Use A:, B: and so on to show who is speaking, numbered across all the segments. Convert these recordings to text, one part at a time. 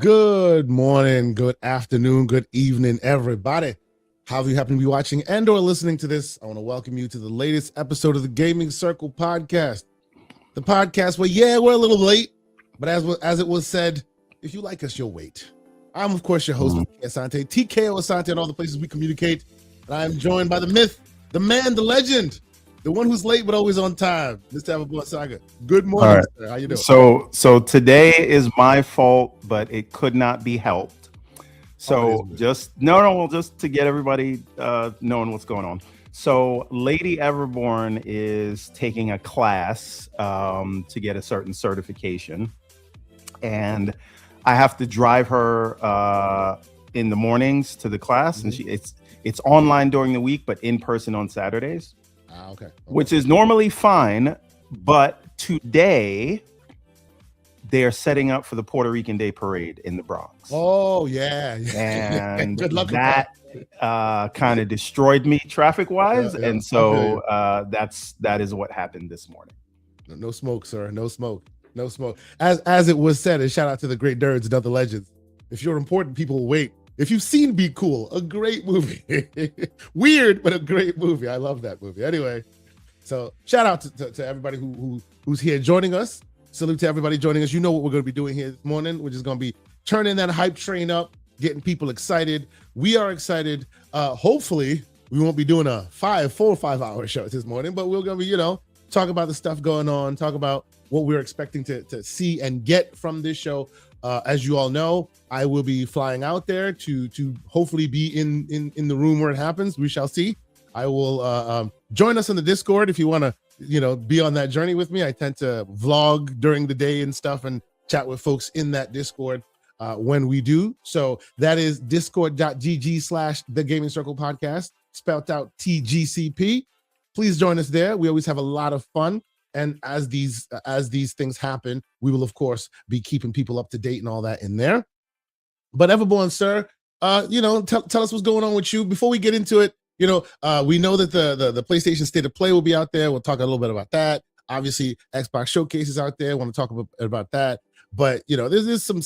A: Good morning, good afternoon, good evening, everybody. However you happen to be watching and or listening to this, I want to welcome you to the latest episode of the Gaming Circle podcast. The podcast where, we're a little late, but as it was said, if you like us, you'll wait. I'm, of course, your host, Asante, TKO Asante, and all the places we communicate. And I am joined by the myth, the man, the legend, the one who's late but always on time, Mr. Everborn Saga. Good morning,
B: right,
A: sir. How you doing?
B: So today is my fault, but it could not be helped. So just to get everybody knowing what's going on. So Lady Everborn is taking a class to get a certain certification, and I have to drive her in the mornings to the class, and it's online during the week, but in person on Saturdays.
A: Okay.
B: Which is normally fine, but today they're setting up for the Puerto Rican Day Parade in the Bronx.
A: Oh yeah,
B: and
A: good luck
B: that kind of destroyed me traffic-wise, and so that is what happened this morning.
A: No smoke, sir. No smoke. As it was said, and shout out to the great nerds and other legends. If you're important, people will wait. If you've seen Be Cool, a great movie. Weird, but a great movie. I love that movie. Anyway, so shout out to everybody who's here joining us. Salute to everybody joining us. You know what we're going to be doing here this morning. We're just going to be turning that hype train up, getting people excited. We are excited. Hopefully, we won't be doing a 4 or 5 hour show this morning, but we're going to be, talk about the stuff going on, talk about what we're expecting to see and get from this show. As you all know, I will be flying out there to hopefully be in the room where it happens. We shall see. I will join us on the Discord if you want to, be on that journey with me. I tend to vlog during the day and stuff and chat with folks in that Discord when we do. So that is discord.gg/the Gaming Circle podcast, spelled out TGCP. Please join us there. We always have a lot of fun. And as these things happen, we will, of course, be keeping people up to date and all that in there. But Everborn, sir, tell us what's going on with you. Before we get into it, we know that the PlayStation State of Play will be out there. We'll talk a little bit about that. Obviously, Xbox Showcase is out there. I want to talk about that. But, there's some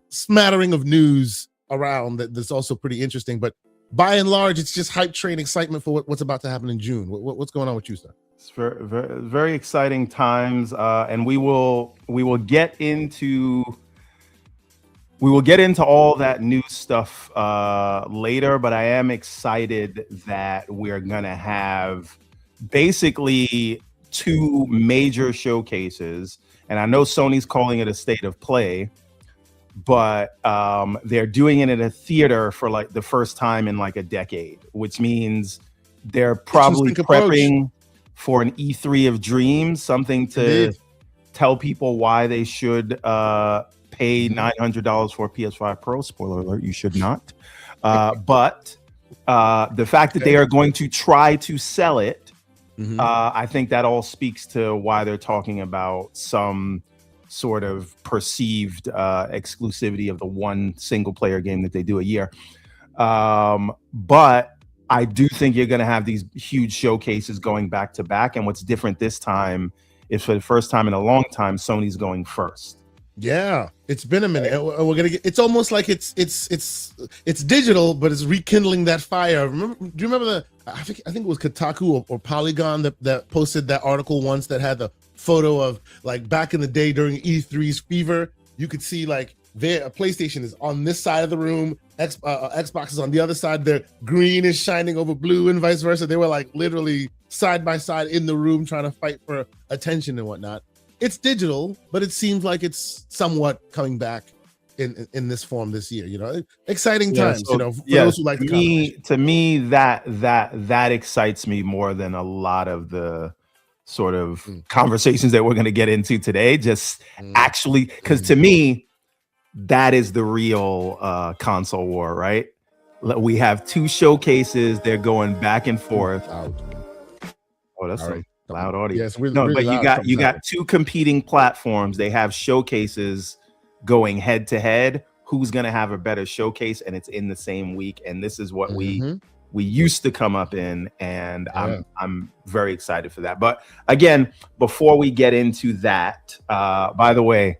A: smattering of news around that's also pretty interesting. But by and large, it's just hype train excitement for what's about to happen in June. What's going on with you, sir?
B: It's very, very, very exciting times, and we will get into all that new stuff later. But I am excited that we're gonna have basically 2 major showcases, and I know Sony's calling it a state of play, but they're doing it at a theater for like the first time in like a decade, which means they're probably prepping for an E3 of dreams, something to tell people why they should pay $900 for a PS5 Pro. Spoiler alert, you should not. But the fact that they are going to try to sell it, I think that all speaks to why they're talking about some sort of perceived exclusivity of the one single player game that they do a year. But I do think you're going to have these huge showcases going back to back. And what's different this time is for the first time in a long time, Sony's going first.
A: Yeah, it's been a minute. We're gonna get. It's almost like it's digital, but it's rekindling that fire. Do you remember I think it was Kotaku or Polygon that posted that article once that had the photo of like back in the day during E3's fever. You could see like a PlayStation is on this side of the room, Xbox is on the other side. Their green is shining over blue and vice versa. They were like literally side by side in the room trying to fight for attention and whatnot. It's digital, but it seems like it's somewhat coming back in this form this year. Exciting times. For those who like
B: to me, that excites me more than a lot of the sort of conversations that we're going to get into today. Just actually, because to me, that is the real console war, right? We have 2 showcases. They're going back and forth. Oh, that's some loud audio.
A: Yes,
B: but you got 2 competing platforms. They have showcases going head to head. Who's going to have a better showcase? And it's in the same week. And this is what we used to come up in, and I'm very excited for that. But again, before we get into that, by the way,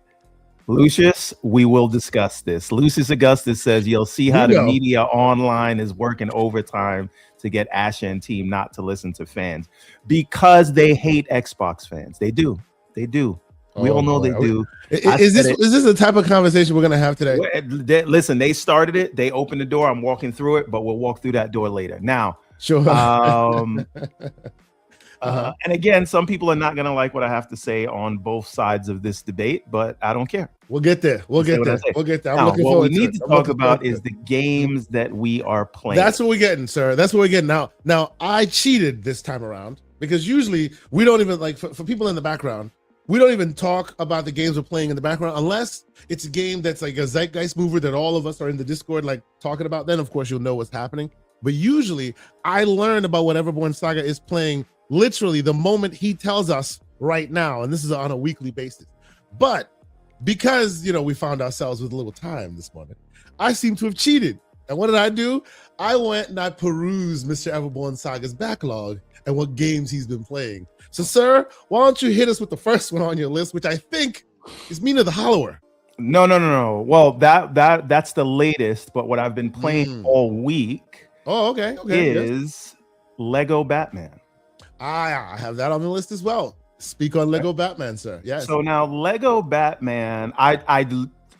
B: Lucius, we will discuss this. Lucius Augustus says you'll see how the media online is working overtime to get Asher and team not to listen to fans because they hate Xbox fans. They do. They do. We all know they do.
A: Is this the type of conversation we're gonna have today?
B: Listen, they started it. They opened the door. I'm walking through it, but we'll walk through that door later. Now,
A: sure.
B: And again, some people are not going to like what I have to say on both sides of this debate, but I don't care.
A: We'll get there. We'll get there.
B: I'm looking forward to it. What we need to talk about is the games that we are playing.
A: That's what we're getting, sir. That's what we're getting. Now, I cheated this time around because usually we don't even like for people in the background. We don't even talk about the games we're playing in the background unless it's a game that's like a zeitgeist mover that all of us are in the Discord like talking about. Then, of course, you'll know what's happening. But usually, I learn about what Everborn Saga is playing literally the moment he tells us right now, and this is on a weekly basis. But because, we found ourselves with a little time this morning, I seem to have cheated. And what did I do? I went and I perused Mr. Everborn Saga's backlog and what games he's been playing. So, sir, why don't you hit us with the first one on your list, which I think is Mina the Hollower.
B: No. Well, that's the latest, but what I've been playing all week is Lego Batman.
A: I have that on the list as well. Speak on Lego Batman, sir. Yes.
B: So now Lego Batman,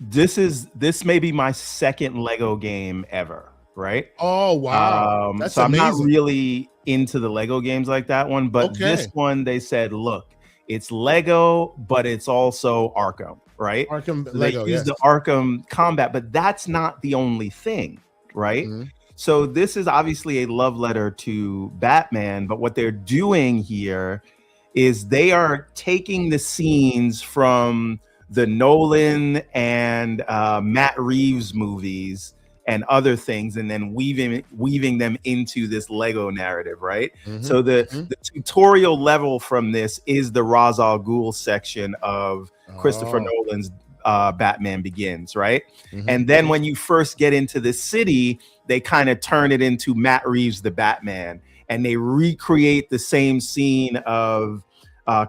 B: this may be my second Lego game ever, right?
A: Oh wow. That's
B: so
A: amazing.
B: I'm not really into the Lego games like that one, but this one they said, look, it's Lego, but it's also Arkham, right?
A: Arkham
B: so
A: Lego.
B: They use the Arkham combat, but that's not the only thing, right? Mm-hmm. So this is obviously a love letter to Batman, but what they're doing here is they are taking the scenes from the Nolan and Matt Reeves movies and other things, and then weaving them into this Lego narrative, right? Mm-hmm. So the tutorial level from this is the Ra's al Ghul section of Christopher Nolan's Batman Begins, right? Mm-hmm. And then when you first get into the city, they kind of turn it into Matt Reeves, the Batman, and they recreate the same scene of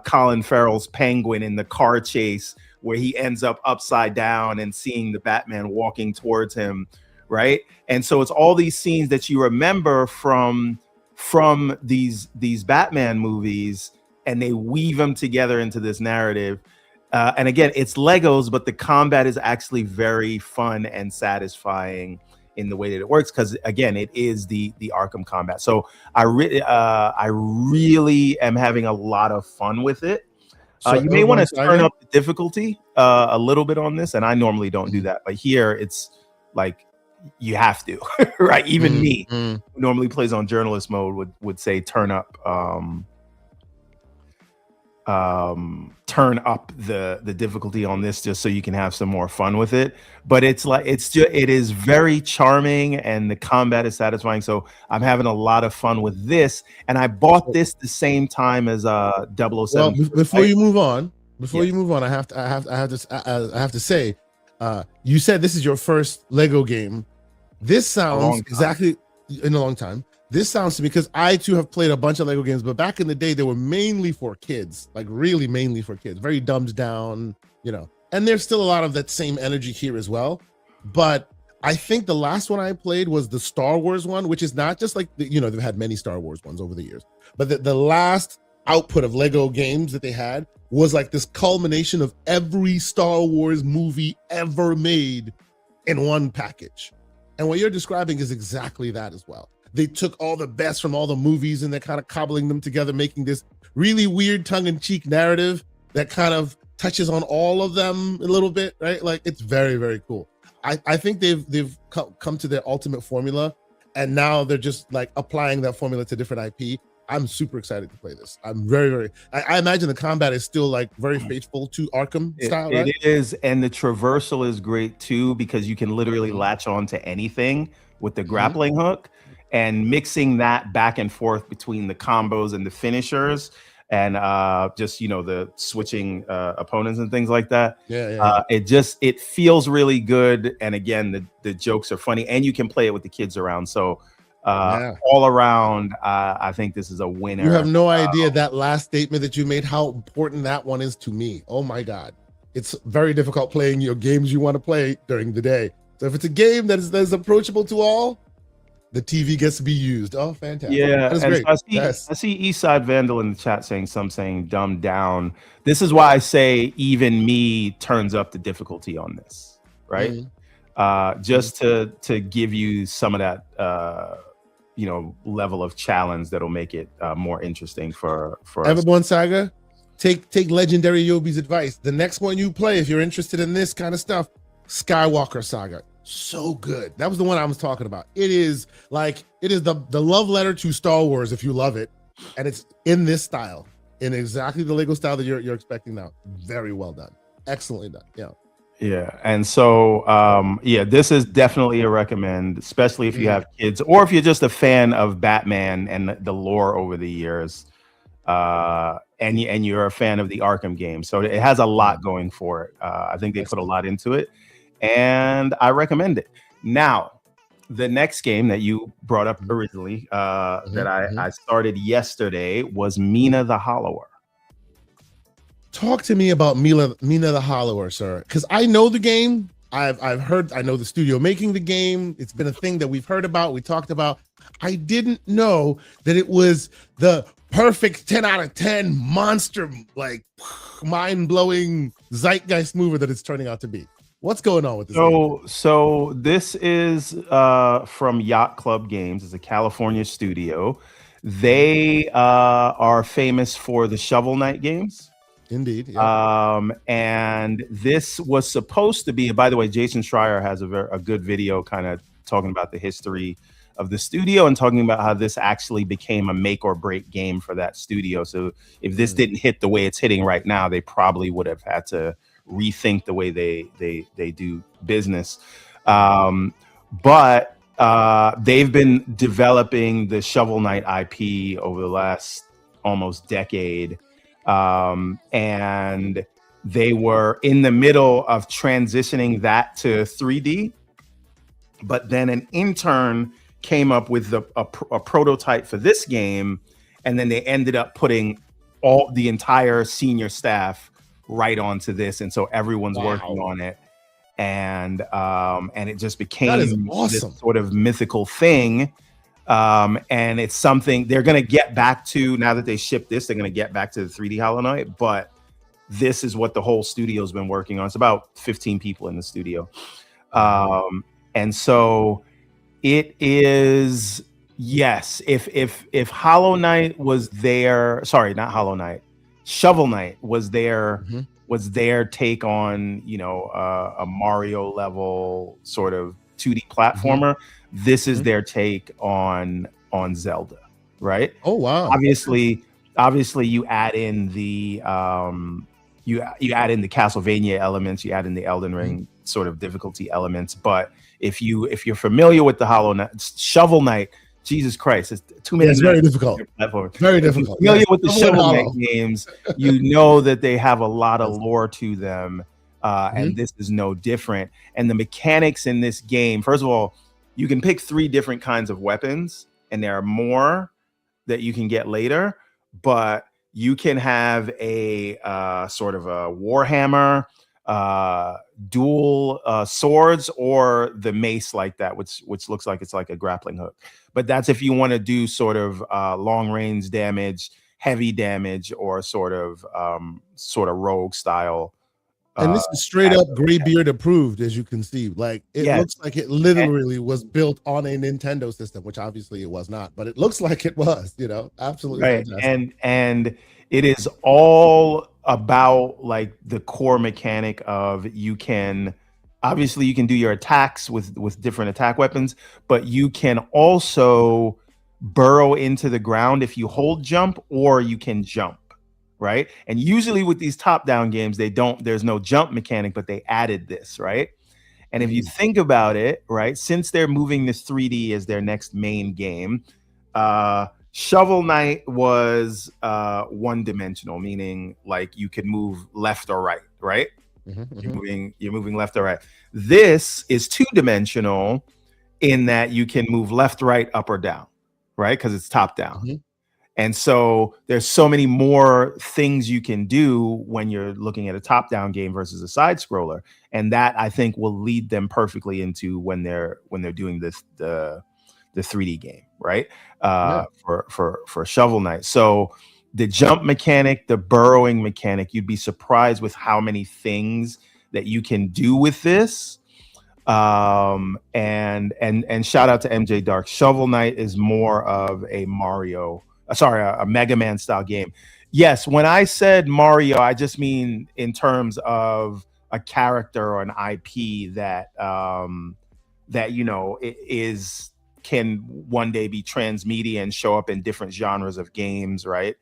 B: Colin Farrell's Penguin in the car chase where he ends up upside down and seeing the Batman walking towards him, right? And so it's all these scenes that you remember from these Batman movies, and they weave them together into this narrative. And again, it's Legos, but the combat is actually very fun and satisfying in the way that it works, because again, it is the Arkham combat. So I really am having a lot of fun with it. So you may want to turn up the difficulty a little bit on this, and I normally don't do that, but here it's like you have to, right? Even me, who normally plays on journalist mode, would say turn up the difficulty on this just so you can have some more fun with it. But it is very charming and the combat is satisfying. So I'm having a lot of fun with this. And I bought this the same time as 007.
A: Well, before you move on, I have to say, you said this is your first Lego game. This sounds exactly in a long time. This sounds to me, because I too have played a bunch of Lego games, but back in the day, they were mainly for kids, like really mainly for kids, very dumbed down, and there's still a lot of that same energy here as well. But I think the last one I played was the Star Wars one, which is not just like, they've had many Star Wars ones over the years, but the last output of Lego games that they had was like this culmination of every Star Wars movie ever made in one package. And what you're describing is exactly that as well. They took all the best from all the movies and they're kind of cobbling them together, making this really weird tongue-in-cheek narrative that kind of touches on all of them a little bit, right? Like, it's very, very cool. I think they've come to their ultimate formula, and now they're just like applying that formula to different IP. I'm super excited to play this. I'm very, very. I imagine the combat is still like very faithful to Arkham style. Right?
B: It is, and the traversal is great too, because you can literally latch on to anything with the grappling hook. And mixing that back and forth between the combos and the finishers, and just the switching opponents and things like that. It feels really good. And again, the jokes are funny, and you can play it with the kids around. So all around, I think this is a winner.
A: You have no idea that last statement that you made, how important that one is to me. Oh my God. it's very difficult playing your games you want to play during the day. So if it's a game that is approachable to all, the TV gets to be used. Oh, fantastic.
B: Yeah,
A: That is
B: and so
A: great. Yes.
B: I see Eastside Vandal in the chat saying dumbed down. This is why I say even me turns up the difficulty on this, right? Just to give you some of that level of challenge that'll make it more interesting for us.
A: Everborn Saga, take Legendary Yobi's advice. The next one you play, if you're interested in this kind of stuff, Skywalker Saga. So good. That was the one I was talking about. It is the love letter to Star Wars if you love it, and it's in this style, in exactly the Lego style that you're expecting now. Very well done. Excellently done.
B: Yeah, and so this is definitely a recommend, especially if you have kids or if you're just a fan of Batman and the lore over the years, and you're a fan of the Arkham game. So it has a lot going for it. I think they put a lot into it, and I recommend it. Now, the next game that you brought up originally that I started yesterday was Mina the Hollower.
A: Talk to me about Mina the Hollower, sir, because I know the game. I've heard. I know the studio making the game. It's been a thing that we've heard about. We talked about. I didn't know that it was the perfect 10 out of 10 monster, like mind-blowing zeitgeist mover that it's turning out to be. What's going on with this game?
B: So this is from Yacht Club Games. It's a California studio. They are famous for the Shovel Knight games.
A: Indeed. Yeah.
B: And this was supposed to be, by the way, Jason Schreier has a good video kind of talking about the history of the studio and talking about how this actually became a make or break game for that studio. So if this didn't hit the way it's hitting right now, they probably would have had to rethink the way they do business. But they've been developing the Shovel Knight IP over the last almost decade. And they were in the middle of transitioning that to 3D, but then an intern came up with a prototype for this game, and then they ended up putting the entire senior staff right onto this, and so everyone's working on it, and it just became this sort of mythical thing. And it's something they're going to get back to now that they ship this. They're going to get back to the 3D Hollow Knight, but this is what the whole studio's been working on. It's about 15 people in the studio. And so it is, yes, if Hollow Knight was there, sorry, not Hollow Knight, Shovel Knight was there, was their take on, a Mario level sort of 2D platformer. This is their take on Zelda, right?
A: Oh wow!
B: Obviously, you add in the you add in the Castlevania elements, you add in the Elden Ring sort of difficulty elements. But if you're familiar with the Hollow Knight, Shovel Knight, Jesus Christ, it's too many.
A: It's very difficult. Very difficult.
B: Familiar with the Shovel Knight games, you know that they have a lot of lore to them, and this is no different. And the mechanics in this game, first of all, you can pick 3 different kinds of weapons, and there are more that you can get later, but you can have a sort of a warhammer, dual swords, or the mace like that, which looks like it's like a grappling hook. But that's if you want to do sort of long range damage, heavy damage, or sort of rogue style.
A: And this is straight up Graybeard approved, as you can see. Like it looks like it literally was built on a Nintendo system, which obviously it was not, but it looks like it was, absolutely
B: right.
A: Fantastic.
B: And it is all about like the core mechanic of you can do your attacks with different attack weapons, but you can also burrow into the ground if you hold jump, or you can jump. Right. And usually with these top down games, there's no jump mechanic, but they added this. Right. And if you think about it, right, since they're moving this 3D as their next main game, Shovel Knight was one dimensional, meaning like you could move left or right. Right. You're moving left or right. This is 2-dimensional in that you can move left, right, up, or down. Right. Because it's top down. And so there's so many more things you can do when you're looking at a top-down game versus a side scroller. And that, I think, will lead them perfectly into when they're doing the 3D game, right? For Shovel Knight. So the jump mechanic, the burrowing mechanic, you'd be surprised with how many things that you can do with this. And shout out to MJ Dark. Shovel Knight is more of a a Mega Man style game. Yes, when I said Mario, I just mean in terms of a character or an IP that can one day be transmedia and show up in different genres of games, right?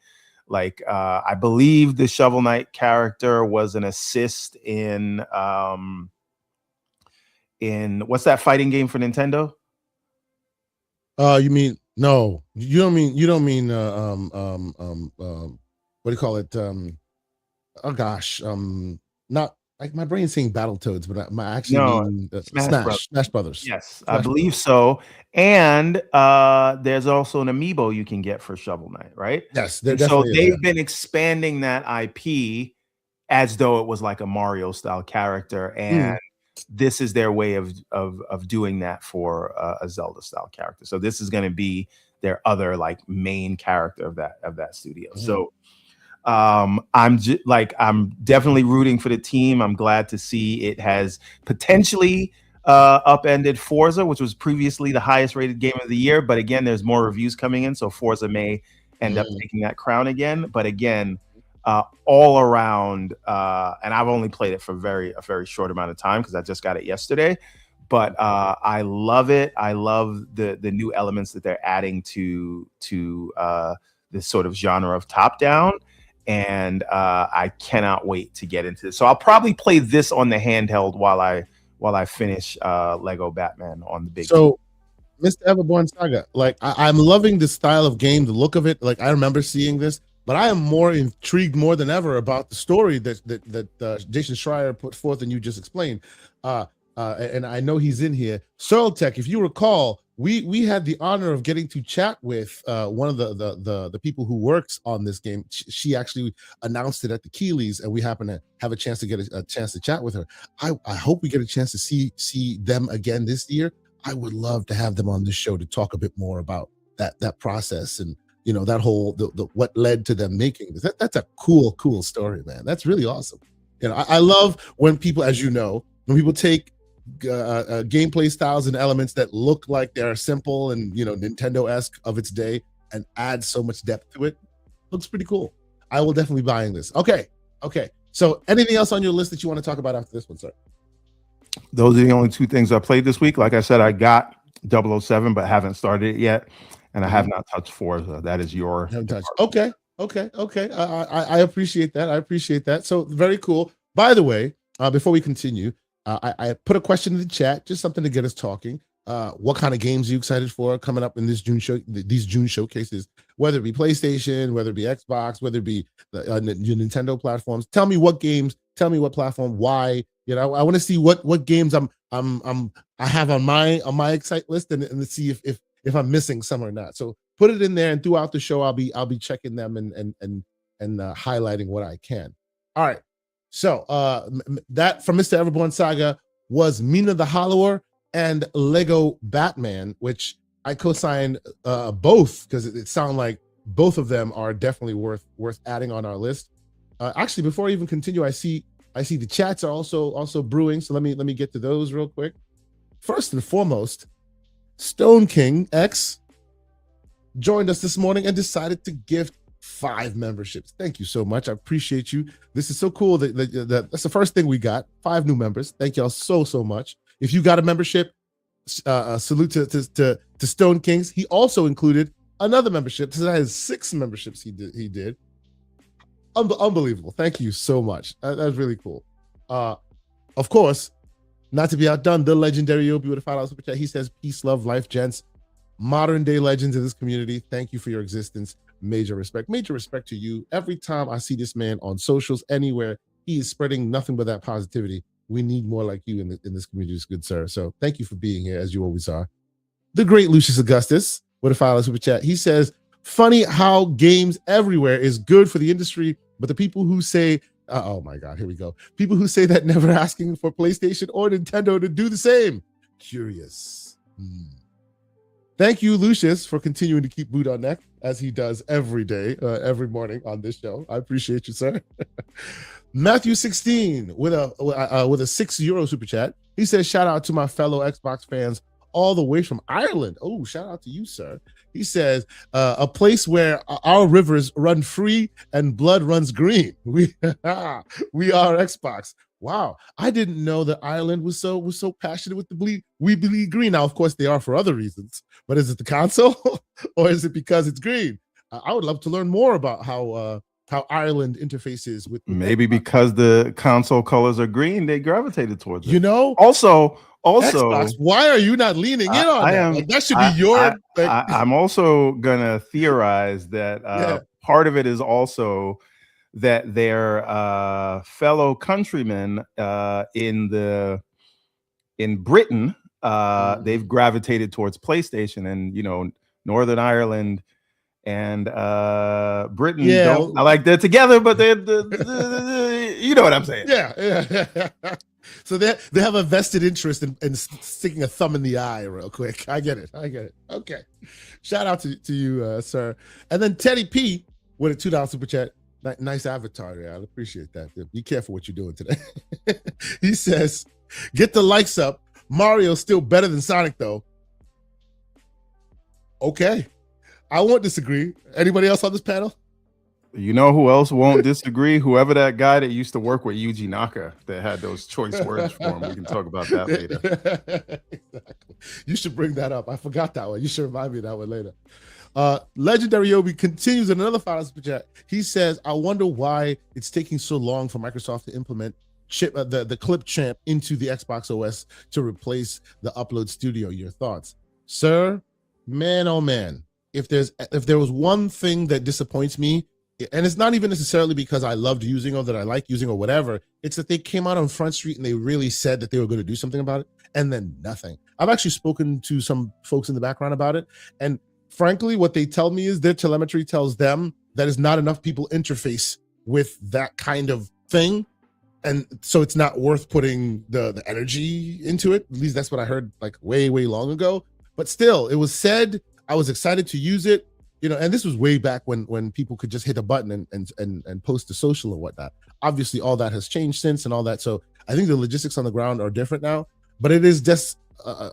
B: Like I believe the Shovel Knight character was an assist in what's that fighting game for Nintendo?
A: You mean no? You don't mean what do you call it? Oh gosh, not like my brain's saying Battletoads, but I actually mean Smash Brothers.
B: Yes, I believe so. And there's also an amiibo you can get for Shovel Knight, right?
A: Yes,
B: so they've been expanding that IP as though it was like a Mario style character, and this is their way of doing that for a Zelda style character. So this is going to be their other like main character of that studio. So I'm definitely rooting for the team. I'm glad to see it has potentially upended Forza, which was previously the highest rated game of the year. But again, there's more reviews coming in, so Forza may end up taking that crown again. But again, all around, and I've only played it for a very short amount of time because I just got it yesterday. But I love it. I love the new elements that they're adding to this sort of genre of top down. And I cannot wait to get into this. So I'll probably play this on the handheld while I finish Lego Batman on the big.
A: So, Mr. Everborn Saga, like I'm loving the style of game, the look of it. Like I remember seeing this, but I am more intrigued more than ever about the story that Jason Schreier put forth and you just explained. And I know he's in here. Tech, if you recall, we had the honor of getting to chat with one of the people who works on this game. She actually announced it at the Keeleys, and we happen to have a chance to get a chance to chat with her. I hope we get a chance to see them again this year. I would love to have them on this show to talk a bit more about that process and that whole the what led to them making this. That's a cool story, man. That's really awesome. I love when people, as when people take gameplay styles and elements that look like they're simple and Nintendo-esque of its day and add so much depth to it. Looks pretty cool. I will definitely be buying this. Okay. So anything else on your list that you want to talk about after this one, sir?
B: Those are the only two things I played this week. Like I said, I got 007 but haven't started it yet, and I have not touched Forza. That is your
A: okay. I appreciate that. So very cool. By the way, before we continue, I put a question in the chat, just something to get us talking. What kind of games are you excited for coming up in this these June showcases, whether it be PlayStation, whether it be Xbox, whether it be your Nintendo platforms? Tell me what games, tell me what platform, why. I want to see what games I have on my excite list and see if I'm missing some or not. So put it in there, and throughout the show I'll be checking them and highlighting what I can. All right. So that from Mr. Everborn Saga was Mina the Hollower and Lego Batman, which I co-signed both because it sounds like both of them are definitely worth adding on our list. Actually, before I even continue, I see the chats are also brewing. So let me get to those real quick. First and foremost, Stone King X joined us this morning and decided to gift 5 memberships. Thank you so much. I appreciate you. This is so cool that's the first thing we got. 5 new members. Thank y'all so much. If you got a membership, salute to Stone Kings. He also included another membership. So that has 6 memberships he did. Unbelievable. Thank you so much. That's really cool. Of course, not to be outdone, the legendary Obi with a $5 super chat. He says, peace, love, life, gents. Modern day legends in this community. Thank you for your existence. Major respect to you. Every time I see this man on socials, anywhere, he is spreading nothing but that positivity. We need more like you in this community, good sir. So thank you for being here, as you always are. The great Lucius Augustus with a $5 super chat. He says, Funny how games everywhere is good for the industry, but the people who say, oh my God, here we go. People who say that never asking for PlayStation or Nintendo to do the same. Curious. Thank you, Lucius, for continuing to keep boot on neck as he does every day, every morning on this show. I appreciate you, sir. Matthew 16 with a €6 super chat. He says, shout out to my fellow Xbox fans all the way from Ireland. Oh, shout out to you, sir. He says, a place where our rivers run free and blood runs green. We are Xbox. Wow, I didn't know that Ireland was so passionate with the we bleed green. Now, of course, they are for other reasons, but is it the console or is it because it's green? I would love to learn more about how Ireland interfaces with
B: maybe
A: Xbox.
B: Because the console colors are green, they gravitated towards it.
A: You know,
B: also,
A: Xbox, why are you not leaning in on that? Like, that should be your.
B: I'm also gonna theorize that part of it is also that their fellow countrymen in Britain, they've gravitated towards PlayStation, and Northern Ireland and Britain don't. I like they're together, but they're you know what I'm saying?
A: Yeah. So they have a vested interest in sticking a thumb in the eye real quick. I get it. Okay. Shout out to you, sir. And then Teddy P with a $2 super chat. Nice avatar there. I appreciate that. Be careful what you're doing today. He says, get the likes up. Mario's still better than Sonic, though. Okay. I won't disagree. Anybody else on this panel?
B: You know who else won't disagree? Whoever that guy that used to work with Yuji Naka that had those choice words for him. We can talk about that later.
A: Exactly. You should bring that up. I forgot that one. You should remind me of that one later. Legendary Yobi continues in another final super chat. He says, I wonder why it's taking so long for Microsoft to implement the Clip Champ into the Xbox OS to replace the Upload Studio. Your thoughts? Sir, man, oh man. If there was one thing that disappoints me, and it's not even necessarily because I loved using or that I like using or whatever, it's that they came out on Front Street and they really said that they were going to do something about it, and then nothing. I've actually spoken to some folks in the background about it, and frankly, what they tell me is their telemetry tells them that is not enough people interface with that kind of thing, and so it's not worth putting the energy into it. At least that's what I heard like way long ago. But still, it was said. I was excited to use it, and this was way back when people could just hit a button and post to social and whatnot. Obviously, all that has changed since and all that. So I think the logistics on the ground are different now, but it is just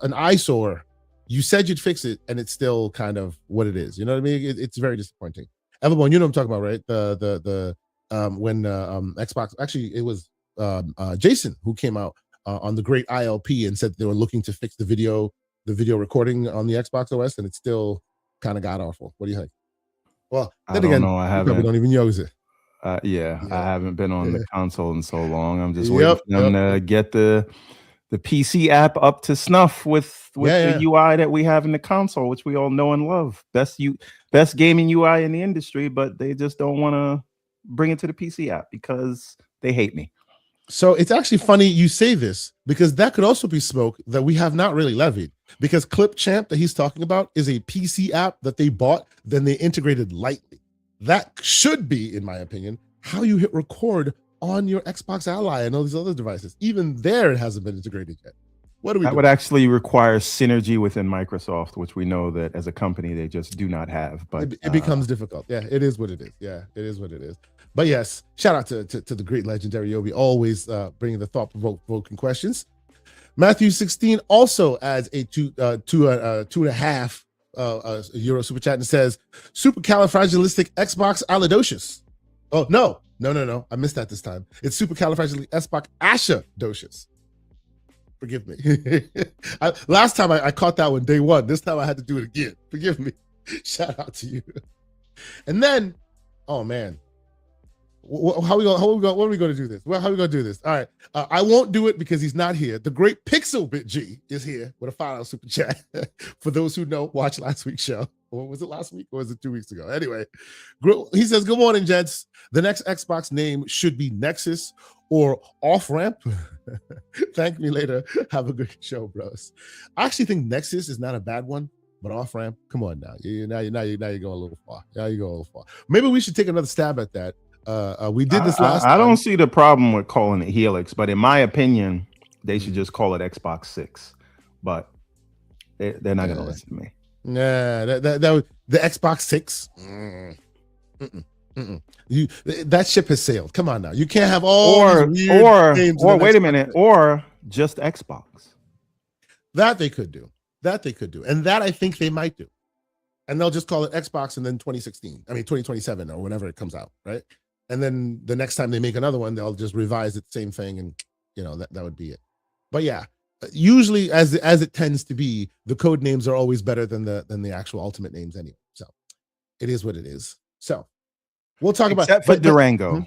A: an eyesore. You said you'd fix it, and it's still kind of what it is. You know what I mean? It's very disappointing. Everborn, you know what I'm talking about, right? When Xbox, actually, it was Jason who came out on the great ILP and said they were looking to fix the video recording on the Xbox OS, and it's still kind of god awful. What do you think? Well, then again,
B: I haven't.
A: Probably don't even use it.
B: Yeah, I haven't been on the console in so long. I'm just waiting for them to get the PC app up to snuff with the UI that we have in the console, which we all know and love. Best gaming UI in the industry, but they just don't want to bring it to the PC app because they hate me.
A: So it's actually funny you say this, because that could also be smoke that we have not really levied, because Clip Champ that he's talking about is a PC app that they bought, then they integrated lightly. That should be, in my opinion, how you hit record on your Xbox Ally and all these other devices. Even there, it hasn't been integrated yet. What do we do? That
B: would actually require synergy within Microsoft, which we know that as a company, they just do not have. But
A: it becomes difficult. Yeah, it is what it is. Yeah, it is what it is. But yes, shout out to the great Legendary Yobi, always bringing the thought-provoking questions. Matthew 16 also adds a €2.5 super chat and says, supercalifragilistic Xbox Alidocious. Oh, no. I missed that this time. It's supercalifragilistic Xbox Asha-docious. Forgive me. Last time I caught that one day one. This time I had to do it again. Forgive me. Shout out to you. And then, oh man, what are we going to do this? Well, how are we going to do this? All right. I won't do it because he's not here. The great Pixel Bit G is here with a final super chat. For those who know, watch last week's show. Or was it last week or was it 2 weeks ago? Anyway, he says, good morning, gents. The next Xbox name should be Nexus or Off Ramp. Thank me later. Have a good show, bros. I actually think Nexus is not a bad one, But off ramp, come on now. Now you're going a little far. Now you go a little far. Maybe we should take another stab at that. We did this last time.
B: I don't see the problem with calling it Helix, but in my opinion, they should just call it Xbox 6. But they're not going to listen to me.
A: Nah, the Xbox 6. That ship has sailed. Come on now. You can't have all these weird games
B: or wait a minute, or just Xbox.
A: That they could do. And that I think they might do. And they'll just call it Xbox and then 2027 or whenever it comes out, right? And then the next time they make another one, they'll just revise it, same thing, and that would be it. But yeah, usually as it tends to be, the code names are always better than the actual ultimate names anyway. So it is what it is. So we'll talk about
B: except for Durango.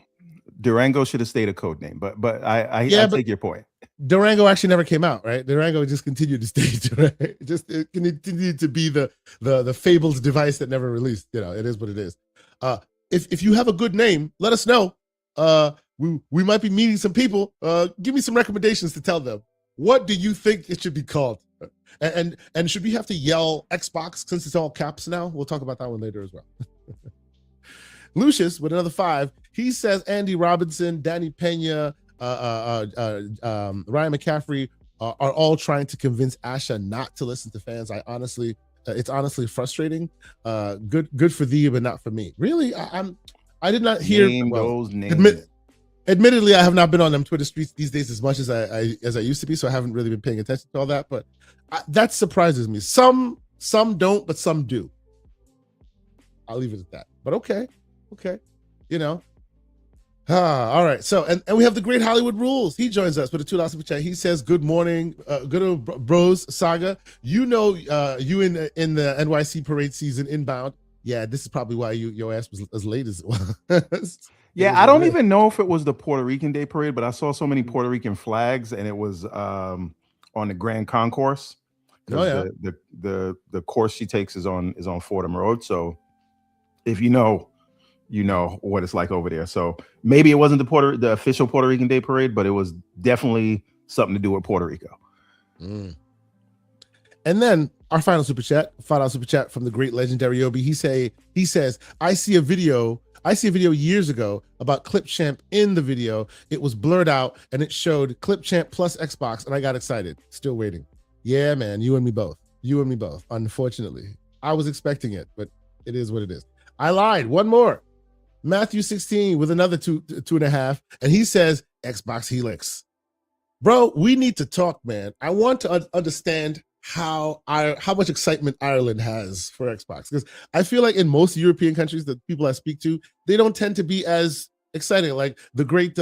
B: Durango should have stayed a code name, but I take your point.
A: Durango actually never came out, right? Durango just continued to stay, right? It continued to be the fabled device that never released. It is what it is. If you have a good name, let us know. We might be meeting some people. Give me some recommendations to tell them. What do you think it should be called? And should we have to yell Xbox since it's all caps now? We'll talk about that one later as well. Lucius with another 5. He says Andy Robinson, Danny Pena, Ryan McCaffrey are all trying to convince Asha not to listen to fans. It's honestly frustrating. Good for thee, but not for me. Really, I did not hear
B: those names.
A: Admittedly, I have not been on them Twitter streets these days as much as I used to be, so I haven't really been paying attention to all that. But that surprises me. Some don't, but some do. I'll leave it at that. But okay. All right. So and we have the great Hollywood Rules. He joins us with a $2 super chat. He says, "Good morning, good old bros saga. You in the NYC parade season inbound. Yeah, this is probably why your ass was as late as it was."
B: Yeah, I don't even know if it was the Puerto Rican Day Parade, but I saw so many Puerto Rican flags, and it was on the Grand Concourse.
A: Oh yeah.
B: The course she takes is on Fordham Road. So if you know what it's like over there. So maybe it wasn't the official Puerto Rican Day Parade, but it was definitely something to do with Puerto Rico.
A: And then our final super chat, $5 super chat from the great legendary Obi. He says, I see a video years ago about Clipchamp. In the video, it was blurred out and it showed Clipchamp plus Xbox, and I got excited. Still waiting. Yeah, man, you and me both. Unfortunately, I was expecting it, but it is what it is. I lied. One more. Matthew 16 with another 2.5, and he says Xbox Helix. Bro, we need to talk, man. I want to understand how much excitement Ireland has for Xbox, because I feel like in most European countries, the people I speak to, they don't tend to be as exciting. Like the great,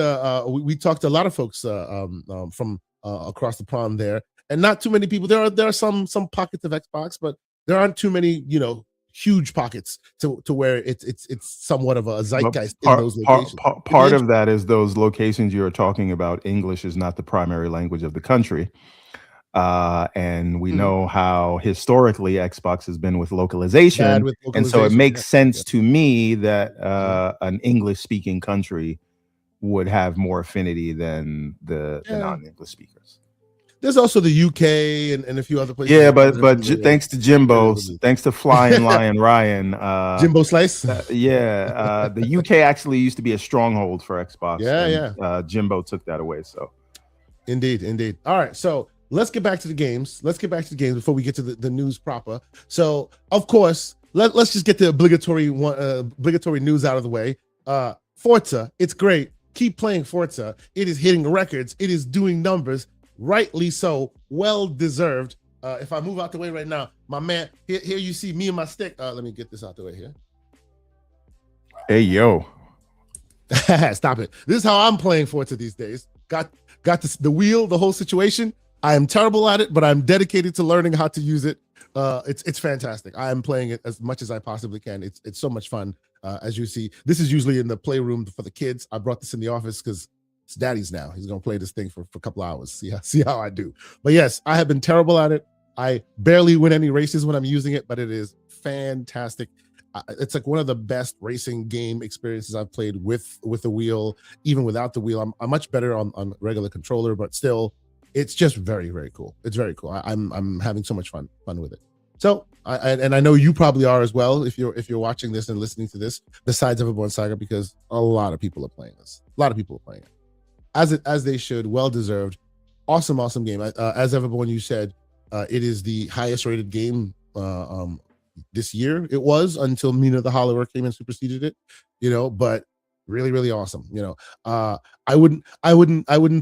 A: we talked to a lot of folks from across the pond there, and not too many people. There are some pockets of Xbox, but there aren't too many, huge pockets to where it's somewhat of a zeitgeist in those locations.
B: Part of that is those locations you're talking about. English is not the primary language of the country. And we know how historically Xbox has been with localization. And so it makes sense to me that an English-speaking country would have more affinity than the non-English speakers.
A: There's also the UK and a few other places.
B: Yeah, but thanks to Jimbo, thanks to Flying Lion Ryan,
A: Jimbo Slice.
B: The UK actually used to be a stronghold for Xbox. Jimbo took that away. So,
A: indeed. All right, so let's get back to the games. Before we get to the news proper. So, of course, let's just get the obligatory news out of the way. Forza, it's great. Keep playing Forza. It is hitting records. It is doing numbers. Rightly so, well deserved. If I move out the way right now, my man, here you see me and my stick. Let me get this out the way here.
B: Hey yo,
A: stop it! This is how I'm playing Forza these days. Got the wheel, the whole situation. I am terrible at it, but I'm dedicated to learning how to use it. It's fantastic. I am playing it as much as I possibly can. It's so much fun. As you see, this is usually in the playroom for the kids. I brought this in the office because it's daddy's now. He's gonna play this thing for a couple hours. See how I do. But yes, I have been terrible at it. I barely win any races when I'm using it, but it is fantastic. It's like one of the best racing game experiences I've played with the wheel. Even without the wheel, I'm much better on regular controller, but still, it's just very, very cool. It's very cool. I'm having so much fun with it. So and I know you probably are as well if you're watching this and listening to this, besides Everborn Saga, because a lot of people are playing this. A lot of people are playing it. As they should, well deserved. Awesome game. As Everborn, you said, it is the highest rated game this year. It was until Mina the Hollower came and superseded it, but really awesome. I wouldn't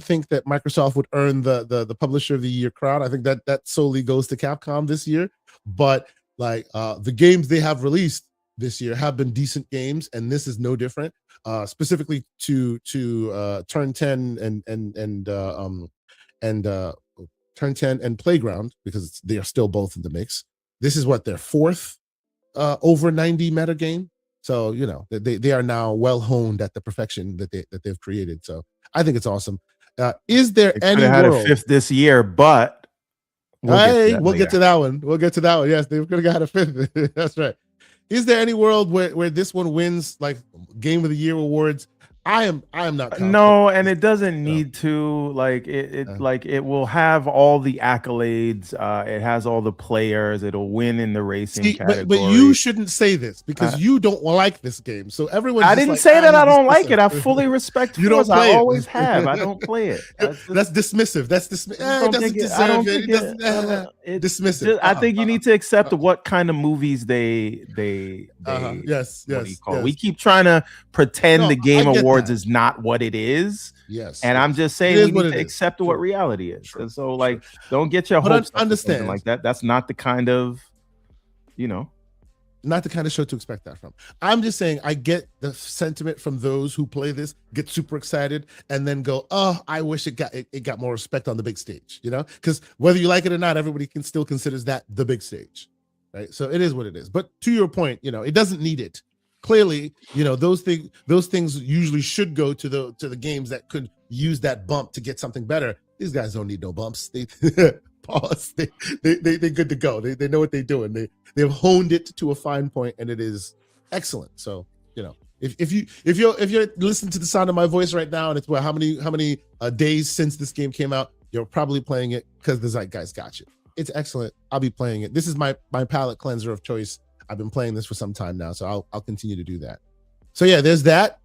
A: think that Microsoft would earn the Publisher of the Year crown. I think that solely goes to Capcom this year. But like the games they have released this year have been decent games, and this is no different. Specifically to Turn 10 and Turn 10 and Playground, because they are still both in the mix. This is what their fourth over 90 meta game. So they are now well honed at the perfection that they've created. So I think it's awesome. Is there any
B: had
A: world
B: a fifth this year, but
A: we'll get to that one. We'll get to that one. Yes, they could have got a fifth. That's right. Is there any world where this one wins like Game of the Year awards? I am not confident.
B: No, and it doesn't need to. Like it will have all the accolades. It has all the players. It'll win in the racing category.
A: But you shouldn't say this because you don't like this game. So everyone.
B: I didn't say that I don't like it. I fully respect.
A: You don't play
B: I always have. I don't play it.
A: That's dismissive. That's dismissive. It doesn't deserve it. Dismissive.
B: I think you need to accept what kind of movies they
A: yes.
B: We keep trying to pretend the Game Awards is not what it is.
A: Yes.
B: And I'm just saying we need to accept what reality is. And so don't get your hopes up
A: understand
B: like that. That's not the kind of,
A: not the kind of show to expect that from. I'm just saying I get the sentiment from those who play this, get super excited, and then go, oh, I wish it got more respect on the big stage, because whether you like it or not, everybody still considers that the big stage, right? So it is what it is. But to your point, it doesn't need it. Clearly, those things usually should go to the games that could use that bump to get something better. These guys don't need no bumps. They pause. They're good to go. They know what they're doing. They've honed it to a fine point, and it is excellent. So if you're listening to the sound of my voice right now, and it's how many days since this game came out, you're probably playing it because the Zeitgeist got you. It's excellent. I'll be playing it. This is my palate cleanser of choice. I've been playing this for some time now, so I'll continue to do that. So yeah, there's that.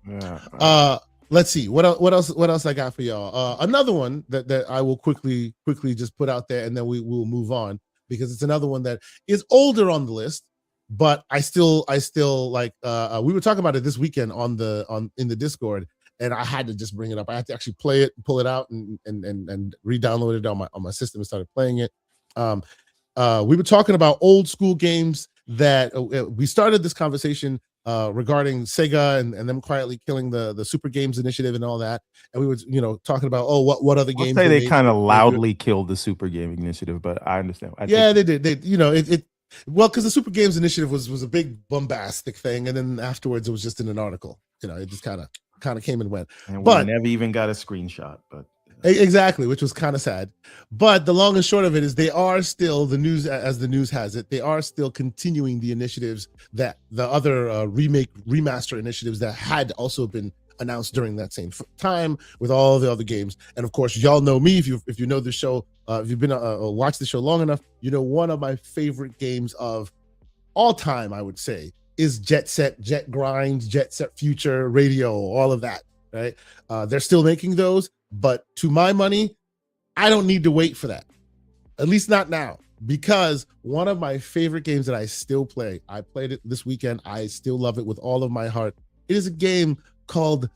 A: Let's see what else I got for y'all. Another one that I will quickly just put out there, and then we will move on, because it's another one that is older on the list, but I still like. We were talking about it this weekend in the Discord, and I had to just bring it up. I had to actually play it, pull it out, and re-download it on my system and started playing it. We were talking about old school games that we started this conversation regarding Sega and them quietly killing the Super Games Initiative and all that, and we were talking about what other games.
B: Say they kind of loudly killed the Super Gaming Initiative, but I understand.
A: They did. Because the Super Games Initiative was a big bombastic thing, and then afterwards it was just in an article. It just kind of came and went.
B: And we never even got a screenshot, but.
A: Exactly, which was kind of sad. But the long and short of it is they are still, the news has it, they are still continuing the initiatives that the other remaster initiatives that had also been announced during that same time with all the other games. And of course, y'all know me, if you know the show, if you've been watched the show long enough, one of my favorite games of all time, I would say, is Jet Set, Jet Grind, Jet Set Future, Radio, all of that, right? They're still making those. But to my money, I don't need to wait for that. At least not now, because one of my favorite games that I still play, I played it this weekend. I still love it with all of my heart. It is a game called,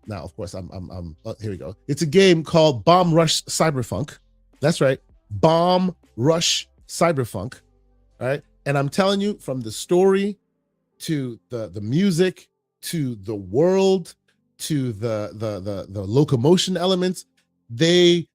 A: now of course here we go. It's a game called Bomb Rush Cyberfunk. That's right, Bomb Rush Cyberfunk. All right, and I'm telling you, from the story to the music to the world, to the locomotion elements, they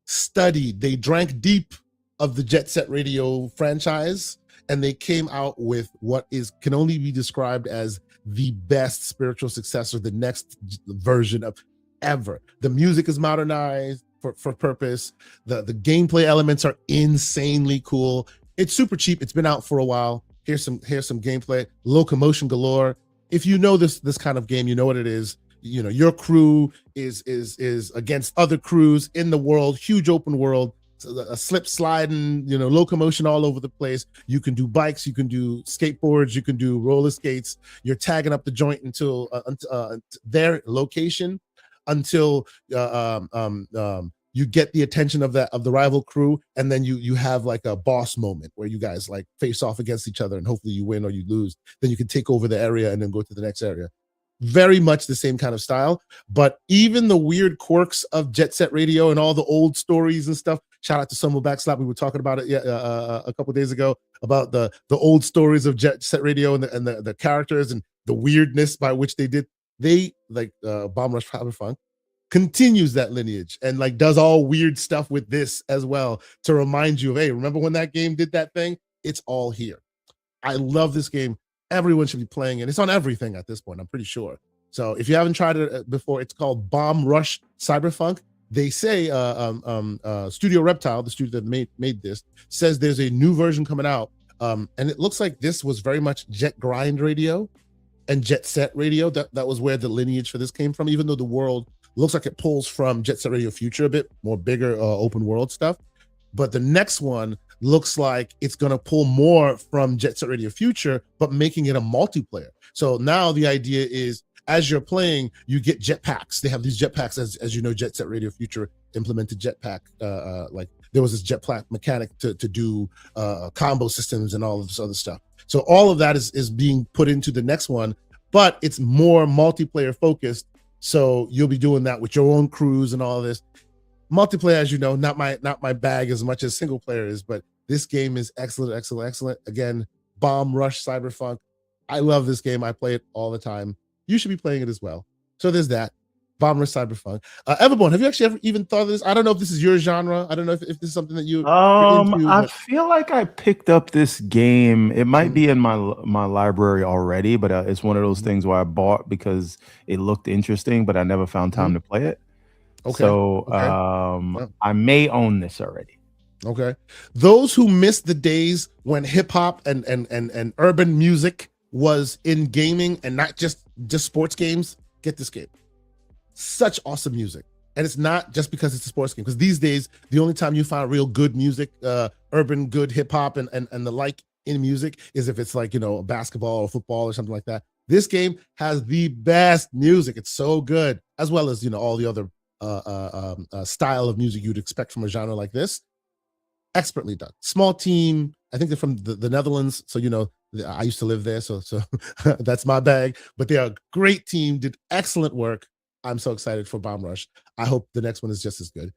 A: drank deep of the Jet Set Radio franchise, and they came out with what can only be described as the best spiritual successor, the next version of ever. The music is modernized for purpose. The gameplay elements are insanely cool. It's super cheap. It's been out for a while. Here's some gameplay. Locomotion galore. If you know this kind of game, you know what it is. Your crew is against other crews in the world, huge open world. a slip sliding, locomotion all over the place. You can do bikes, you can do skateboards, you can do roller skates. You're tagging up the joint until their location, until you get the attention of the rival crew, and then you have like a boss moment where you guys like face off against each other, and hopefully you win or you lose. Then you can take over the area and then go to the next area. Very much the same kind of style, but even the weird quirks of Jet Set Radio and all the old stories and stuff. Shout out to Somo Backslap. We were talking about it a couple days ago about the old stories of Jet Set Radio and the characters and the weirdness by which they like Bomb Rush Cyberpunk continues that lineage and like does all weird stuff with this as well to remind you of, hey, remember when that game did that thing? It's all here. I love this game. Everyone should be playing it. It's on everything at this point, I'm pretty sure. So if you haven't tried it before, it's called Bomb Rush Cyberpunk. They say Studio Reptile, the studio that made this, says there's a new version coming out. And it looks like this was very much Jet Grind Radio and Jet Set Radio. That was where the lineage for this came from, even though the world looks like it pulls from Jet Set Radio Future a bit, more bigger open world stuff. But the next one looks like it's going to pull more from Jet Set Radio Future, but making it a multiplayer. So now the idea is, as you're playing, you get jetpacks. They have these jetpacks, as you know, Jet Set Radio Future implemented jetpack. Like there was this jetpack mechanic to do combo systems and all of this other stuff. So all of that is being put into the next one, but it's more multiplayer focused. So you'll be doing that with your own crews and all of this. Multiplayer, as you know, not my bag as much as single player is, but this game is excellent. Again, Bomb Rush Cyberpunk. I love this game. I play it all the time. You should be playing it as well. So there's that. Bomb Rush Cyberpunk. Everborn, have you actually ever even thought of this? I don't know if this is your genre. I don't know if this is something that you're into,
B: I feel like I picked up this game. It might be in my library already, but it's one of those things where I bought because it looked interesting, but I never found time to play it. Okay. So I may own this already.
A: Okay. Those who missed the days when hip hop and urban music was in gaming and not just sports games, get this game. Such awesome music. And it's not just because it's a sports game, because these days the only time you find real good music, urban good hip hop and the like in music is if it's like, basketball or football or something like that. This game has the best music. It's so good, as well as all the other style of music you'd expect from a genre like this. Expertly done. Small team. I think they're from the Netherlands, so I used to live there, so that's my bag. But they are a great team. Did excellent work. I'm so excited for Bomb Rush. I hope the next one is just as good.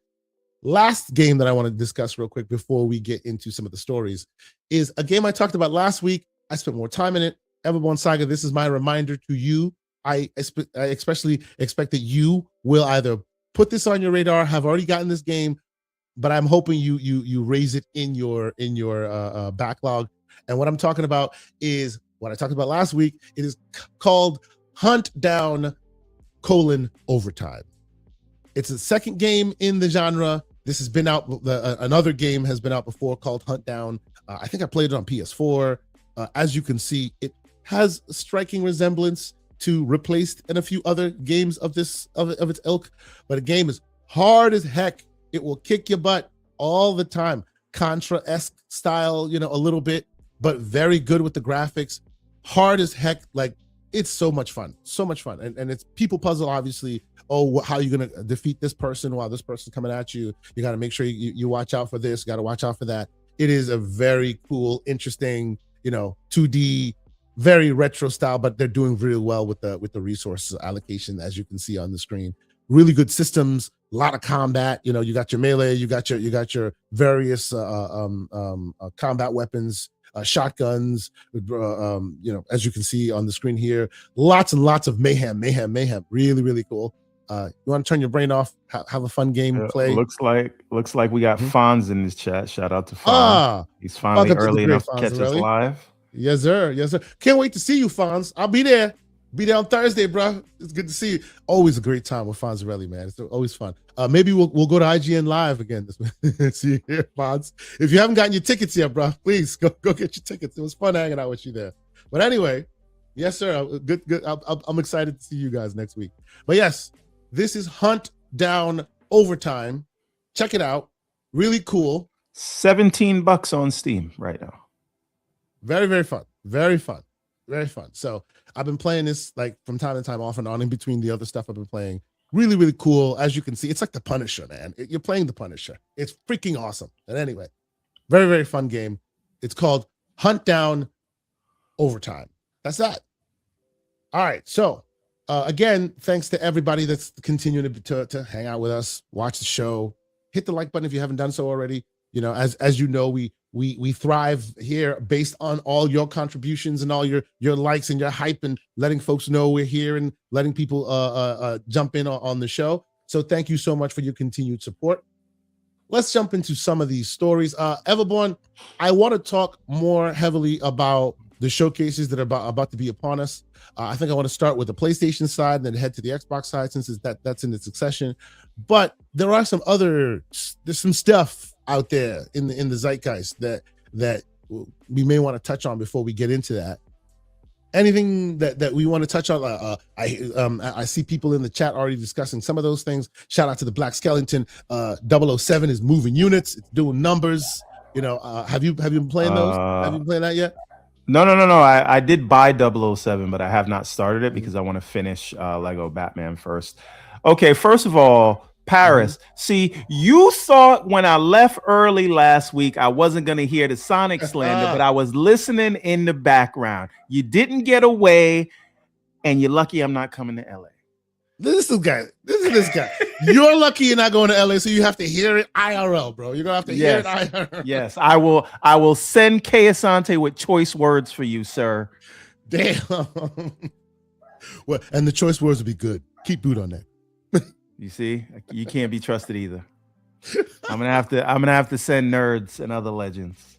A: Last game that I want to discuss real quick before we get into some of the stories is a game I talked about last week. I spent more time in it. Everborn Saga. This is my reminder to you. I especially expect that you will either put this on your radar, have already gotten this game, but I'm hoping you raise it in your backlog. And what I'm talking about is what I talked about last week. It is called Hunt Down: Overtime. It's the second game in the genre. This has been out. Another game has been out before called Hunt Down. I think I played it on PS4. As you can see, it has a striking resemblance to Replaced and a few other games of its ilk, but the game is hard as heck. It will kick your butt all the time. Contra-esque style, a little bit, but very good with the graphics. Hard as heck. Like, it's so much fun. And it's people puzzle, obviously. Oh, how are you going to defeat this person while this person's coming at you? You got to make sure you watch out for this. You got to watch out for that. It is a very cool, interesting, 2D, very retro style, but they're doing really well with the resource allocation, as you can see on the screen. Really good systems, a lot of combat. You got your melee, you got your various combat weapons, shotguns. As you can see on the screen here, lots and lots of mayhem. Really, really cool. You want to turn your brain off, have a fun game, play.
B: Looks like we got Fonz in this chat. Shout out to Fonz. He's finally early enough to catch us live.
A: Yes, sir. Can't wait to see you, Fonz. I'll be there. Be there on Thursday, bro. It's good to see you. Always a great time with Fonzarelli, man. It's always fun. Maybe we'll go to IGN Live again this see you here, Fonz. If you haven't gotten your tickets yet, bro, please go get your tickets. It was fun hanging out with you there. But anyway, yes, sir. Good. I'm excited to see you guys next week. But yes, this is Hunt Down Overtime. Check it out. Really cool.
B: $17 on Steam right now.
A: Very, very fun. Very fun. Very fun. So I've been playing this like from time to time, off and on, in between the other stuff I've been playing. Really, really cool. As you can see, it's like the Punisher, man. You're playing the Punisher. It's freaking awesome. And anyway, very, very fun game. It's called Hunt Down Overtime. That's that. All right. So again, thanks to everybody that's continuing to hang out with us, watch the show. Hit the like button if you haven't done so already. You know, as you know, we thrive here based on all your contributions and all your likes and your hype and letting folks know we're here and letting people jump in on the show. So thank you so much for your continued support. Let's jump into some of these stories. Everborn, I want to talk more heavily about the showcases that are about to be upon us. I think I want to start with the PlayStation side and then head to the Xbox side, since that's in the succession. But there are there's some stuff out there in the zeitgeist that we may want to touch on before we get into that. Anything that we want to touch on? I see people in the chat already discussing some of those things. Shout out to the Black Skeleton. 007 is moving units. It's doing numbers. You know, have you been playing those? Have you been playing that yet?
B: No. I did buy 007, but I have not started it because I want to finish Lego Batman first. Okay, first of all, Paris. See, you thought when I left early last week, I wasn't going to hear the Sonic slander, but I was listening in the background. You didn't get away, and you're lucky I'm not coming to LA.
A: This is this guy. You're lucky you're not going to LA, so you have to hear it IRL, bro. You're gonna have to hear it IRL.
B: Yes, I will send Kay Asante with choice words for you, sir.
A: Damn. Well, and the choice words will be good. Keep boot on that.
B: You see, you can't be trusted either. I'm gonna have to send nerds and other legends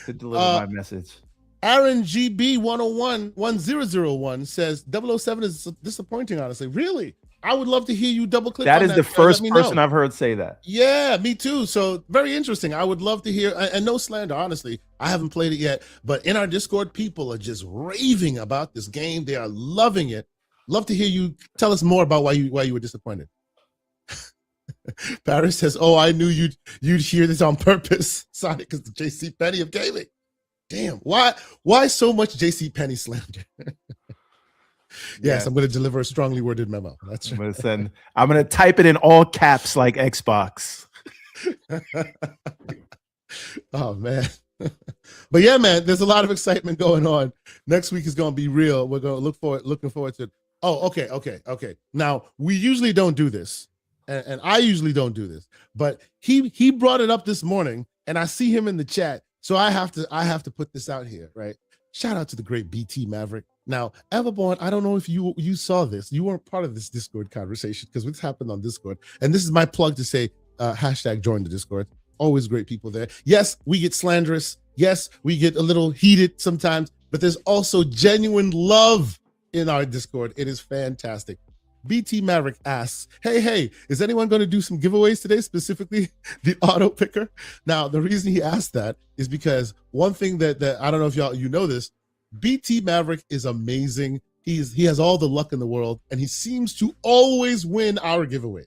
B: to deliver my message.
A: Aaron GB 1001 says 007 is disappointing, honestly. Really? I would love to hear you double click.
B: That is the first person I've heard say that.
A: Yeah, me too. So very interesting. I would love to hear, and no slander, honestly. I haven't played it yet, but in our Discord, people are just raving about this game. They are loving it. Love to hear you tell us more about why you were disappointed. Paris says, "Oh, I knew you'd hear this on purpose. Sonic is the J.C. Penney of gaming." Damn, why so much J.C. Penney slander? Yes, I'm going to deliver a strongly worded memo. That's right.
B: I'm going to type it in all caps like Xbox.
A: Oh man. But yeah, man, there's a lot of excitement going on. Next week is going to be real. We're going to looking forward to it. Oh, okay. Now, we usually don't do this. And I usually don't do this, but he brought it up this morning, and I see him in the chat, so I have to put this out here, right? Shout out to the great BT Maverick. Now, Everborn, I don't know if you saw this. You weren't part of this Discord conversation because this happened on Discord, and this is my plug to say hashtag join the Discord. Always great people there. Yes, we get slanderous. Yes, we get a little heated sometimes, but there's also genuine love in our Discord. It is fantastic. BT Maverick asks, hey, is anyone going to do some giveaways today, specifically the auto picker? Now, the reason he asked that is because one thing that I don't know if you know this, BT Maverick is amazing. He has all the luck in the world, and he seems to always win our giveaway.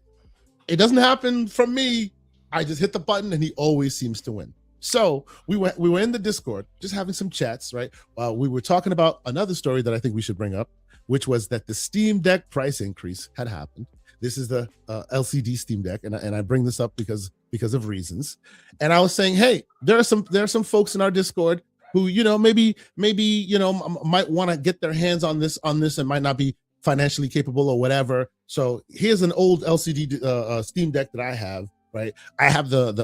A: It doesn't happen from me. I just hit the button, and he always seems to win. So we were in the Discord, just having some chats, right? We were talking about another story that I think we should bring up, which was that the Steam Deck price increase had happened. This is the LCD Steam Deck, and I bring this up because of reasons. And I was saying, hey, there are some folks in our Discord who, maybe might want to get their hands on this and might not be financially capable or whatever. So here's an old LCD Steam Deck that I have. Right, I have the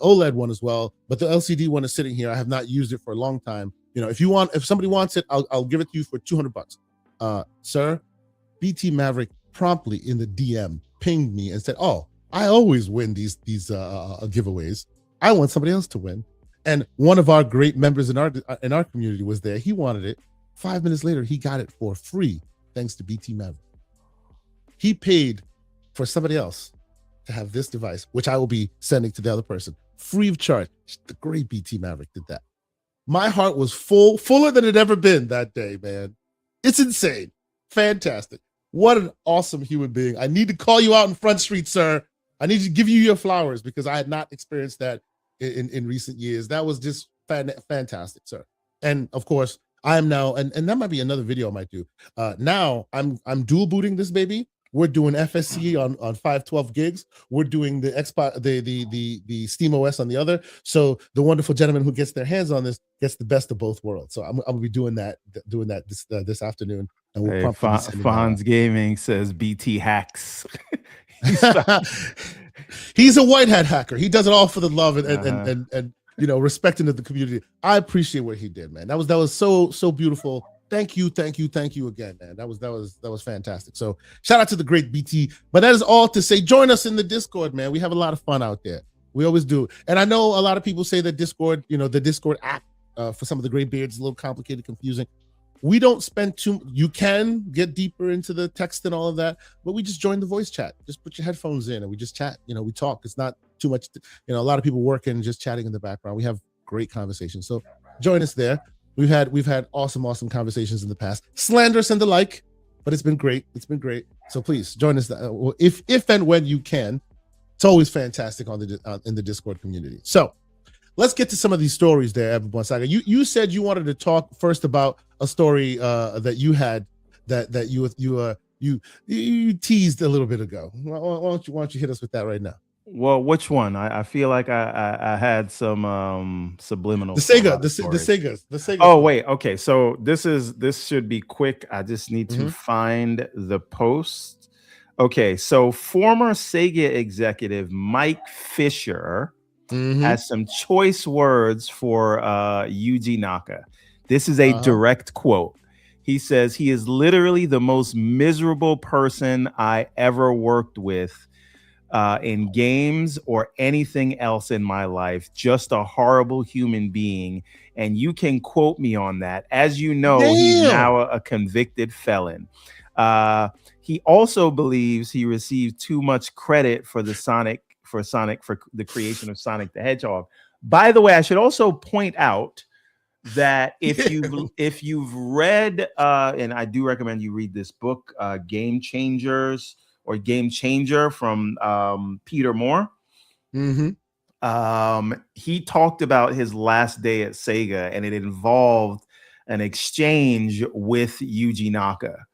A: OLED one as well, but the LCD one is sitting here. I have not used it for a long time. If somebody wants it, I'll give it to you for $200. Sir, BT Maverick promptly in the DM pinged me and said, "Oh, I always win these giveaways. I want somebody else to win." And one of our great members in our community was there. He wanted it. 5 minutes later, he got it for free thanks to BT Maverick. He paid for somebody else to have this device, which I will be sending to the other person free of charge. The great BT Maverick did that. My heart was fuller than it ever been that day, man. It's insane. Fantastic. What an awesome human being. I need to call you out in Front Street, sir. I need to give you your flowers because I had not experienced that in recent years. That was just fantastic, sir. And of course, I am now, and that might be another video I might do. Now I'm dual booting this baby. We're doing FSC on 512 gigs. We're doing the Xbox, the Steam OS on the other. So the wonderful gentleman who gets their hands on this gets the best of both worlds. So I'm gonna be doing that this afternoon. And we'll
B: Fonz Gaming says BT hacks.
A: He's a white hat hacker. He does it all for the love and you know, respecting of the community. I appreciate what he did, man. That was so beautiful. Thank you again, man. That was fantastic. So shout out to the great BT. But that is all to say, join us in the Discord, man. We have a lot of fun out there. We always do. And I know a lot of people say that Discord, you know, the Discord app for some of the gray beards is a little complicated, confusing. We don't spend you can get deeper into the text and all of that, but we just join the voice chat. Just put your headphones in and we just chat. You know, we talk. It's not too much, you know, a lot of people working, just chatting in the background. We have great conversations. So join us there. We've had awesome conversations in the past, slanderous and the like, but it's been great. So please join us if and when you can. It's always fantastic on in the Discord community. So let's get to some of these stories there, Everborn Saga. You said you wanted to talk first about a story that you had that you teased a little bit ago. Why don't you hit us with that right now?
B: Well, which one? I feel like I had some subliminal.
A: The Sega.
B: Oh wait, okay. So this should be quick. I just need to find the post. Okay, so former Sega executive Mike Fisher has some choice words for Yuji Naka. This is a direct quote. He says, "He is literally the most miserable person I ever worked with in games or anything else in my life. Just a horrible human being. And you can quote me on that. As you know, he's now a convicted felon. He also believes he received too much credit for the for the creation of Sonic the Hedgehog. By the way, I should also point out that if you've read and I do recommend you read this book, Game Changers or Game Changer from Peter Moore. He talked about his last day at Sega, and it involved an exchange with Yuji Naka.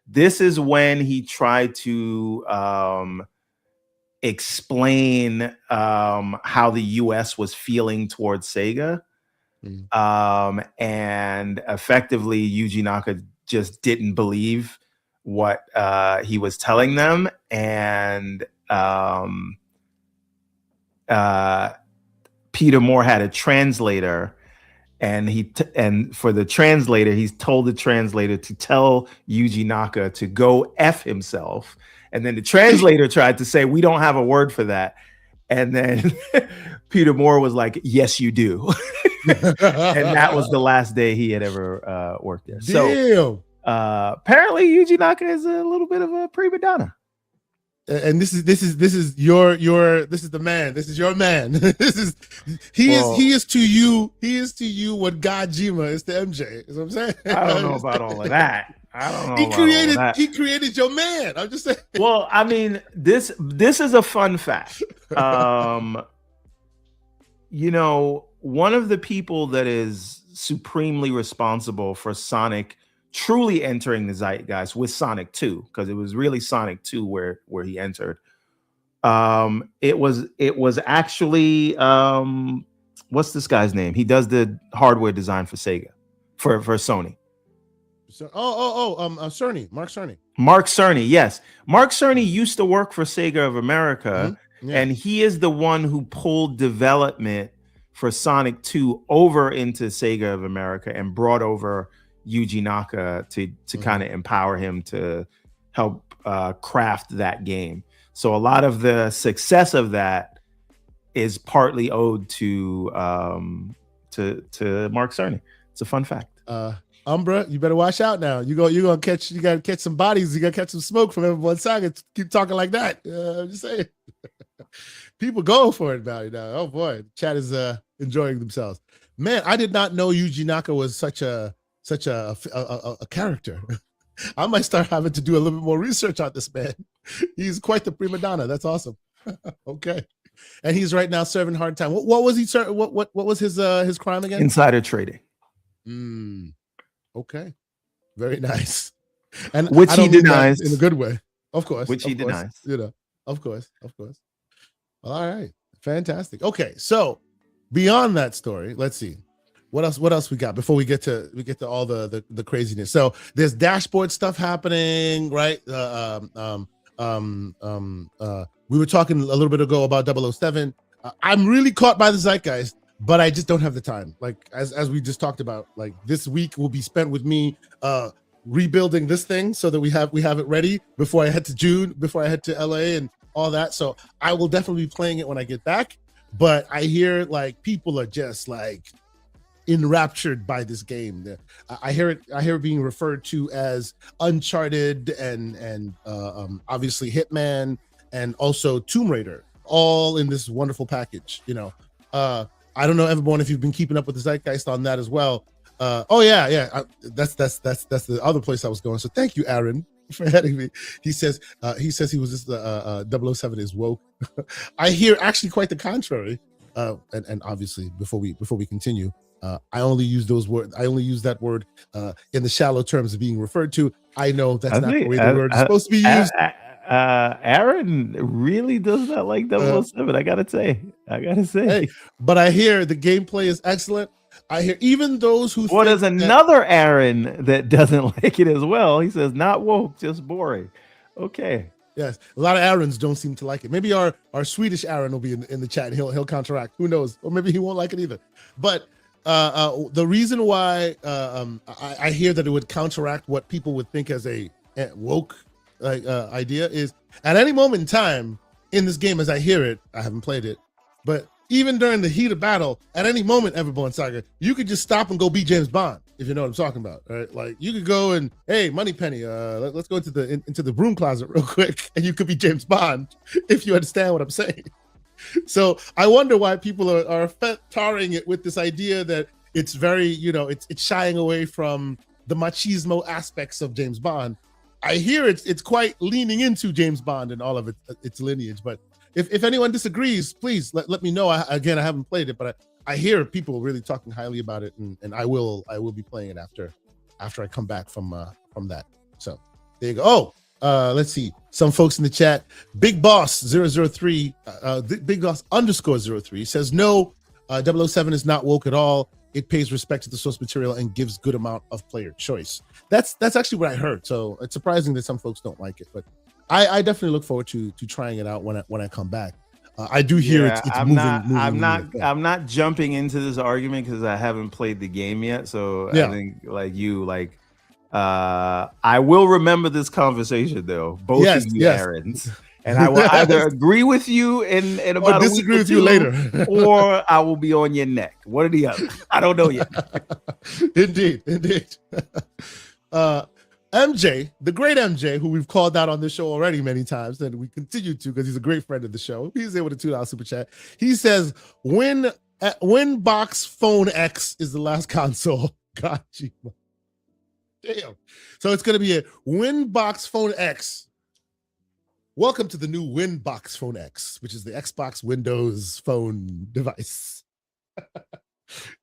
B: This is when he tried to explain how the US was feeling towards Sega. And effectively Yuji Naka just didn't believe what he was telling them, and Peter Moore had a translator, and for the translator, he's told the translator to tell Yuji Naka to go F himself, and then the translator tried to say, "We don't have a word for that," and then Peter Moore was like, "Yes, you do." And that was the last day he had ever worked there. So apparently Yuji Naka is a little bit of a prima donna.
A: And this is the man. This is your man. He is to you what Gojima is to MJ. Is what I'm saying.
B: I don't know about all of that. I don't know.
A: He created your man. I'm just saying.
B: Well, I mean, this is a fun fact. You know, one of the people that is supremely responsible for Sonic truly entering the zeitgeist with Sonic 2, because it was really Sonic 2 where he entered. It was actually what's this guy's name? He does the hardware design for Sega, for Sony.
A: Cerny, Mark Cerny.
B: Mark Cerny, yes. Mark Cerny used to work for Sega of America, and he is the one who pulled development for Sonic 2 over into Sega of America and brought over Yuji Naka to kind of empower him to help craft that game. So a lot of the success of that is partly owed to Mark Cerny. It's a fun fact.
A: Umbra, you better watch out now. You gotta catch some bodies. You gotta catch some smoke from Everborn Saga. Keep talking like that. I'm just saying. People go for it now. Oh boy, the chat is enjoying themselves. Man, I did not know Yuji Naka was such a character. I might start having to do a little bit more research on this man. He's quite the prima donna. That's awesome. Okay. And he's right now serving hard time. What was he? What was his crime again?
B: Insider trading.
A: Okay. Very nice. And
B: which
A: I
B: he
A: don't mean that
B: denies.
A: in a good way. Of course.
B: Which he denies.
A: You know, of course. All right. Fantastic. Okay. So beyond that story, let's see. What else we got before we get to all the craziness. So there's dashboard stuff happening, right? We were talking a little bit ago about 007. I'm really caught by the zeitgeist, but I just don't have the time. Like as we just talked about, like this week will be spent with me rebuilding this thing so that we have it ready before I head to LA and all that. So I will definitely be playing it when I get back. But I hear like people are just like enraptured by this game. I hear it being referred to as Uncharted and obviously Hitman and also Tomb Raider, all in this wonderful package. You know, I don't know, Everborn, if you've been keeping up with the zeitgeist on that as well. That's the other place I was going. So thank you, Aaron, for heading me. He says he was just 007 is woke. I hear actually quite the contrary. And obviously before we continue, I only use that word in the shallow terms of being referred to. I know that's not the way the word is supposed to be used.
B: Aaron really does not like 007. I gotta say.
A: Hey, but I hear the gameplay is excellent. I hear even those who
B: well, there's another Aaron that doesn't like it as well. He says not woke, just boring. Okay.
A: Yes, a lot of Aarons don't seem to like it. Maybe our Swedish Aaron will be in the chat and he'll counteract. Who knows? Or maybe he won't like it either. But the reason why I hear that it would counteract what people would think as a woke idea is at any moment in time in this game, as I hear it, I haven't played it, but even during the heat of battle, at any moment, Everborn Saga, you could just stop and go be James Bond, if you know what I'm talking about, right? Like you could go and, hey, Moneypenny, let's go into the broom closet real quick, and you could be James Bond, if you understand what I'm saying. So I wonder why people are tarring it with this idea that it's very, it's shying away from the machismo aspects of James Bond. I hear it's quite leaning into James Bond and all of its lineage, but if anyone disagrees, please let me know. I haven't played it, but I hear people really talking highly about it, and I will be playing it after I come back from that. So there you go. Oh, let's see. Some folks in the chat. Big Boss 003, Big Boss _03 says no. 007 is not woke at all. It pays respect to the source material and gives good amount of player choice. That's actually what I heard. So it's surprising that some folks don't like it, but I definitely look forward to trying it out when I come back. I do hear it's moving.
B: I'm not jumping into this argument because I haven't played the game yet. So yeah. I think like you, I will remember this conversation though. Both of you, Aarons. And I will either agree with you in about
A: or disagree with you later,
B: or I will be on your neck. One or the other. I don't know yet.
A: Indeed. MJ, the great MJ, who we've called out on this show already many times, and we continue to because he's a great friend of the show. He's able to $2 super chat. He says, "When Box Phone X is the last console." God, damn. So it's gonna be a Winbox Phone X. Welcome to the new Winbox Phone X, which is the Xbox Windows phone device.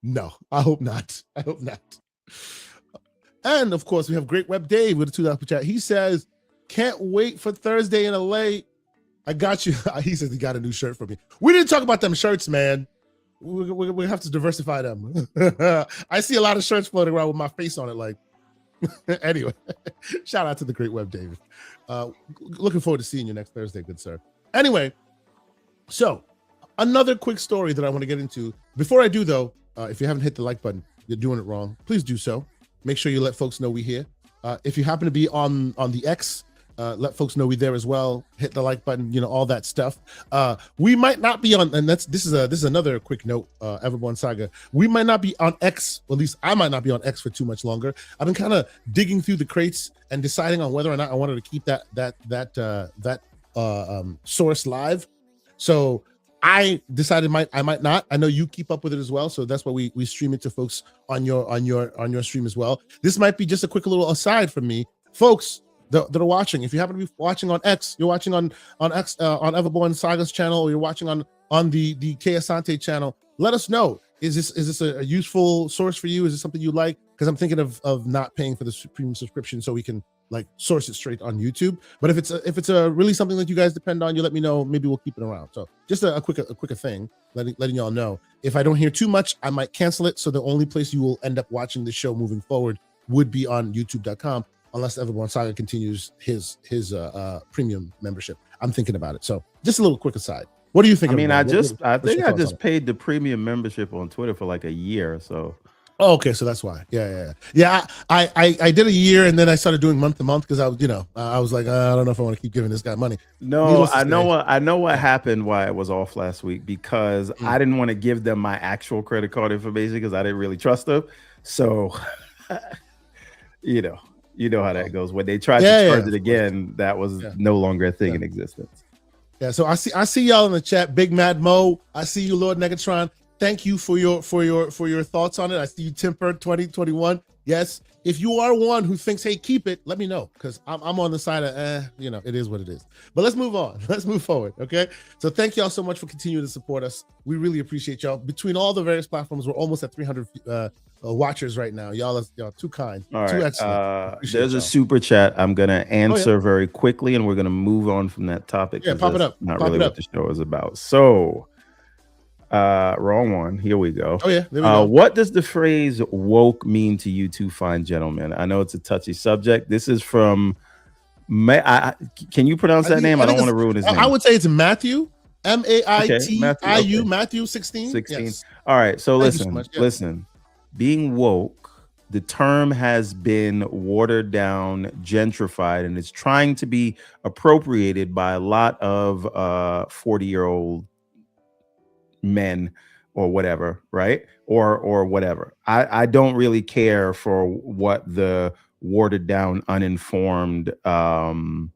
A: No, I hope not. And of course, we have Great Web Dave with a $2 per chat. He says, "Can't wait for Thursday in LA. I got you." He says he got a new shirt for me. We didn't talk about them shirts, man. We have to diversify them. I see a lot of shirts floating around with my face on it. Like, anyway, shout out to the Great Web Dave. Looking forward to seeing you next Thursday, good sir. Anyway, so another quick story that I want to get into. Before I do, though, if you haven't hit the like button, you're doing it wrong. Please do so. Make sure you let folks know we're here. If you happen to be on the X, let folks know we're there as well. Hit the like button, all that stuff. We might not be on, and this is another quick note, Everborn Saga. We might not be on X, or at least I might not be on X for too much longer. I've been kind of digging through the crates and deciding on whether or not I wanted to keep that source live. So I decided I might not. I know you keep up with it as well, so that's why we stream it to folks on your stream as well. This might be just a quick little aside from me, folks. that are watching. If you happen to be watching on X, you're watching on X on Everborn Saga's channel, or you're watching on the K Asante channel, let us know. Is this a useful source for you? Is this something you like? Because I'm thinking of not paying for the premium subscription so we can like source it straight on YouTube. But if it's a really something that you guys depend on, you let me know. Maybe we'll keep it around. So just a quicker thing, letting y'all know. If I don't hear too much, I might cancel it. So the only place you will end up watching the show moving forward would be on YouTube.com, unless Everborn Saga continues his premium membership. I'm thinking about it. So just a little quick aside. What do you think?
C: I mean,
A: everybody?
C: I think I just paid the premium membership on Twitter for like a year. So.
A: Oh, okay, so that's why. Yeah. I did a year, and then I started doing month to month because I was, I was like, I don't know if I want to keep giving this guy money.
C: No, I know what happened. Why it was off last week, because I didn't want to give them my actual credit card information because I didn't really trust them. So, you know how that goes. When they tried to charge it again, that was no longer a thing in existence.
A: Yeah. So I see y'all in the chat. Big Mad Mo. I see you, Lord Negatron. Thank you for your thoughts on it. I see you, Temper 2021. Yes, if you are one who thinks, hey, keep it, let me know, because I'm on the side of it is what it is. But let's move on. Let's move forward. Okay. So thank y'all so much for continuing to support us. We really appreciate y'all. Between all the various platforms, we're almost at 300 watchers right now. Y'all too kind.
C: All
A: too
C: right.
A: excellent.
C: There's a super chat I'm gonna answer very quickly, and we're gonna move on from that topic.
A: Yeah, pop it up.
C: Not really what the show is about. So. Wrong one. Here we go.
A: Oh yeah, there we go.
C: What does the phrase woke mean to you two fine gentlemen? I know it's a touchy subject. This is from can you pronounce that name? I don't want to ruin his name.
A: I would say it's Matthew. Mattiu. Matthew 16.
C: 16.
A: Yes.
C: All right. So
A: Thank
C: listen. Being woke, the term has been watered down, gentrified, and it's trying to be appropriated by a lot of 40-year-old men or whatever, right? Or whatever. I don't really care for what the watered down, uninformed opinion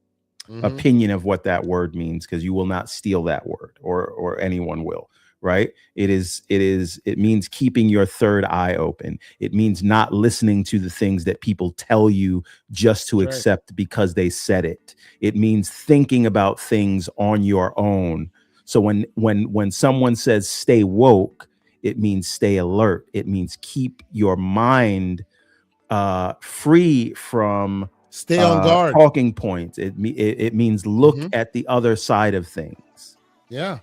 C: of what that word means, because you will not steal that word, or anyone will, right? It means keeping your third eye open. It means not listening to the things that people tell you just to accept because they said it. It means thinking about things on your own. So when someone says stay woke, it means stay alert. It means keep your mind free from
A: stay on guard
C: talking points. It means look at the other side of things.
A: Yeah.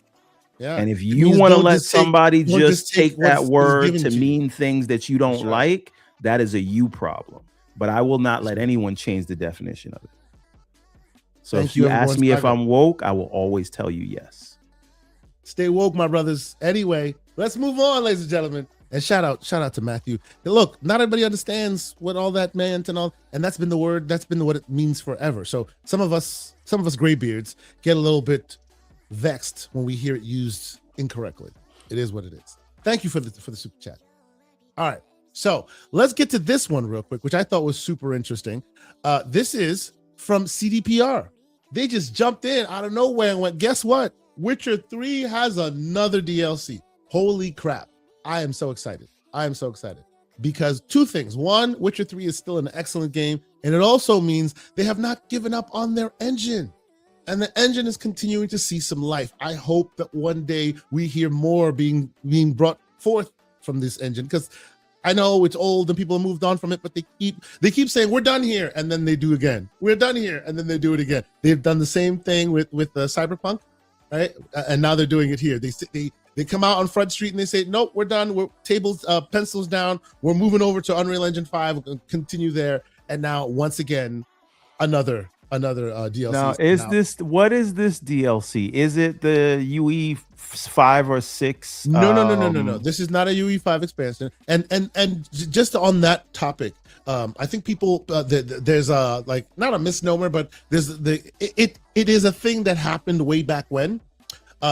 C: And if you want to let somebody just take that word to mean things that you don't like, that is a you problem. But I will not let anyone change the definition of it. So if you ask me if I'm woke, I will always tell you yes.
A: Stay woke, my brothers. Anyway, let's move on, ladies and gentlemen. And shout out to Matthew. Look, not everybody understands what all that meant and that's been the word. That's been what it means forever. So some of us graybeards get a little bit vexed when we hear it used incorrectly. It is what it is. Thank you for the super chat. All right, so let's get to this one real quick, which I thought was super interesting. This is from CDPR. They just jumped in out of nowhere and went, guess what? Witcher 3 has another DLC. Holy crap. I am so excited. Because two things. One, Witcher 3 is still an excellent game, and it also means they have not given up on their engine. And the engine is continuing to see some life. I hope that one day we hear more being brought forth from this engine, because I know it's old and people have moved on from it, but they keep saying we're done here, and then they do again. We're done here, and then they do it again. They've done the same thing with Cyberpunk. Right, and now they're doing it here. They come out on Front Street and they say, nope, we're done. We're pencils down. We're moving over to Unreal Engine 5. We'll continue there. And now once again, another DLC.
C: Now, what is this DLC? Is it the UE 5 or 6?
A: No. This is not a UE5 expansion. And just on that topic, I think people there's like not a misnomer, but it is a thing that happened way back when.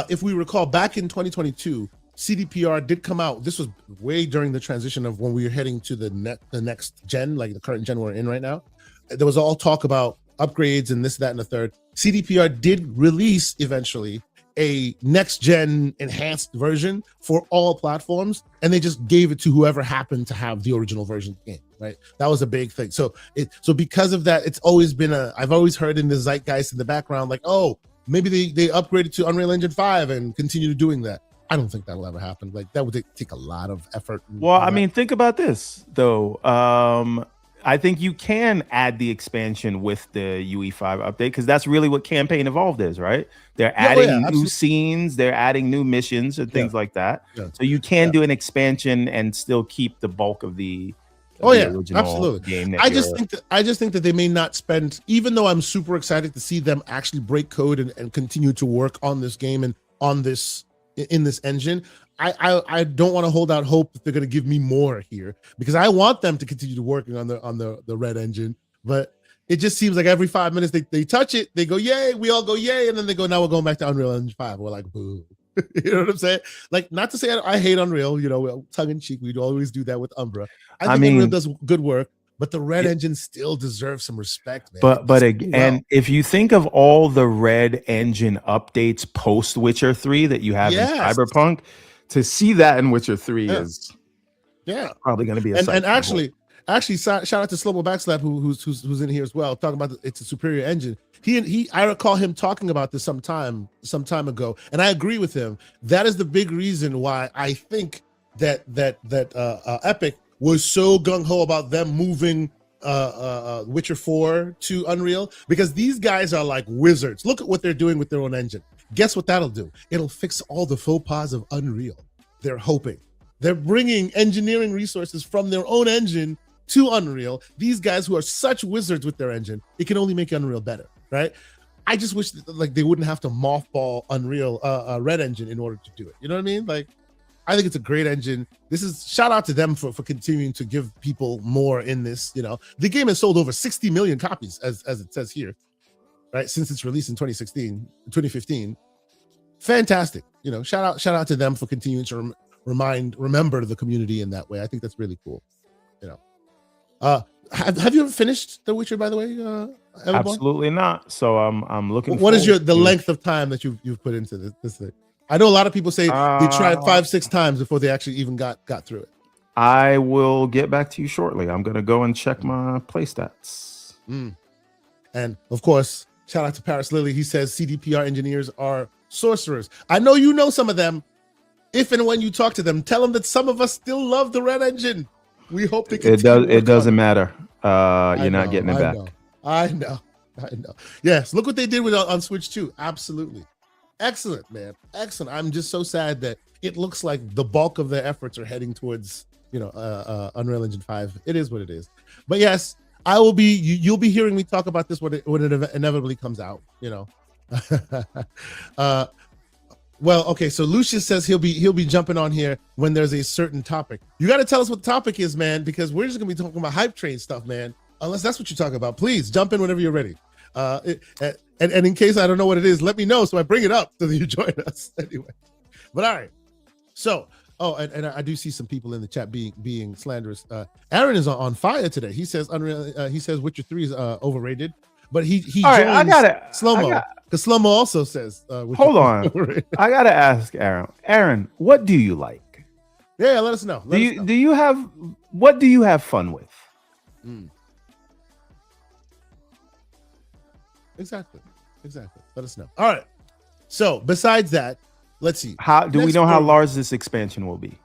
A: If we recall, back in 2022, CDPR did come out. This was way during the transition of when we were heading to the next gen, like the current gen we're in right now. There was all talk about upgrades and this, that, and the third. CDPR did release eventually a next gen enhanced version for all platforms, and they just gave it to whoever happened to have the original version of the game. right? That was a big thing. So because of that, it's always been I've always heard in the zeitgeist in the background, like, oh, maybe they upgraded to Unreal Engine 5 and continue doing that. I don't think that'll ever happen. Like, that would take a lot of effort.
C: Well, I mean, think about this though. I think you can add the expansion with the UE5 update, because that's really what Campaign Evolved is, right? They're adding new scenes, they're adding new missions and things like that. Yeah. So you can do an expansion and still keep the bulk of the original
A: absolutely
C: game.
A: I just think that they may not spend, even though I'm super excited to see them actually break code and continue to work on this game and on this in this engine. I don't want to hold out hope that they're going to give me more here, because I want them to continue to working on the Red engine. But it just seems like every 5 minutes they touch it, they go yay, we all go yay, and then they go, now we're going back to Unreal Engine 5. We're like, boo. You know what I'm saying? Like, not to say I hate Unreal, you know, tongue in cheek, we'd always do that with Umbra. I think Unreal does good work, but the Red engine still deserves some respect, man.
C: But again, if you think of all the Red engine updates post Witcher 3 that you have in Cyberpunk, to see that in Witcher 3 is probably going to be a
A: and actually shout out to Slow-Mo Backslap who's in here as well, talking about it's a superior engine. I recall him talking about this some time ago, and I agree with him. That is the big reason why I think that Epic was so gung-ho about them moving Witcher 4 to Unreal, because these guys are like wizards. Look at what they're doing with their own engine. Guess what that'll do? It'll fix all the faux pas of Unreal. They're hoping. They're bringing engineering resources from their own engine to Unreal. These guys who are such wizards with their engine, it can only make Unreal better, right? I just wish like they wouldn't have to mothball Unreal Red engine in order to do it. You know what I mean? Like, I think it's a great engine. This is shout out to them for continuing to give people more in this. You know, the game has sold over 60 million copies, as it says here, right? Since its release in 2015. Fantastic. You know, shout out to them for continuing to remember the community in that way. I think that's really cool. You know, have you ever finished The Witcher, by the way? Everborn?
C: Absolutely not. So I'm looking.
A: What is the length of time that you've put into this thing? I know a lot of people say they tried 5-6 times before they actually even got through it.
C: I will get back to you shortly. I'm gonna go and check my play stats.
A: And of course, shout out to Paris Lily. He says CDPR engineers are sorcerers. I know you know some of them. If and when you talk to them, tell them that some of us still love the Red engine. We hope they continue.
C: It doesn't matter. You're not getting it back.
A: I know. Yes, look what they did with on Switch 2. Absolutely. Excellent, man. Excellent. I'm just so sad that it looks like the bulk of their efforts are heading towards, Unreal Engine 5. It is what it is. But yes, I will be. You'll be hearing me talk about this when it inevitably comes out. You know. Well, okay. So Lucius says he'll be jumping on here when there's a certain topic. You got to tell us what the topic is, man, because we're just gonna be talking about hype train stuff, man. Unless that's what you're talking about. Please jump in whenever you're ready. And in case I don't know what it is, let me know so I bring it up so that you join us anyway. But all right. So, and I do see some people in the chat being slanderous. Aaron is on fire today. He says Unreal. He says Witcher 3 is overrated, but he
C: all right, I got it.
A: Slow-Mo, because Slow-Mo also says.
C: Hold on, I gotta ask Aaron. Aaron, what do you like?
A: Yeah, let us know.
C: Do you have fun with?
A: Exactly. Let us know. All right. So besides that, let's see.
C: How do we know how large this expansion will be?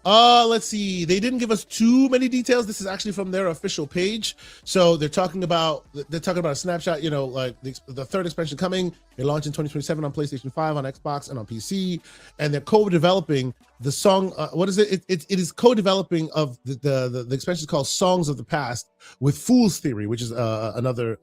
A: Let's see. They didn't give us too many details. This is actually from their official page. So they're talking about a snapshot, like the third expansion coming. It launched in 2027 on PlayStation 5, on Xbox, and on PC. And they're co-developing the song. What is it? It is co-developing of the expansion called Songs of the Past with Fool's Theory, which is another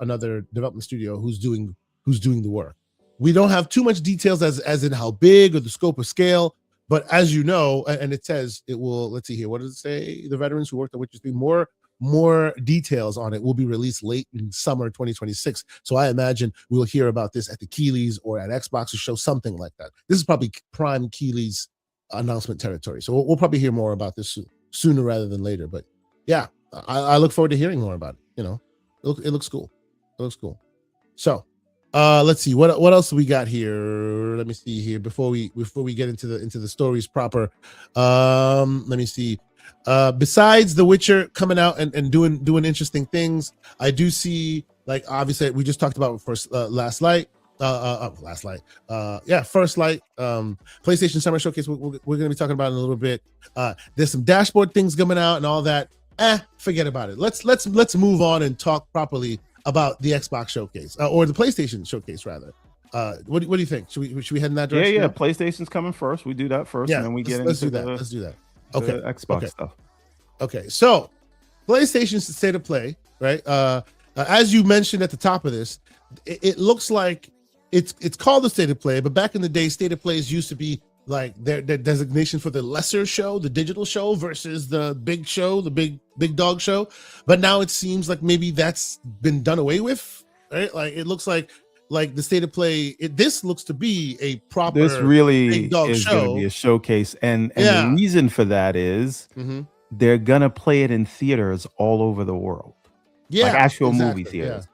A: development studio who's doing the work. We don't have too much details as in how big or the scope or scale. But as you know, and it says it will, let's see here. What does it say? The veterans who worked on Witcher 3, more details on it will be released late in summer 2026. So I imagine we'll hear about this at the Keeleys or at Xbox or show something like that. This is probably prime Keeley's announcement territory. So we'll probably hear more about this sooner rather than later. But yeah, I look forward to hearing more about it. It looks cool. So let's see what else we got here. Let me see here before we get into the stories proper. Let me see. Besides The Witcher coming out and doing interesting things, I do see, like, obviously we just talked about first First Light, PlayStation Summer Showcase. We're going to be talking about in a little bit. There's some dashboard things coming out and all that. Forget about it. Let's move on and talk properly about the Xbox Showcase or the PlayStation Showcase rather. What do you think? Should we head in that direction?
B: Yeah. PlayStation's coming first. We do that first, and then we get
A: let's
B: into
A: do that. Let's do that. Okay.
B: Xbox stuff.
A: Okay, so PlayStation's State of Play, right? As you mentioned at the top of this, it looks like it's called the State of Play, but back in the day, State of Plays used to be like their designation for the lesser show, the digital show, versus the big show, the big dog show. But now it seems like maybe that's been done away with, right? Like it looks like the State of Play. This looks to be a proper.
B: This really
A: big dog
B: is
A: show.
B: going to be a showcase, and the reason for that is they're gonna play it in theaters all over the world. Like actual movie theaters.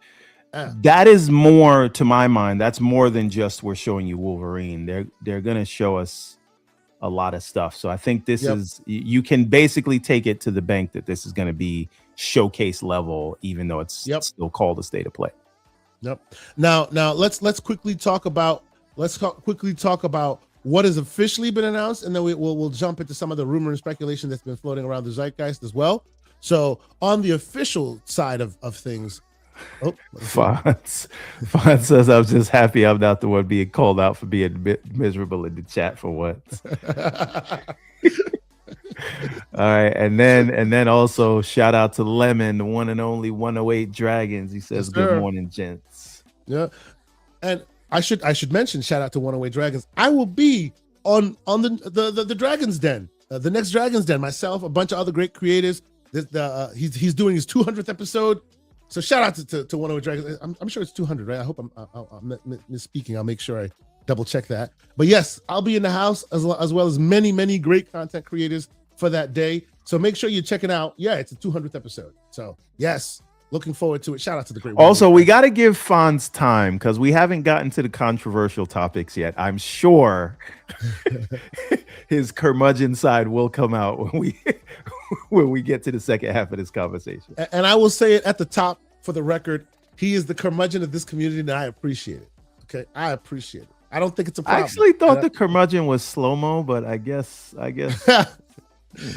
B: That is more, to my mind, that's more than just we're showing you Wolverine. They're gonna show us a lot of stuff. So I think this is, you can basically take it to the bank that this is going to be showcase level, even though it's still called a State of Play.
A: Now let's quickly talk about what has officially been announced, and then we'll jump into some of the rumor and speculation that's been floating around the zeitgeist as well. So on the official side of things,
B: Fonz says, I'm just happy I'm not the one being called out for being miserable in the chat for once. All right, and then also shout out to Lemon, the one and only 108 Dragons. He says, good morning, gents.
A: Yeah, and I should mention, shout out to 108 Dragons. I will be on the Dragon's Den, the next Dragon's Den. Myself, a bunch of other great creators. He's doing his 200th episode. So shout out to 108 Dragons. I'm sure it's 200, right? I hope I'm misspeaking. I'll make sure I double check that. But yes, I'll be in the house as well as many great content creators for that day. So make sure you check it out. Yeah, it's a 200th episode. So yes, looking forward to it. Shout out to the great.
B: Also, we got to give Fonz time because we haven't gotten to the controversial topics yet. I'm sure his curmudgeon side will come out when we get to the second half of this conversation.
A: And I will say it at the top for the record. He is the curmudgeon of this community, and I appreciate it. Okay, I appreciate it. I don't think it's a problem.
B: I actually thought the curmudgeon was slow-mo, but I guess.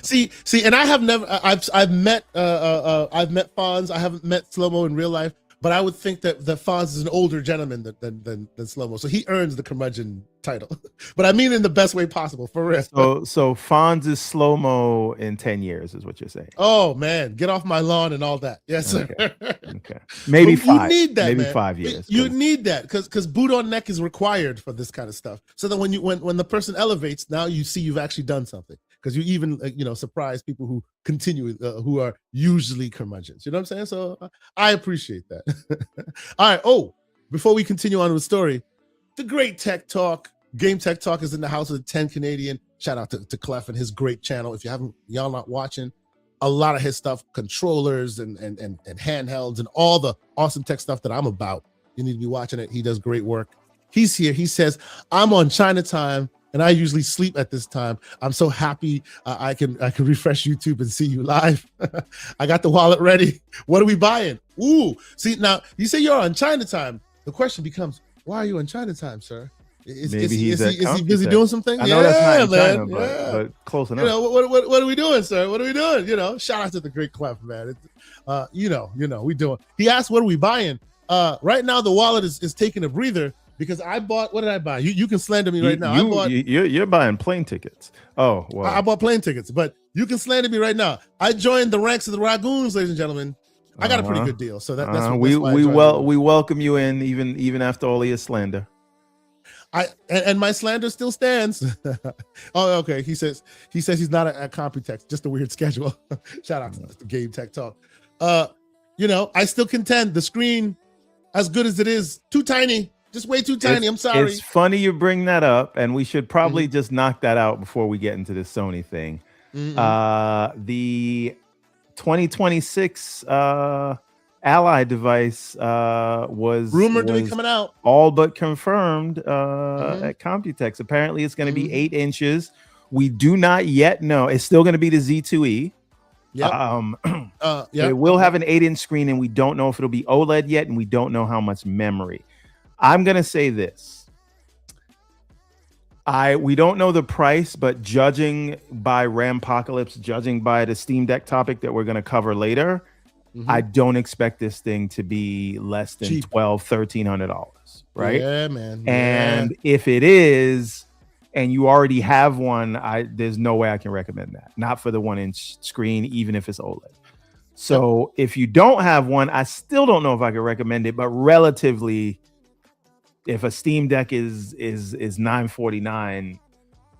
A: See, and I have never. I've met Fonz. I haven't met Slow-Mo in real life, but I would think that Fonz is an older gentleman than Slow-Mo, so he earns the curmudgeon title. But I mean in the best way possible, for real.
B: So Fonz is Slow-Mo in 10 years, is what you're saying.
A: Oh man, get off my lawn and all that. Yes, sir.
B: Okay. Maybe 5.
A: You need that,
B: maybe
A: man.
B: 5 years.
A: You need that because boot on neck is required for this kind of stuff. So that when the person elevates, now you see you've actually done something. Because you even surprise people who continue who are usually curmudgeons. You know what I'm saying? So I appreciate that. All right. Oh, before we continue on with the story, the great Tech Talk, Game Tech Talk is in the house of 10 Canadian. Shout out to Clef and his great channel. If y'all not watching, a lot of his stuff, controllers and handhelds and all the awesome tech stuff that I'm about. You need to be watching it. He does great work. He's here. He says, I'm on China time, and I usually sleep at this time. I'm so happy I can refresh YouTube and see you live. I got the wallet ready. What are we buying? Ooh, see, now you say you're on China time. The question becomes, why are you on China time, sir? Is he busy doing something?
B: I know that's not in China, but close enough.
A: What are we doing, sir? What are we doing? Shout out to the great Clef, man. We doing. He asked, what are we buying? Right now the wallet is taking a breather. Because I bought, what did I buy? You can slander me right now.
B: You're buying plane tickets. Oh, well.
A: I bought plane tickets, but you can slander me right now. I joined the ranks of the Ragoons, ladies and gentlemen. I got a pretty good deal, so that's
B: we welcome you in, even after all of your slander.
A: And my slander still stands. Oh, okay. He says he's not at Computex, just a weird schedule. Shout out to Game Tech Talk. I still contend the screen, as good as it is, too tiny. Just way too tiny. I'm sorry.
B: It's funny you bring that up, and we should probably just knock that out before we get into this Sony thing. The 2026 Ally device was
A: rumored to be coming out,
B: all but confirmed at Computex. Apparently, it's going to be 8 inches
C: We do not yet know. It's still going to be the Z2E.
A: Yeah.
C: It will have an 8-inch screen, and we don't know if it'll be OLED yet, and we don't know how much memory. I'm going to say this. We don't know the price, but judging by Rampocalypse, judging by the Steam Deck topic that we're going to cover later, I don't expect this thing to be less than $1,200-$1,300, right?
A: Yeah, man.
C: And if it is, and you already have one, there's no way I can recommend that. Not for the 1-inch screen, even if it's OLED. So if you don't have one, I still don't know if I can recommend it, but relatively, if a Steam Deck is $949,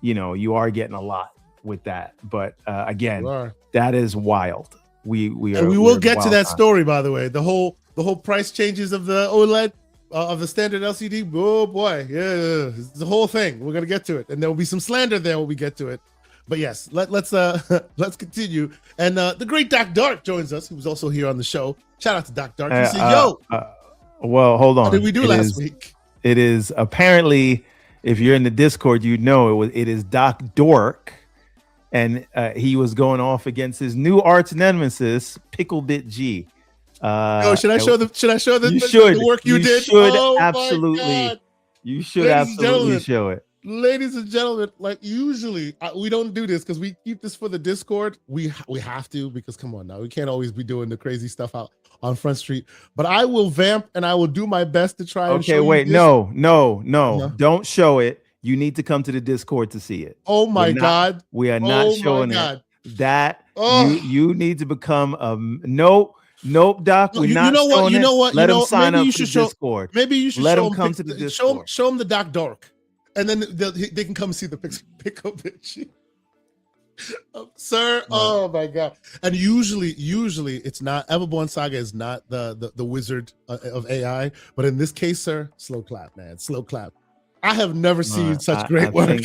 C: you are getting a lot with that. But again, that is wild. We
A: will get to that story, by the way. The whole price changes of the OLED of the standard LCD. Oh boy, yeah, it's the whole thing. We're gonna get to it, and there will be some slander there when we get to it. But yes, let's continue. And the great Doc Dark joins us, who's also here on the show. Shout out to Doc Dark. He said, "Yo,
C: well, hold on.
A: What did we do last week?"
C: It is apparently, if you're in the Discord, you know it is Doc Dork. And he was going off against his new arch nemesis, Picklebit G.
A: Should I show the work you did?
C: You should absolutely show it.
A: Ladies and gentlemen, like usually we don't do this because we keep this for the Discord. We have to, because come on now, we can't always be doing the crazy stuff out on Front Street. But I will vamp and I will do my best to try.
C: Okay, wait, no, don't show it. You need to come to the Discord to see it.
A: Oh my God.
C: We are not showing it. That you need to become nope, Doc. We're not showing it. Let him sign up to the Discord.
A: Maybe you should
C: let him come to the Discord.
A: Show him the Doc Dark. And then they can come see the pick up bitch. Sir, oh my God. And usually it's not, Everborn Saga is not the wizard of AI, but in this case, sir, slow clap, man. Slow clap. I have never seen such great work.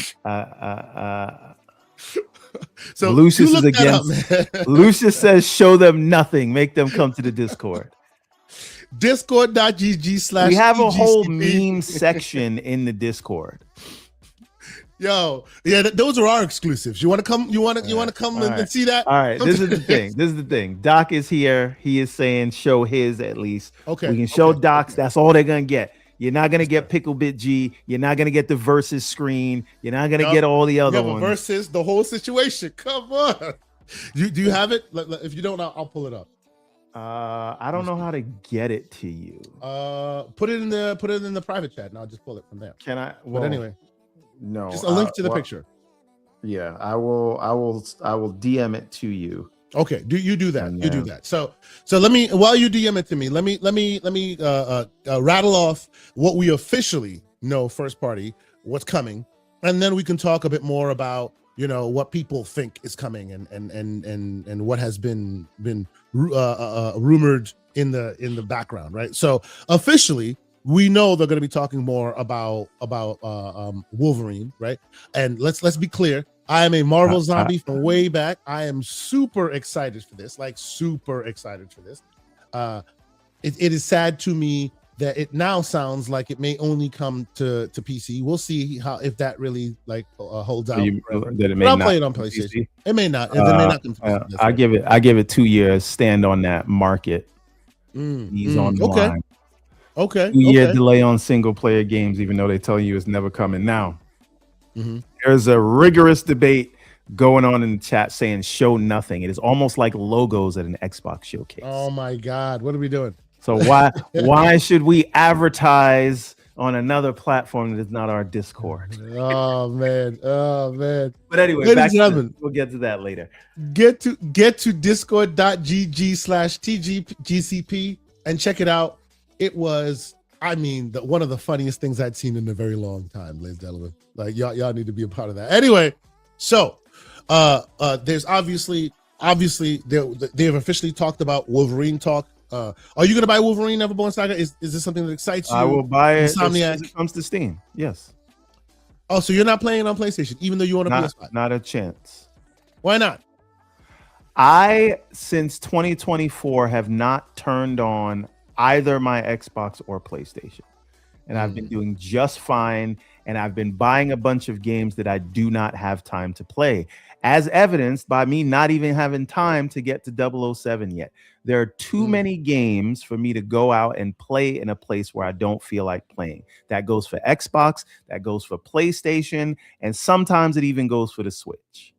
A: So
C: Lucius is against. Lucius says, "Show them nothing. Make them come to the Discord."
A: Discord.gg/.
C: We have a whole meme section in the Discord.
A: Yo, yeah, those are our exclusives. You want to come? You want to come and see that?
C: All right. This is the thing. Doc is here. He is saying show his at least.
A: Okay.
C: We can show Doc's. That's all they're gonna get. You're not gonna get Picklebit G. You're not gonna get the versus screen. You're not gonna get all the other ones.
A: Versus the whole situation. Come on. Do you have it? If you don't, I'll pull it up.
C: I don't know how to get it to you.
A: Put it in the private chat, and I'll just pull it from there.
C: Can I?
A: But anyway,
C: no.
A: Just a link to the picture.
C: Yeah, I will DM it to you.
A: Okay, you do that. You do that. So let me, while you DM it to me, let me rattle off what we officially know first party, what's coming, and then we can talk a bit more about what people think is coming and what has been rumored in the background, right? So officially, we know they're going to be talking more about Wolverine, right? And let's be clear. I am a Marvel zombie from way back. I am super excited for this, It is sad to me that it now sounds like it may only come to PC. We'll see if that really holds out. I'll play it on PlayStation. PC? It may not. It may not come to PC.
C: I give it 2 years. Stand on that market. He's on the line.
A: Okay.
C: 2-year delay on single player games, even though they tell you it's never coming. Now, there's a rigorous debate going on in the chat saying show nothing. It is almost like logos at an Xbox showcase.
A: Oh my God, what are we doing?
C: So why should we advertise on another platform that is not our Discord?
A: Oh man.
C: But anyway, we'll get to that later.
A: Get to discord.gg/tggcp and check it out. It was, one of the funniest things I'd seen in a very long time, ladies and gentlemen. Like y'all need to be a part of that. Anyway, so there's obviously they have officially talked about Wolverine talk. Are you gonna buy Wolverine Everborn Saga? Is this something that excites you?
C: I will buy it
A: Insomniac?
C: as it comes to Steam. Yes.
A: Oh, so you're not playing it on PlayStation, even though you want to PS5?
C: Not a chance.
A: Why not?
C: I, since 2024, have not turned on either my Xbox or PlayStation, and I've been doing just fine.
B: and I've been buying a bunch of games that I do not have time to play, as evidenced by me not even having time to get to 007 yet. There are too many games for me to go out and play in a place where I don't feel like playing. That goes for Xbox, that goes for PlayStation, and sometimes it even goes for the Switch.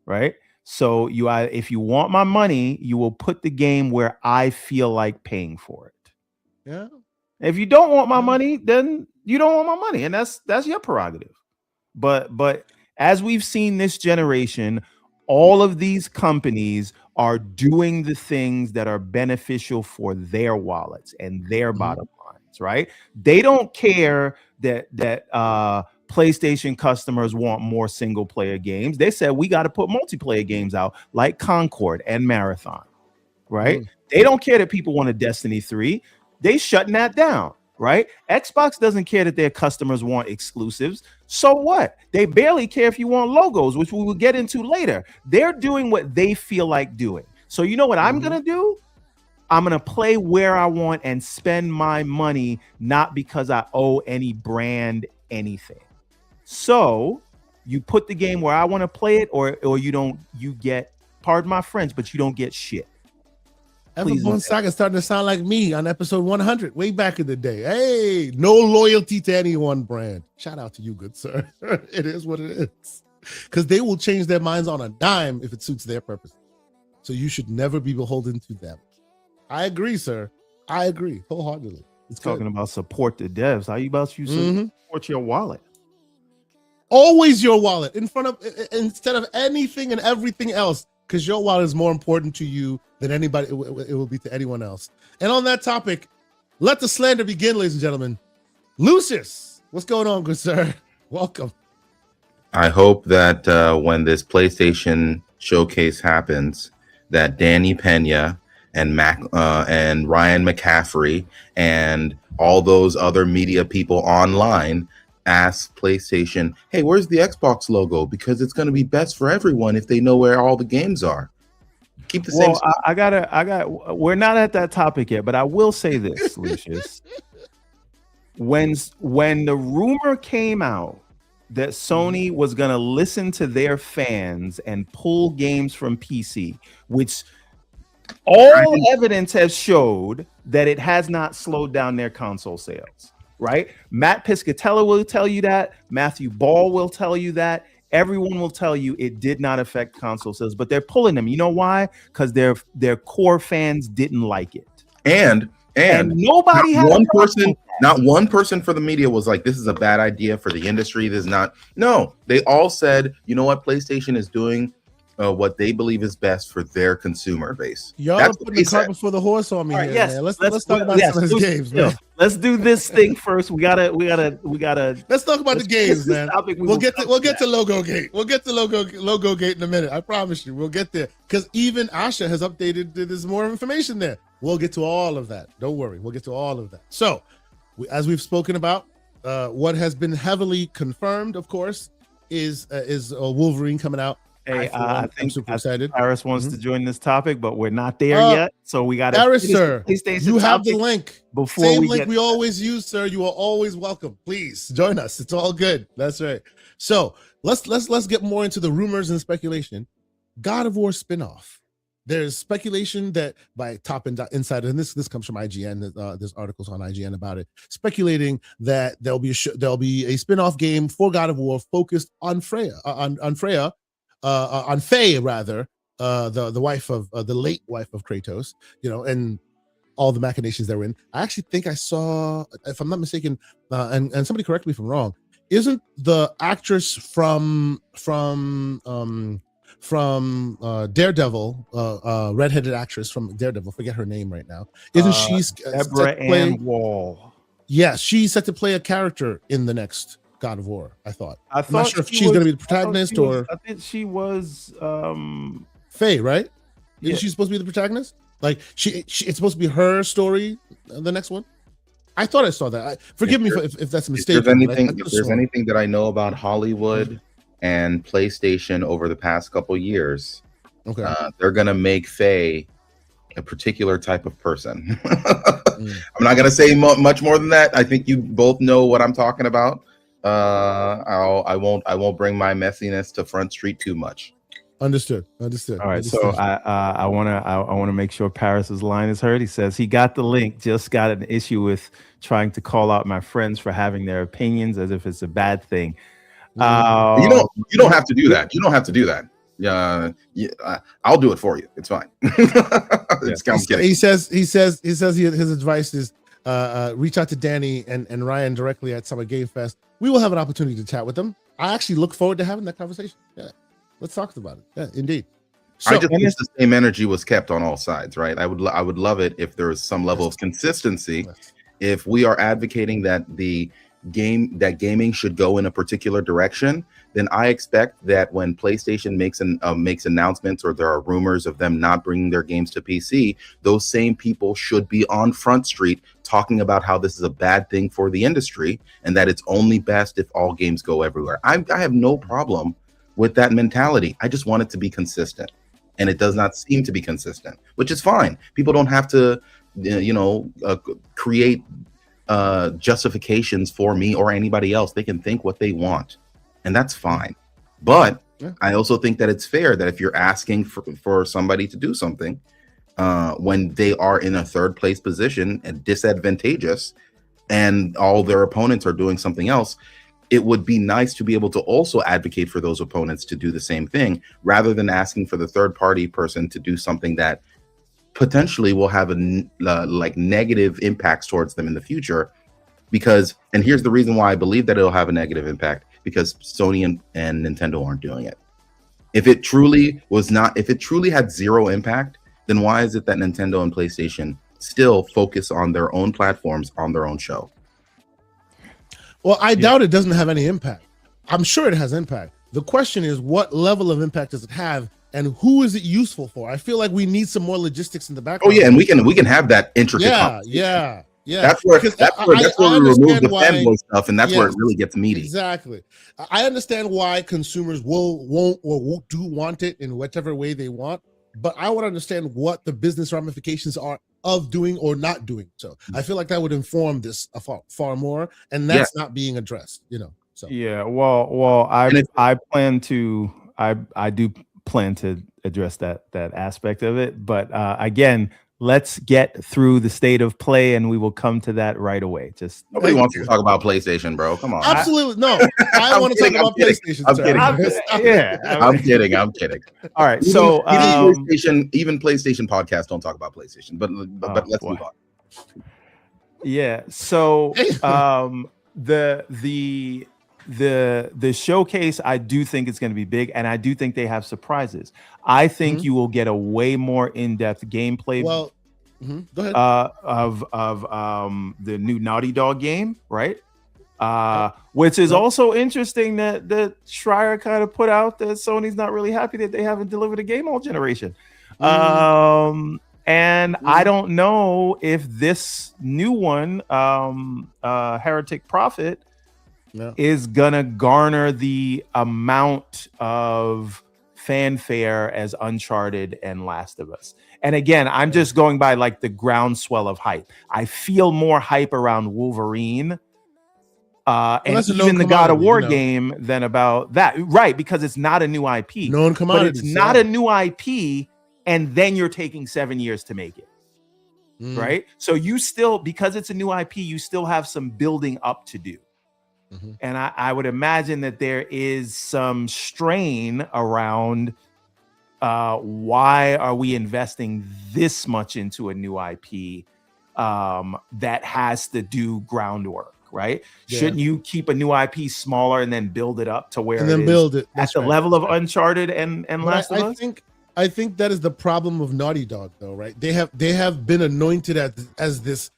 B: Right? So if you want my money, you will put the game where I feel like paying for it.
A: Yeah.
B: If you don't want my money, then you don't want my money, and that's your prerogative. But as we've seen this generation, all of these companies are doing the things that are beneficial for their wallets and their bottom lines, right? They don't care that PlayStation customers want more single player games. They said we got to put multiplayer games out like Concord and Marathon, right? They don't care that people want a Destiny 3. They shutting that down, right? Xbox doesn't care that their customers want exclusives. So what? They barely care if you want logos, which we will get into later. They're doing what they feel like doing. So you know what I'm going to do? I'm going to play where I want and spend my money, not because I owe any brand anything. So you put the game where I want to play it, or you get, pardon my French, but you don't get shit.
A: Everborn Saga starting to sound like me on episode 100, way back in the day. Hey, no loyalty to any one brand. Shout out to you, good sir. It is what it is. Because they will change their minds on a dime if it suits their purpose. So you should never be beholden to them. I agree, sir. I agree wholeheartedly.
B: It's talking about support the devs. How you about to support your wallet?
A: Always your wallet instead of anything and everything else, because your wallet is more important to you than anybody. It will be to anyone else. And on that topic, let the slander begin, ladies and gentlemen. Lucius, what's going on, good sir? Welcome.
D: I hope that when this PlayStation showcase happens, that Danny Pena and Ryan McCaffrey and all those other media people online ask PlayStation, hey, where's the Xbox logo? Because it's going to be best for everyone if they know where all the games are. Keep the same.
B: Well, we're not at that topic yet, but I will say this, Lucius. When the rumor came out that Sony was going to listen to their fans and pull games from PC, which all evidence has showed that it has not slowed down their console sales. Right? Matt Piscatella will tell you that. Matthew Ball will tell you that. Everyone will tell you it did not affect console sales, but they're pulling them. You know why? Because their core fans didn't like it.
D: And
B: nobody had
D: not one person for the media was like, this is a bad idea for the industry. This is not. No, they all said, you know what? PlayStation is doing what they believe is best for their consumer base.
A: Y'all are putting the cart before the horse on me. Right, here, man. Let's talk about some of his games, man.
B: Let's do this thing first. We gotta.
A: Let's talk about the games, man. We'll get to Logo Gate. We'll get to Logo Gate in a minute. I promise you, we'll get there. Because even Asha has updated. There's more information there. We'll get to all of that. Don't worry. We'll get to all of that. So, as we've spoken about, what has been heavily confirmed, of course, is Wolverine coming out.
B: Hey, I think
A: super excited.
B: Paris wants to join this topic, but we're not there yet. So we got to.
A: Paris, sir, you have the link.
B: Before
A: Same link we always use, sir. You are always welcome. Please join us. It's all good. That's right. So let's get more into the rumors and speculation. God of War spinoff. There's speculation that by Top Insider, and this comes from IGN. There's articles on IGN about it, speculating that there'll be a spinoff game for God of War focused on Freya, on Faye rather, the wife of the late wife of Kratos, and all the machinations that were in. I actually think I saw, if I'm not mistaken, and somebody correct me if I'm wrong, isn't the actress from Daredevil, redheaded actress from Daredevil, forget her name right now, isn't she
B: Deborah Ann Wall?
A: Yeah, she's set to play a character in the next God of War. I'm not sure if she's going to be the protagonist or.
B: I think she was
A: Faye, right?
B: Yeah.
A: Isn't she supposed to be the protagonist? Like it's supposed to be her story, the next one. I thought I saw that. Forgive me if that's a mistake.
D: If there's anything that I know about Hollywood and PlayStation over the past couple years,
A: okay,
D: they're gonna make Faye a particular type of person. I'm not gonna say much more than that. I think you both know what I'm talking about. I won't bring my messiness to Front Street too much.
A: Understood.
B: All right,
A: Understood.
B: so I wanna make sure Paris's line is heard. He says he got the link, just got an issue with trying to call out my friends for having their opinions as if it's a bad thing.
D: You don't have to do that. You don't have to do that. I'll do it for you. It's fine.
A: He says his advice is reach out to Danny and Ryan directly at Summer Game Fest. We will have an opportunity to chat with them. I actually look forward to having that conversation. Yeah, let's talk about it. Yeah, indeed. So,
D: I just wish the same energy was kept on all sides, right? I would love it if there was some level of consistency. If we are advocating that gaming should go in a particular direction, then I expect that when PlayStation makes announcements, or there are rumors of them not bringing their games to PC, those same people should be on Front Street talking about how this is a bad thing for the industry and that it's only best if all games go everywhere. I have no problem with that mentality. I just want it to be consistent, and it does not seem to be consistent, which is fine. People don't have to create justifications for me or anybody else. They can think what they want, and that's fine. But I also think that it's fair that if you're asking for somebody to do something when they are in a third place position and disadvantageous, and all their opponents are doing something else, it would be nice to be able to also advocate for those opponents to do the same thing, rather than asking for the third party person to do something that potentially will have negative impacts towards them in the future. And here's the reason why I believe that it'll have a negative impact: because Sony and Nintendo aren't doing it. If it truly had zero impact, then why is it that Nintendo and PlayStation still focus on their own platforms, on their own show?
A: Well, I doubt it doesn't have any impact. I'm sure it has impact. The question is, what level of impact does it have, and who is it useful for? I feel like we need some more logistics in the background.
D: Oh yeah, and we can have that intricate.
A: Yeah.
D: That's where we remove the fanboy stuff, and that's where it really gets meaty.
A: Exactly. I understand why consumers won't want it in whatever way they want, but I would understand what the business ramifications are of doing or not doing so. I feel like that would inform this far more, and that's not being addressed. So
B: yeah. Well, I do plan to address that aspect of it, but again, let's get through the state of play, and we will come to that right away. Just
D: nobody wants to talk about PlayStation, bro. Come on.
A: Absolutely no. I want to talk about PlayStation.
D: I'm kidding. I'm kidding.
B: All right. So
D: even PlayStation podcasts don't talk about PlayStation, but let's move on.
B: Yeah. So the showcase, I do think it's going to be big, and I do think they have surprises. I think you will get a way more in-depth gameplay.
A: Go ahead.
B: Of the new Naughty Dog game, right? Which is also interesting that Schreier kind of put out that Sony's not really happy that they haven't delivered a game all generation. And I don't know if this new one, Heretic Prophet, is gonna garner the amount of fanfare as Uncharted and Last of Us. And again, I'm just going by like the groundswell of hype. I feel more hype around Wolverine and even the God of War game than about that, right? Because it's not a new IP.
A: Known commodity.
B: But it's not a new IP, and then you're taking 7 years to make it. Right? So you still, because it's a new IP, you still have some building up to do. And I would imagine that there is some strain around why are we investing this much into a new IP that has to do groundwork, right? Yeah. Shouldn't you keep a new IP smaller and then build it up to where at the level of Uncharted and Last of Us?
A: I think that is the problem of Naughty Dog, though, right? They have been anointed as this,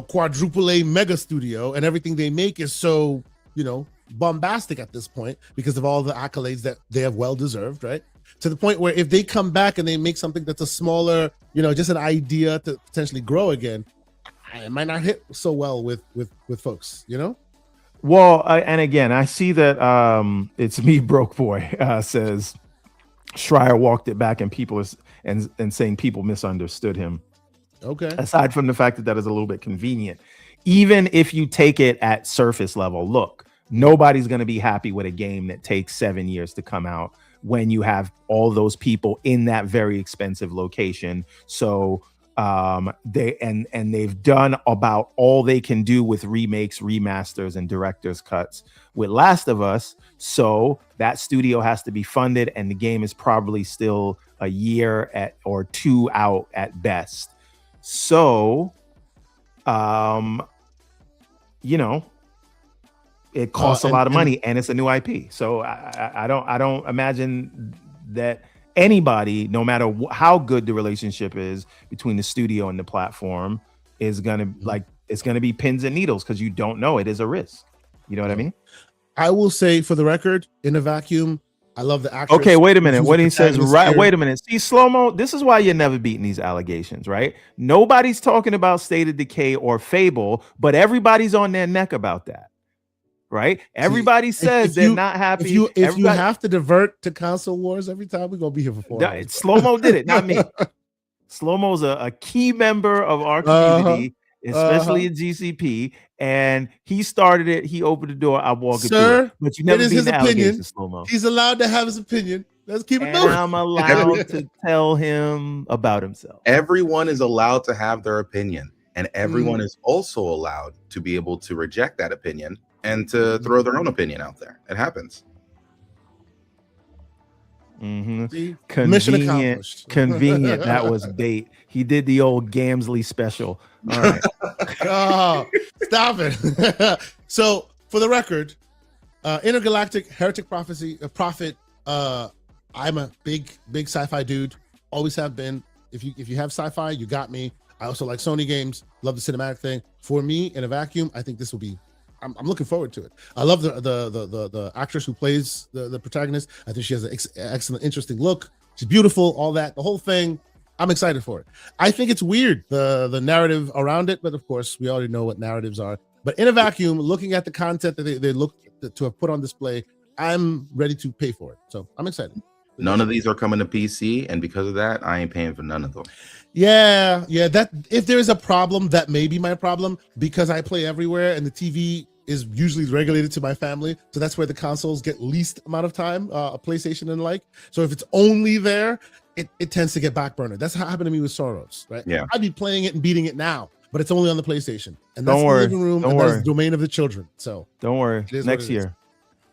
A: quadruple A mega studio, and everything they make is so, bombastic at this point because of all the accolades that they have well deserved, right? To the point where if they come back and they make something that's a smaller, just an idea to potentially grow again, it might not hit so well with folks,
B: Well, and again, I see that it's me, broke boy, says Schreier walked it back, and people and saying people misunderstood him.
A: Okay.
B: Aside from the fact that that is a little bit convenient, even if you take it at surface level, look, nobody's going to be happy with a game that takes 7 years to come out when you have all those people in that very expensive location. So they've done about all they can do with remakes, remasters, and director's cuts with Last of Us. So that studio has to be funded, and the game is probably still a year or 2 out at best. So, it costs a lot of money, and it's a new IP. So I don't imagine that anybody, no matter how good the relationship is between the studio and the platform, is gonna it's gonna be pins and needles, because you don't know. It is a risk. You know what I mean?
A: I will say, for the record, in a vacuum, I love the actress.
B: Okay, wait a minute. What he says, right?
A: here.
B: Wait a minute. See, slow-mo. This is why you're never beating these allegations, right? Nobody's talking about State of Decay or Fable, but everybody's on their neck about that, right? Everybody says they're not happy.
A: If you have to divert to console wars every time, we're gonna be here for 4 hours.
B: Slow-mo did it, not me. Slow-mo's a key member of our community, especially in GCP, and he started it. He opened the door. I walked through it. But you never beat the allegations, Slow-mo.
A: He's allowed to have his opinion. Let's keep it
B: and
A: moving.
B: I'm allowed to tell him about himself.
D: Everyone is allowed to have their opinion, and everyone is also allowed to be able to reject that opinion and to throw their own opinion out there. It happens.
A: See?
B: Convenient,
A: Mission accomplished.
B: convenient. That was bait. He did the old Gamsley special. All right.
A: Oh, stop it. So, for the record, Intergalactic Heretic Prophet. I'm a big sci-fi dude. Always have been. If you have sci-fi, you got me. I also like Sony games. Love the cinematic thing. For me, in a vacuum, I think this will be. I'm looking forward to it. I love the actress who plays the protagonist. I think she has an excellent, interesting look. She's beautiful. All that, the whole thing. I'm excited for it. I think it's weird, the narrative around it, but of course, we already know what narratives are. But in a vacuum, looking at the content that they look to have put on display, I'm ready to pay for it. So I'm excited.
D: None of these are coming to PC, and because of that, I ain't paying for none of them.
A: Yeah. That if there is a problem, that may be my problem, because I play everywhere and the TV is usually regulated to my family, so that's where the consoles get least amount of time, a PlayStation and like. So if it's only there, it tends to get backburner. That's how happened to me with Soros, right?
D: Yeah,
A: I'd be playing it and beating it now, but it's only on the PlayStation, and
B: Don't
A: that's
B: worry.
A: the living room,
B: Don't
A: and
B: worry.
A: that's the domain of the children. So
B: Don't worry.
A: is
B: Next
A: what it is.
B: year,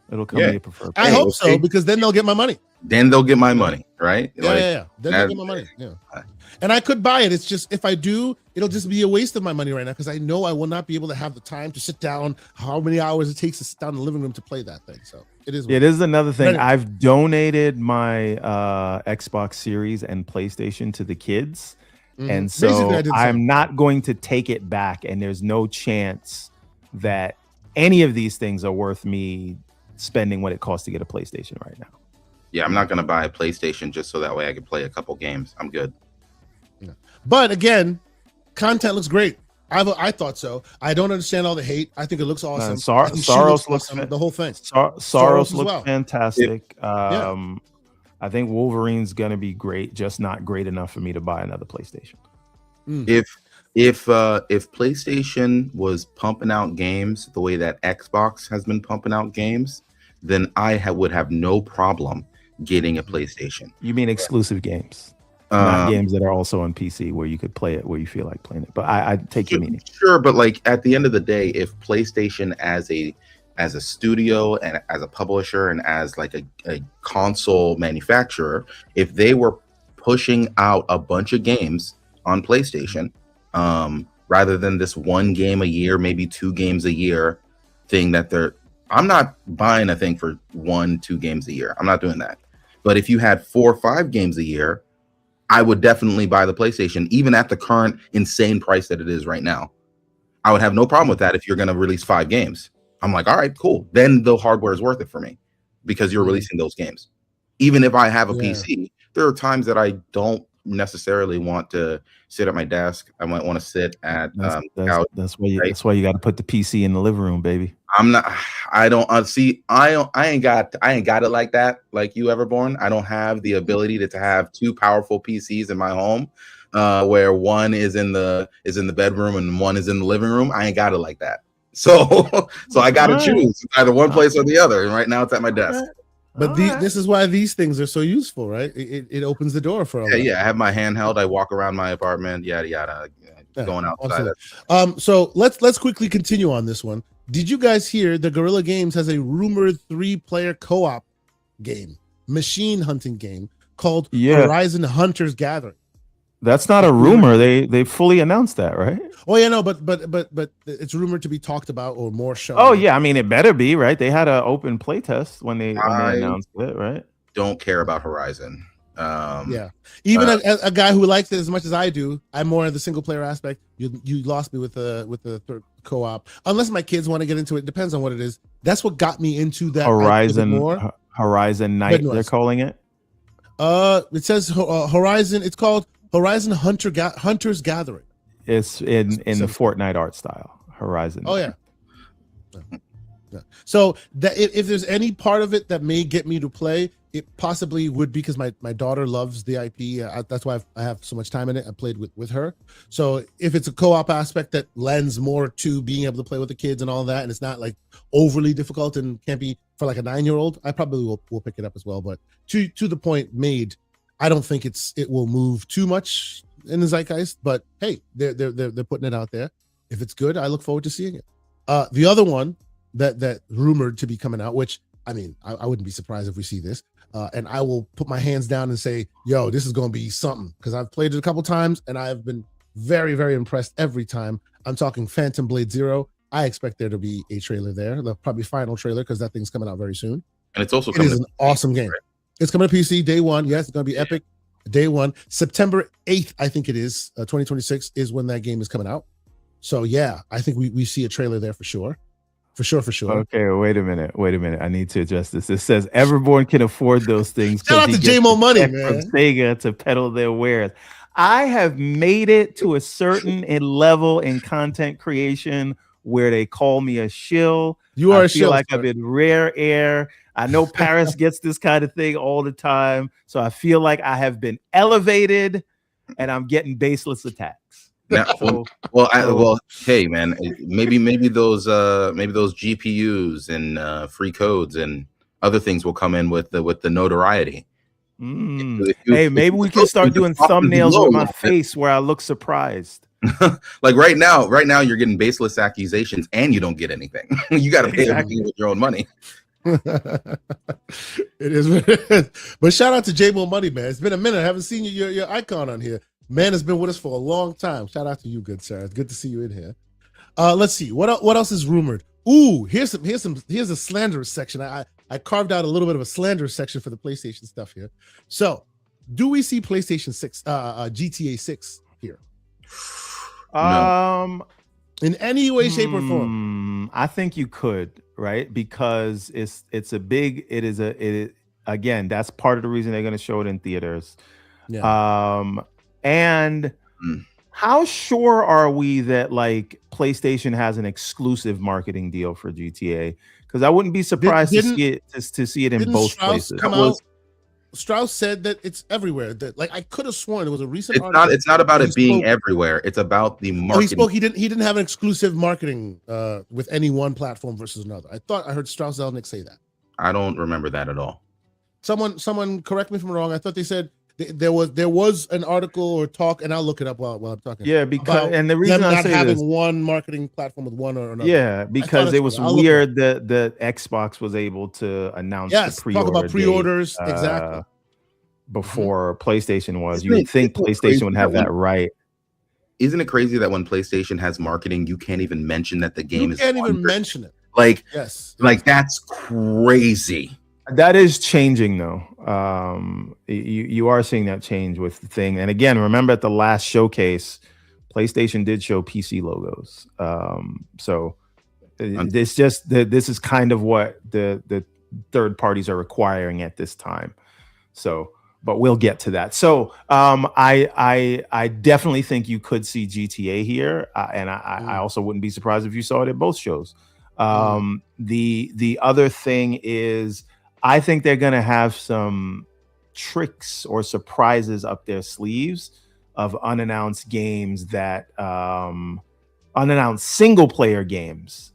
B: it'll come to your preferred.
A: I
D: Hey,
A: hope
D: we'll
A: so,
D: see.
A: because then they'll get my money.
D: then they'll get my money, right?
A: Yeah. Then they'll get my money. Yeah. And I could buy it. It's just, if I do, it'll just be a waste of my money right now, because I know I will not be able to have the time to sit down, how many hours it takes to sit down in the living room to play that thing. So it is.
B: Yeah, this is another thing.
A: Anyway.
B: I've donated my Xbox Series and PlayStation to the kids. And
A: Basically,
B: so
A: I did the
B: I'm
A: same.
B: not going to take it back. And there's no chance that any of these things are worth me spending what it costs to get a PlayStation right now.
D: Yeah, I'm not gonna buy a PlayStation just so that way I can play a couple games. I'm good.
A: But again, content looks great. I thought so. I don't understand all the hate. I think it looks awesome. I think she
B: Soros looks
A: awesome, the whole thing.
B: Soros
A: as
B: looks
A: well.
B: fantastic. I think Wolverine's gonna be great, just not great enough for me to buy another PlayStation.
D: If PlayStation was pumping out games the way that Xbox has been pumping out games, then I would have no problem getting a PlayStation.
B: You mean exclusive games, not games that are also on PC where you could play it where you feel like playing it. But I take your meaning.
D: Sure, but like at the end of the day, if PlayStation as a studio and as a publisher and as like a console manufacturer, if they were pushing out a bunch of games on PlayStation, rather than this one game a year, maybe 2 games a year thing I'm not buying a thing for 1-2 games a year. I'm not doing that. But if you had 4 or 5 games a year, I would definitely buy the PlayStation, even at the current insane price that it is right now. I would have no problem with that if you're going to release 5 games. I'm like, all right, cool. Then the hardware is worth it for me because you're releasing those games. Even if I have a PC, there are times that I don't necessarily want to sit at my desk. I might want to sit at
B: that's why you got to put the PC in the living room, baby.
D: I ain't got it like that, like you, Everborn. I don't have the ability to have 2 powerful PCs in my home. where one is in the bedroom and one is in the living room. I ain't got it like that. So I got to choose either one place or the other. And right now it's at my desk.
A: But this is why these things are so useful, right? It opens the door for all that.
D: Yeah. I have my handheld. I walk around my apartment. Yada yada. Going outside.
A: So let's quickly continue on this one. Did you guys hear the Guerrilla Games has a rumored 3-player co-op game, machine hunting game called Horizon Hunters Gathering?
C: That's not a rumor. They fully announced that, right?
A: Oh yeah, no, but it's rumored to be talked about or more shown.
C: Oh yeah, I mean it better be, right? They had an open play test when they announced it, right?
D: Don't care about Horizon.
A: Even a guy who likes it as much as I do, I'm more in the single player aspect. You lost me with the third co-op. Unless my kids want to get into it, depends on what it is. That's what got me into that
C: Horizon Night. They're calling it.
A: It says Horizon. It's called Horizon Hunters Gathering.
C: It's in the Fortnite art style. Horizon.
A: Oh yeah. So that if there's any part of it that may get me to play, it possibly would be because my daughter loves the IP. That's why I have so much time in it. I played with her. So if it's a co-op aspect that lends more to being able to play with the kids and all that, and it's not like overly difficult and can't be for like a 9-year-old, I probably will pick it up as well. But to the point made, I don't think it will move too much in the zeitgeist. But hey, they're putting it out there. If it's good, I look forward to seeing it. The other one that rumored to be coming out, which I mean, I wouldn't be surprised if we see this. And I will put my hands down and say, yo, this is going to be something, because I've played it a couple times and I've been very, very impressed every time. I'm talking Phantom Blade Zero. I expect there to be a trailer there, the probably final trailer, because that thing's coming out very soon.
D: And it's also
A: it is an awesome game. Right? It's coming to PC day one. Yes, it's going to be epic. Day one, September 8th, I think it is. 2026 is when that game is coming out. So yeah, I think we see a trailer there for sure. For sure.
C: Okay, wait a minute. I need to adjust this. It says Everborn can afford those things.
A: Shout out to J-Mo Money, man.
C: From Sega to peddle their wares. I have made it to a certain level in content creation where they call me a shill.
A: You are
C: I
A: a
C: feel
A: shill,
C: like
A: sir.
C: I'm in rare air. I know Paris gets this kind of thing all the time. So I feel like I have been elevated and I'm getting baseless attacks.
D: Now, hey man, maybe those GPUs and free codes and other things will come in with the notoriety.
C: Hey, maybe we can start doing thumbnails with my face where I look surprised.
D: Like right now you're getting baseless accusations and you don't get anything. You got to pay everything with your own money.
A: It is, but shout out to J-Mo Money, man. It's been a minute. I haven't seen your icon on here. Man has been with us for a long time. Shout out to you, good sir. It's good to see you in here. Let's see what else is rumored. Ooh, here's a slanderous section. I carved out a little bit of a slanderous section for the PlayStation stuff here. So, do we see PlayStation 6, GTA 6 here?
D: No.
A: In any way, shape, or form?
C: I think you could, right? Because again, that's part of the reason they're going to show it in theaters.
A: Yeah.
C: And how sure are we that like PlayStation has an exclusive marketing deal for GTA? Because I wouldn't be surprised to see it in both places.
A: Strauss said that it's everywhere. That like I could have sworn it was a recent article.
D: It's not about it being everywhere. It's about the marketing.
A: He didn't have an exclusive marketing with any one platform versus another. I thought I heard Strauss Zelnick say that.
D: I don't remember that at all.
A: Someone correct me if I'm wrong. I thought they said there was an article or talk, and I'll look it up while I'm talking.
C: Yeah, because and the reason
A: them
C: I
A: not
C: say
A: having
C: this,
A: one marketing platform with one or another.
C: Yeah, because it was weird that the Xbox was able to announce the pre-order.
A: Talk about pre-orders exactly
C: before PlayStation was. You would think PlayStation would have that right.
D: Isn't it crazy that when PlayStation has marketing, you can't even mention that the game is?
A: You can't even mention it.
D: Like
A: yes,
D: like that's crazy.
C: That is changing though. You are seeing that change with the thing. And again, remember at the last showcase, PlayStation did show PC logos. So this is kind of what the third parties are requiring at this time. So, but we'll get to that. So I definitely think you could see GTA here, and I also wouldn't be surprised if you saw it at both shows. The other thing is, I think they're going to have some tricks or surprises up their sleeves
B: of unannounced games that unannounced single player games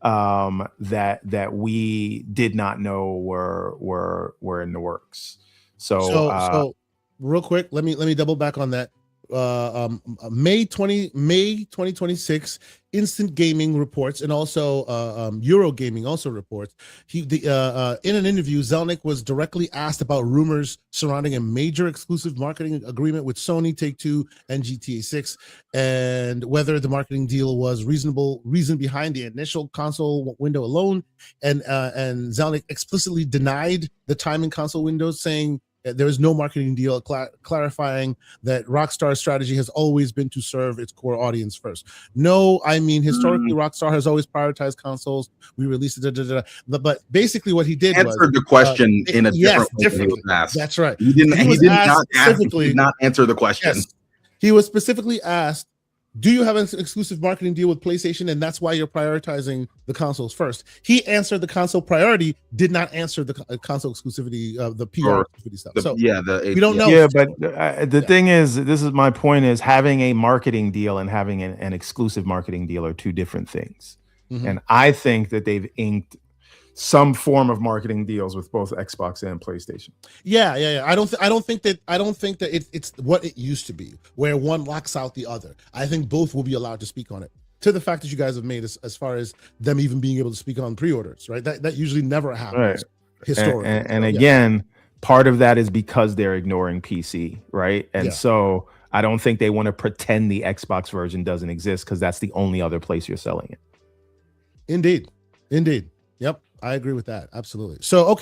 B: that we did not know were in the works.
A: So real quick, let me double back on that. May 2026, Instant Gaming reports, and also Eurogaming also reports. In an interview, Zelnick was directly asked about rumors surrounding a major exclusive marketing agreement with Sony, Take-Two, and GTA 6, and whether the marketing deal was reason behind the initial console window alone. And Zelnick explicitly denied the time in console windows, saying there is no marketing deal, clarifying that Rockstar's strategy has always been to serve its core audience first. No, I mean, historically, Rockstar has always prioritized consoles. We released it, but basically what he did
D: answered the question in a different way than he
A: differently.
D: was asked.
A: That's right.
D: He did not answer the question.
A: Yes, he was specifically asked, do you have an exclusive marketing deal with PlayStation, and that's why you're prioritizing the consoles first? He answered the console priority, did not answer the console exclusivity, the PR exclusivity stuff. We don't know.
B: Yeah, but the thing is, this is my point: is having a marketing deal and having an exclusive marketing deal are two different things. Mm-hmm. And I think that they've inked some form of marketing deals with both Xbox and PlayStation.
A: Yeah. I don't think that it's what it used to be, where one locks out the other. I think both will be allowed to speak on it. To the fact that you guys have made as far as them even being able to speak on pre-orders, right? That usually never happens, right, historically.
B: And again, part of that is because they're ignoring PC, right? And so I don't think they want to pretend the Xbox version doesn't exist, because that's the only other place you're selling it.
A: Indeed. Yep. I agree with that. Absolutely. So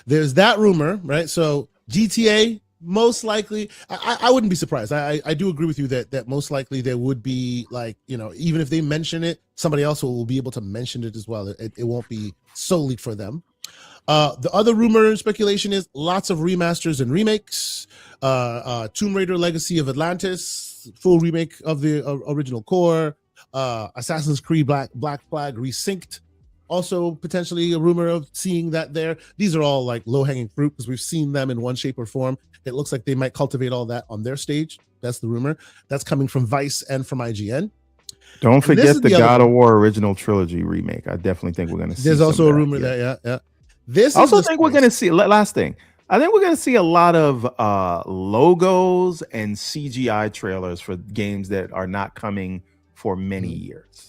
A: there's that rumor, right? So GTA, most likely, I wouldn't be surprised. I do agree with you that most likely there would be, like, even if they mention it, somebody else will be able to mention it as well. It won't be solely for them. The other rumor and speculation is lots of remasters and remakes. Tomb Raider Legacy of Atlantis, full remake of the original core. Assassin's Creed Black Flag resynced. Also, potentially a rumor of seeing that there. These are all like low-hanging fruit, because we've seen them in one shape or form. It looks like they might cultivate all that on their stage. That's the rumor. That's coming from Vice and from IGN.
B: Don't forget the God of War original trilogy remake. I definitely think we're going to see.
A: There's also a rumor that, yeah.
B: I also think we're going to see, last thing, I think we're going to see a lot of logos and CGI trailers for games that are not coming for many years.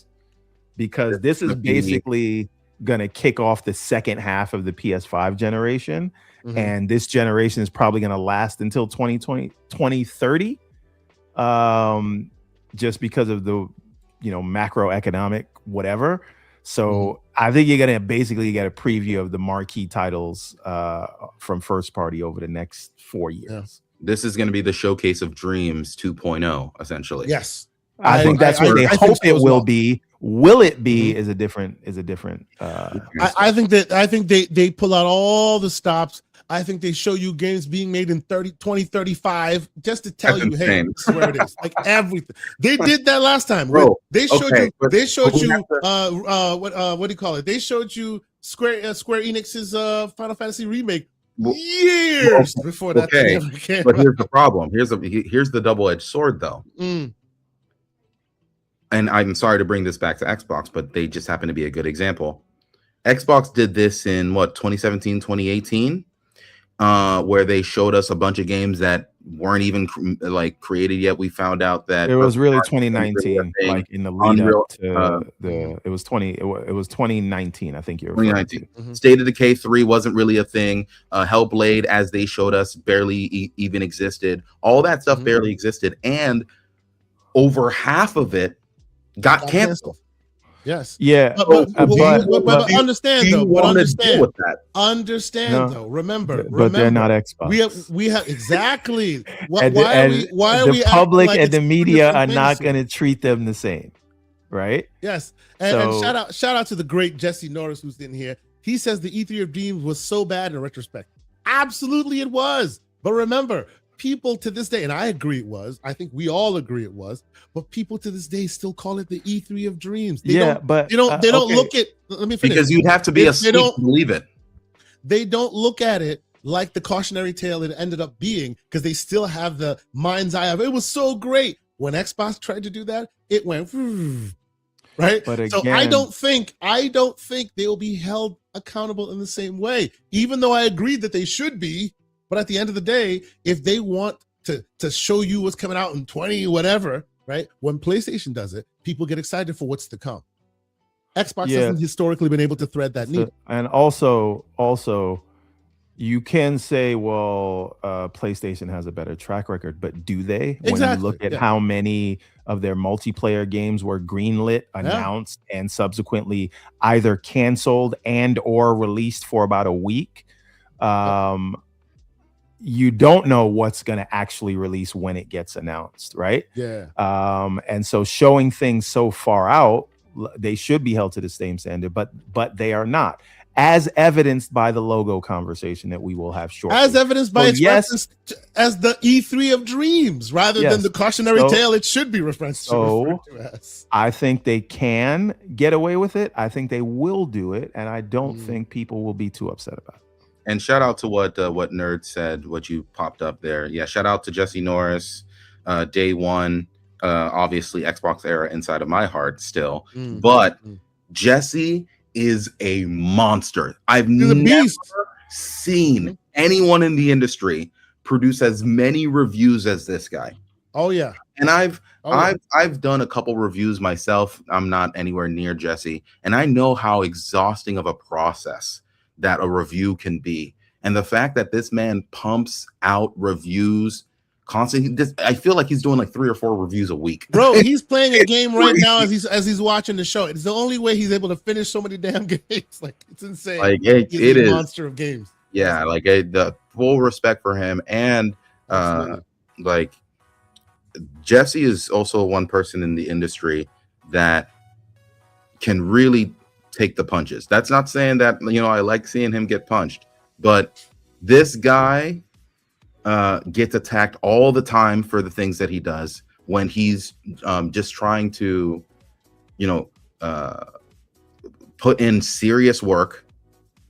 B: Because this is basically going to kick off the second half of the PS5 generation. Mm-hmm. And this generation is probably going to last until 2030. Just because of the, macroeconomic whatever. So I think you're going to basically get a preview of the marquee titles from first party over the next 4 years. Yeah.
D: This is going to be the showcase of Dreams 2.0, essentially.
A: Yes.
B: I think that's what they hope it will be. Will it be is a different
A: I think they pull out all the stops. I think they show you games being made in 2035 just to tell you, hey, this is where it is. Like everything. They did that last time.
D: Bro,
A: they showed you what do you call it? They showed you Square Enix's Final Fantasy remake years before that thing ever came
D: But here's the problem. Here's the double-edged sword, though. And I'm sorry to bring this back to Xbox, but they just happen to be a good example. Xbox did this in 2017, 2018, where they showed us a bunch of games that weren't even created yet. We found out that
B: it was really 2019, like in the lead up to it was 2019. I think you're
D: 2019. State of Decay 3 wasn't really a thing. Hellblade, as they showed us, barely even existed. All that stuff barely existed, and over half of it got canceled.
A: Yes.
B: Yeah.
A: But understand though. Remember.
B: But they're not Xbox.
A: We have exactly.
B: Why are we? The public and the media are not going to treat them the same, right?
A: Yes. And shout out to the great Jesse Norris, who's in here. He says the E3 of Dreams was so bad in retrospect. Absolutely, it was. But remember, people to this day, and I agree it was. I think we all agree it was. But people to this day still call it the E3 of Dreams. They don't look at. Let me finish.
D: Because you'd have to be asleep to believe it.
A: They don't look at it like the cautionary tale it ended up being, because they still have the mind's eye of it was so great. When Xbox tried to do that, it went right.
B: But
A: So
B: again,
A: I don't think they will be held accountable in the same way, even though I agree that they should be. But at the end of the day, if they want to show you what's coming out in 20 whatever, right? When PlayStation does it, people get excited for what's to come. Xbox hasn't historically been able to thread that needle.
B: And also, you can say, well, PlayStation has a better track record, but do they?
A: Exactly.
B: When you look at how many of their multiplayer games were greenlit, announced, and subsequently either canceled and or released for about a week, you don't know what's going to actually release when it gets announced, right?
A: Yeah.
B: And so showing things so far out, they should be held to the same standard, but they are not, as evidenced by the logo conversation that we will have shortly.
A: As evidenced by its reference as the E3 of dreams, rather than the cautionary tale it should be referenced to as.
B: I think they can get away with it. I think they will do it, and I don't think people will be too upset about it.
D: And shout out to what Nerd said, what you popped up there. Yeah, shout out to Jesse Norris, day one. Obviously, Xbox era inside of my heart still. But Jesse is a monster. I've never seen anyone in the industry produce as many reviews as this guy.
A: Oh yeah.
D: And I've done a couple reviews myself. I'm not anywhere near Jesse, and I know how exhausting of a process that a review can be. And the fact that this man pumps out reviews constantly, I feel like he's doing like 3 or 4 reviews a week.
A: Bro, he's playing a game right now as he's watching the show. It's the only way he's able to finish so many damn games. Like, it's insane.
D: Like it is a
A: monster of games.
D: Yeah, like the full respect for him. And like Jesse is also one person in the industry that can really take the punches. That's not saying that, you know, I like seeing him get punched, but this guy gets attacked all the time for the things that he does when he's just trying to, you know, put in serious work.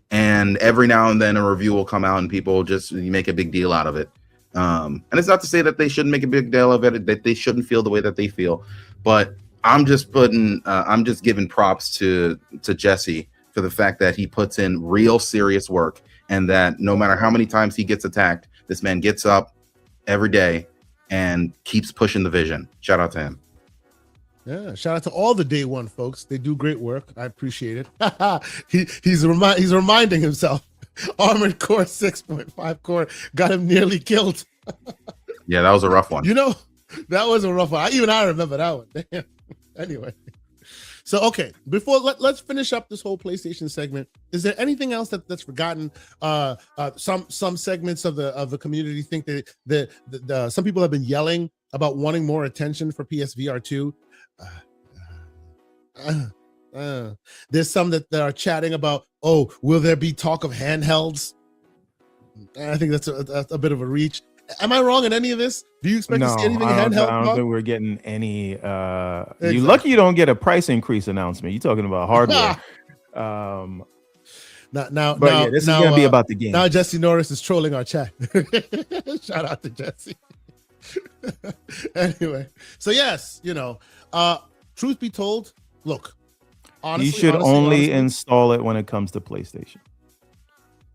D: And every now and then a review will come out and people just make a big deal out of it. And it's not to say that they shouldn't make a big deal of it, that they shouldn't feel the way that they feel, but I'm just giving props to Jesse for the fact that he puts in real serious work, and that no matter how many times he gets attacked, this man gets up every day and keeps pushing the vision. Shout out to him.
A: Yeah, shout out to all the day one folks. They do great work. I appreciate it. He's reminding himself. Armored Core 6.5 core got him nearly killed.
D: Yeah, that was a rough one.
A: You know, that was a rough one. I remember that one. Damn. Anyway, so okay, before let's finish up this whole PlayStation segment. Is there anything else that's forgotten? Some segments of the community think that some people have been yelling about wanting more attention for PSVR 2. There's some that are chatting about, oh, will there be talk of handhelds? And I think that's a bit of a reach. Am I wrong in any of this? Do you expect to see anything handheld?
B: I don't think we're getting any. Exactly. You're lucky you don't get a price increase announcement. You're talking about hardware. This is going to be about the game.
A: Now Jesse Norris is trolling our chat. Shout out to Jesse. Anyway, so yes, you know, truth be told, look, honestly,
B: you should only install it when it comes to PlayStation.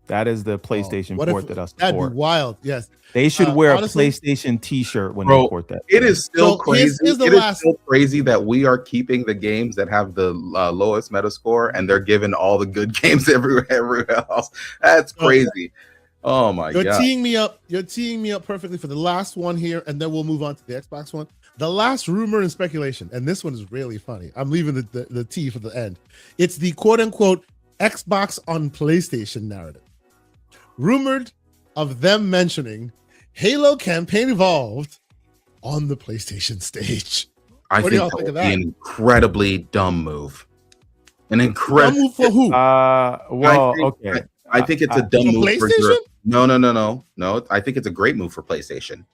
B: That is the PlayStation port that I support.
A: That'd be wild. Yes,
B: they should wear a PlayStation T-shirt when they port that.
D: It is still crazy. It is still crazy that we are keeping the games that have the lowest Metascore, and they're giving all the good games everywhere else. That's crazy. Oh my God!
A: You're teeing me up. You're teeing me up perfectly for the last one here, and then we'll move on to the Xbox one. The last rumor and speculation, and this one is really funny. I'm leaving the tea for the end. It's the quote unquote Xbox on PlayStation narrative. Rumored of them mentioning Halo Campaign Evolved on the PlayStation stage.
D: I think that would be an incredibly dumb move. An incredible
A: dumb move for who?
B: Okay.
D: I think it's a dumb move for PlayStation. No. I think it's a great move for PlayStation.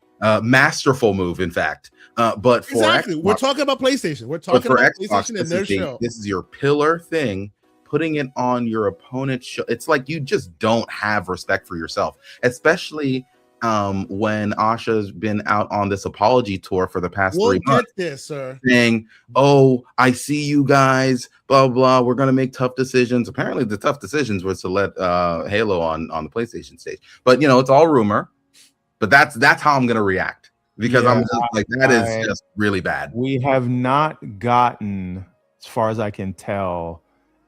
D: Masterful move, in fact. But for
A: Xbox, we're talking about PlayStation. We're talking about
D: Xbox,
A: PlayStation and their show.
D: This is your pillar thing. putting it on your opponent's show. It's like you just don't have respect for yourself, especially when Asha's been out on this apology tour for the past 3 months.
A: Get this, sir.
D: Saying, "Oh, I see you guys, blah blah. We're gonna make tough decisions." Apparently, the tough decisions was to let Halo on the PlayStation stage. But you know, it's all rumor. But that's how I'm gonna react, because I'm just like, that is just really bad.
B: We have not gotten, as far as I can tell,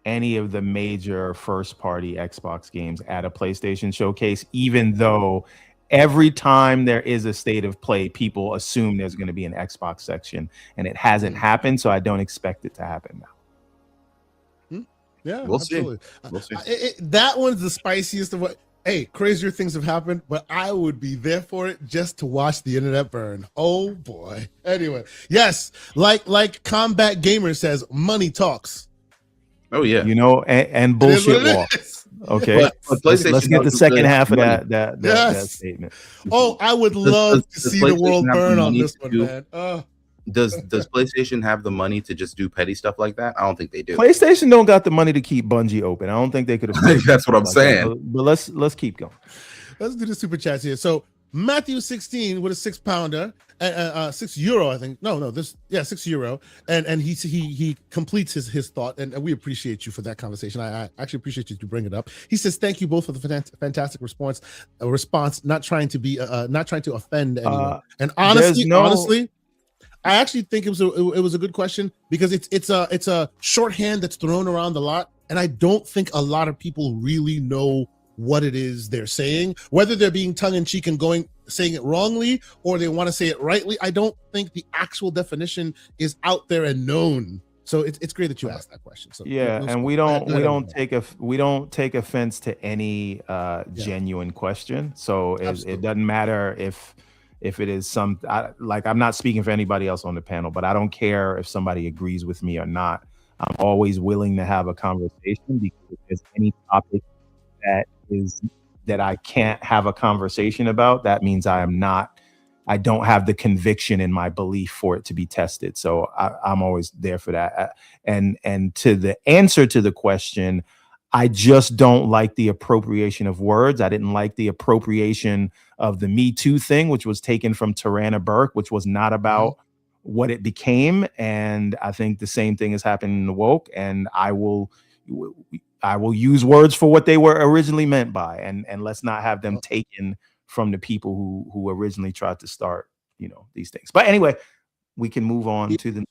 B: any of the major first-party Xbox games at a PlayStation showcase, even though every time there is a state of play, people assume there's going to be an Xbox section, and it hasn't happened, so I don't expect it to happen now.
A: Yeah,
D: We'll
A: absolutely.
D: see. We'll see.
A: That one's the spiciest of what. Hey, crazier things have happened, but I would be there for it just to watch the internet burn. Oh boy. Anyway, yes, like Combat Gamer says, money talks.
D: Oh yeah.
B: You know, and bullshit walks. Okay,
D: but
B: let's get the second half of
D: money.
B: that statement.
A: Oh, I would love to see the world burn on this one, man.
D: Does PlayStation have the money to just do petty stuff like that? I don't think they do.
B: PlayStation don't got the money to keep Bungie open. I don't think they could have.
D: That's what I'm saying.
B: But let's keep going.
A: Let's do the super chats here. So Matthew 16 with a €6, €6, I think. No, €6, and he completes his thought, and we appreciate you for that conversation. I actually appreciate you to bring it up. He says, "Thank you both for the fantastic response. Not trying to be not trying to offend anyone." And honestly, I actually think it was a good question, because it's a shorthand that's thrown around a lot, and I don't think a lot of people really know what it is they're saying, whether they're being tongue-in-cheek and saying it wrongly, or they want to say it rightly. I don't think the actual definition is out there and known. So it's great that you asked that question. So
B: and we don't take offense to any genuine question. So it doesn't matter if it is I'm not speaking for anybody else on the panel, but I don't care if somebody agrees with me or not. I'm always willing to have a conversation, because if there's any topic that I can't have a conversation about, that means I don't have the conviction in my belief for it to be tested. So I'm always there for that. And to the answer to the question, I just don't like the appropriation of words. I didn't like the appropriation of the Me Too thing, which was taken from Tarana Burke, which was not about what it became. And I think the same thing has happened in the woke, and I will use words for what they were originally meant by, and let's not have them taken from the people who originally tried to start, these things. But anyway, we can move on to the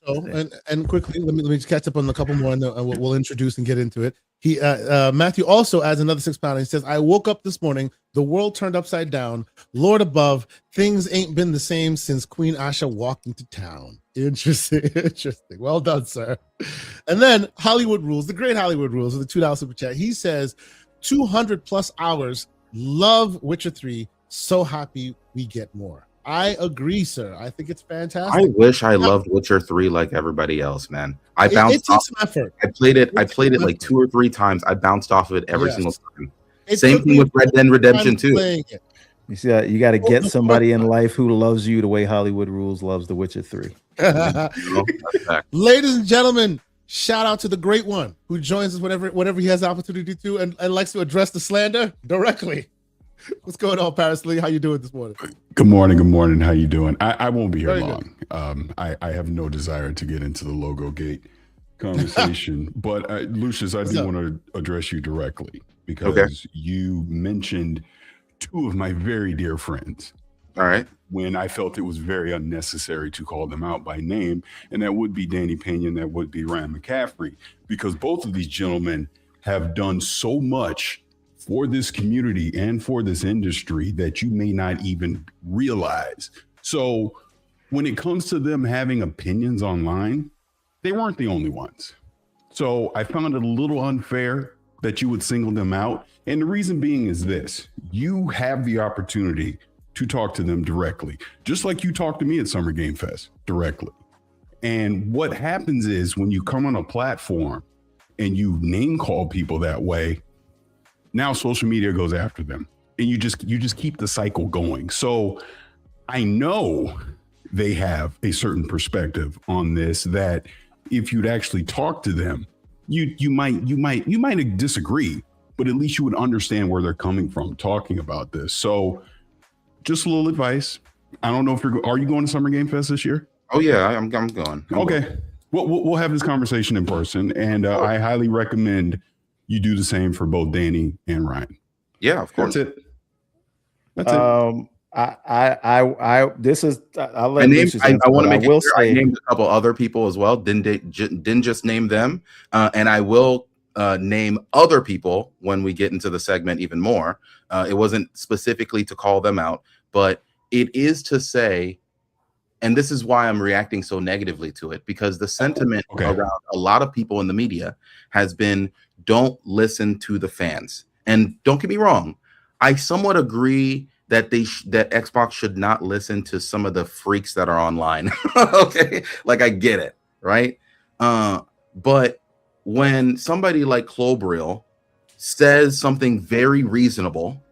A: and quickly, let me just catch up on a couple more, and we'll introduce and get into it. He Matthew also adds another £6. He says, "I woke up this morning, the world turned upside down. Lord above, things ain't been the same since Queen Asha walked into town." Interesting. Well done, sir. And then Hollywood Rules, the great Hollywood Rules, with the $2 super chat. He says, 200 plus hours. Love Witcher 3. So happy we get more. I agree, sir. I think it's fantastic.
D: I wish I loved Witcher 3 like everybody else, man. I bounced off.
A: Effort.
D: I played it like 2 or 3 times. I bounced off of it every single time. Same thing with Red Dead Redemption 2.
C: You see, you got to get somebody in life who loves you the way Hollywood Rules loves The Witcher 3.
A: Ladies and gentlemen, shout out to the great one who joins us whenever he has the opportunity to, and likes to address the slander directly. What's going on, Paris Lee? How you doing this morning?
E: Good morning. How you doing? I won't be here long. I have no desire to get into the logo gate conversation, but Lucius, I do want to address you directly, because you mentioned 2 of my very dear friends.
D: All right.
E: When I felt it was very unnecessary to call them out by name, and that would be Danny Pena and that would be Ryan McCaffrey, because both of these gentlemen have done so much for this community and for this industry that you may not even realize. So when it comes to them having opinions online, they weren't the only ones. So I found it a little unfair that you would single them out. And the reason being is this: you have the opportunity to talk to them directly, just like you talked to me at Summer Game Fest directly. And what happens is, when you come on a platform and you name call people that way, now social media goes after them, and you just keep the cycle going. So I know they have a certain perspective on this, that if you'd actually talk to them you might disagree, but at least you would understand where they're coming from talking about this. So just a little advice. I don't know if are you going to Summer Game Fest this year?
D: Oh yeah, I'm going.
E: Okay. We'll have this conversation in person, and I highly recommend you do the same for both Danny and Ryan.
D: Yeah, of course.
E: That's it.
C: I this is I'll let
D: I
C: Lucius answer,
D: want to
C: but
D: make it clear, I named a couple other people as well. Didn't just name them, and I will name other people when we get into the segment even more. It wasn't specifically to call them out, but it is to say, and this is why I'm reacting so negatively to it, because the sentiment around a lot of people in the media has been, don't listen to the fans. And don't get me wrong, I somewhat agree that that Xbox should not listen to some of the freaks that are online. Okay, like I get it, right? But when somebody like Clobril says something very reasonable,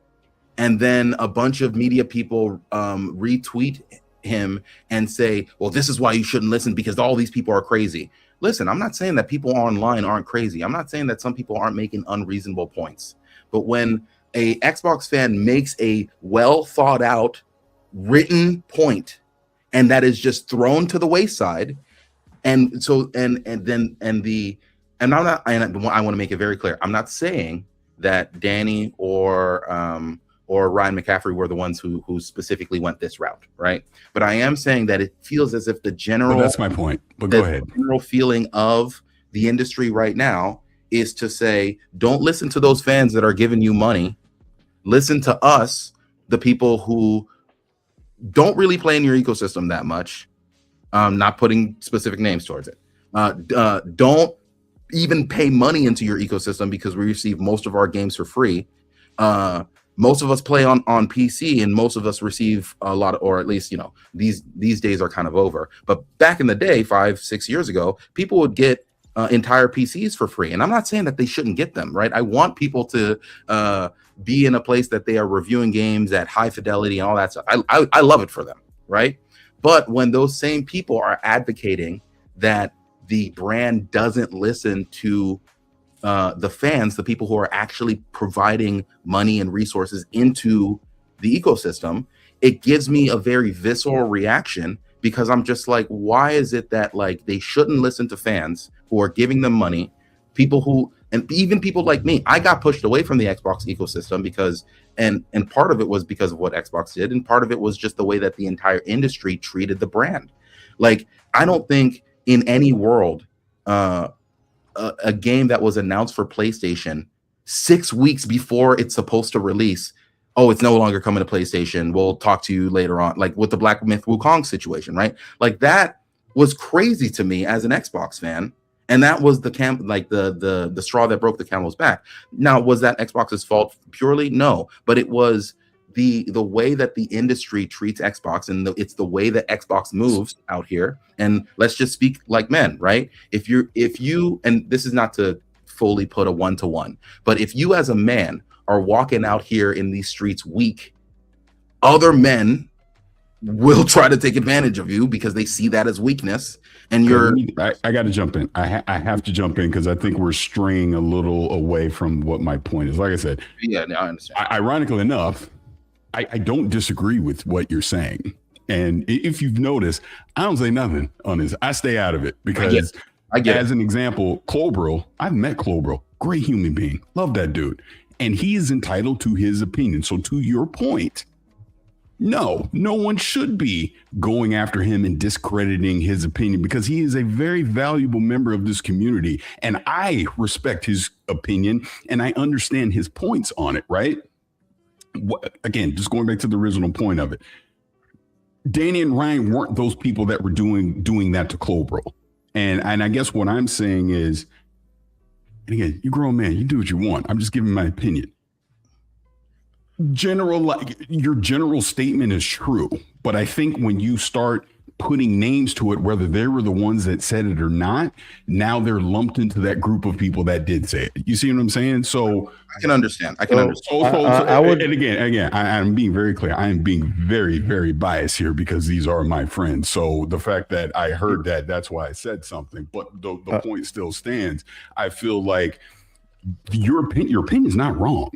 D: and then a bunch of media people retweet him and say, well, this is why you shouldn't listen because all these people are crazy. Listen, I'm not saying that people online aren't crazy. I'm not saying that some people aren't making unreasonable points. But when a Xbox fan makes a well thought out written point and that is just thrown to the wayside, and so and I want to make it very clear, I'm not saying that Danny or Ryan McCaffrey were the ones who specifically went this route, right? But I am saying that it feels as if the general,
E: that's my point. But go ahead.
D: General feeling of the industry right now is to say, don't listen to those fans that are giving you money. Listen to us, the people who don't really play in your ecosystem that much. Not putting specific names towards it. Don't even pay money into your ecosystem because we receive most of our games for free. Most of us play on PC, and most of us receive a lot of, or at least, these days are kind of over. But back in the day, 5-6 years ago, people would get entire PCs for free. And I'm not saying that they shouldn't get them, right? I want people to be in a place that they are reviewing games at high fidelity and all that stuff. I love it for them, right? But when those same people are advocating that the brand doesn't listen to the fans, the people who are actually providing money and resources into the ecosystem, it gives me a very visceral reaction, because I'm just like, why is it that like they shouldn't listen to fans who are giving them money, people who, and even people like me, I got pushed away from the Xbox ecosystem because, and part of it was because of what Xbox did, and part of it was just the way that the entire industry treated the brand. Like, I don't think in any world, a game that was announced for PlayStation 6 weeks before it's supposed to release, oh, it's no longer coming to PlayStation, we'll talk to you later on, like with the Black Myth Wukong situation, right? Like, that was crazy to me as an Xbox fan, and that was the straw that broke the camel's back. Now, was that Xbox's fault purely? No, but it was the way that the industry treats Xbox, and it's the way that Xbox moves out here. And let's just speak like men, right? If you, and this is not to fully put a 1-to-1, but if you as a man are walking out here in these streets weak, other men will try to take advantage of you because they see that as weakness. And
E: I got to jump in. I have to jump in because I think we're straying a little away from what my point is. Like I said,
D: yeah, I understand.
E: Ironically enough, I don't disagree with what you're saying. And if you've noticed, I don't say nothing on this. I stay out of it because
D: I get
E: as
D: it.
E: An example, Clobril, I've met Clobril, great human being. Love that dude. And he is entitled to his opinion. So to your point, no one should be going after him and discrediting his opinion, because he is a very valuable member of this community. And I respect his opinion and I understand his points on it, right? Again, just going back to the original point of it, Danny and Ryan weren't those people that were doing that to Clobril. And I guess what I'm saying is, and again, you grown man, you do what you want. I'm just giving my opinion. Your general statement is true, but I think when you start putting names to it, whether they were the ones that said it or not. Now they're lumped into that group of people that did say it. You see what I'm saying? So
D: I can understand. I can understand.
E: I would, and again, I'm being very clear. I am being very, very biased here because these are my friends. So the fact that I heard that, that's why I said something. But the point still stands. I feel like your opinion is not wrong.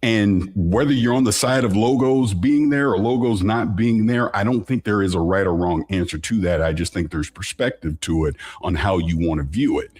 E: And whether you're on the side of logos being there or logos not being there, I don't think there is a right or wrong answer to that. I just think there's perspective to it on how you want to view it.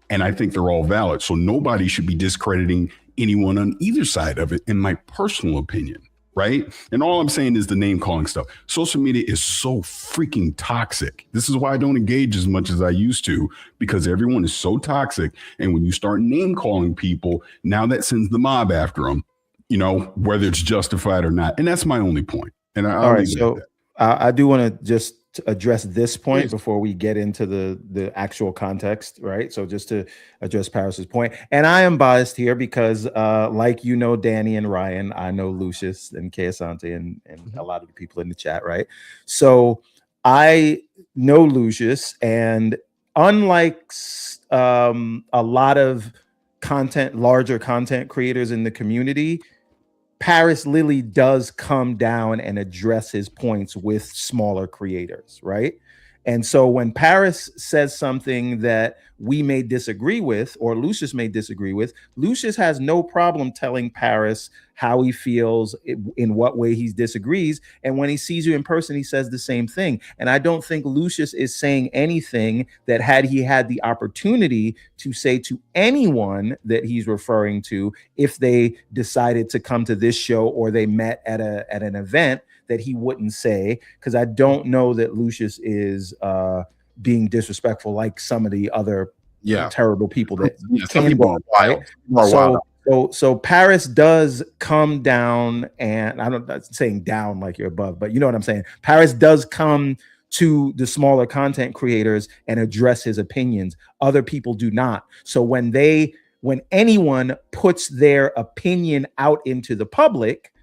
E: And I think they're all valid. So nobody should be discrediting anyone on either side of it, in my personal opinion, right? And all I'm saying is the name calling stuff. Social media is so freaking toxic. This is why I don't engage as much as I used to, because everyone is so toxic. And when you start name calling people, now that sends the mob after them. You know, whether it's justified or not. And that's my only point. And
C: all right, so I do want to just address this point before we get into the actual context, right? So just to address Paris's point. And I am biased here because like, you know, Danny and Ryan, I know Lucius and Keasante and a lot of the people in the chat, right? So I know Lucius, and unlike a lot of larger content creators in the community, Paris Lilly does come down and address his points with smaller creators, right? And so when Paris says something that we may disagree with, or Lucius may disagree with, Lucius has no problem telling Paris how he feels, in what way he disagrees. And when he sees you in person, he says the same thing. And I don't think Lucius is saying anything that, had he had the opportunity to say to anyone that he's referring to, if they decided to come to this show or they met at an event, that he wouldn't say, because I don't know that Lucius is being disrespectful like some of the other terrible people that can be. So Paris does come down, and I'm not saying down like you're above, but you know what I'm saying. Paris does come to the smaller content creators and address his opinions. Other people do not. So when anyone puts their opinion out into the public,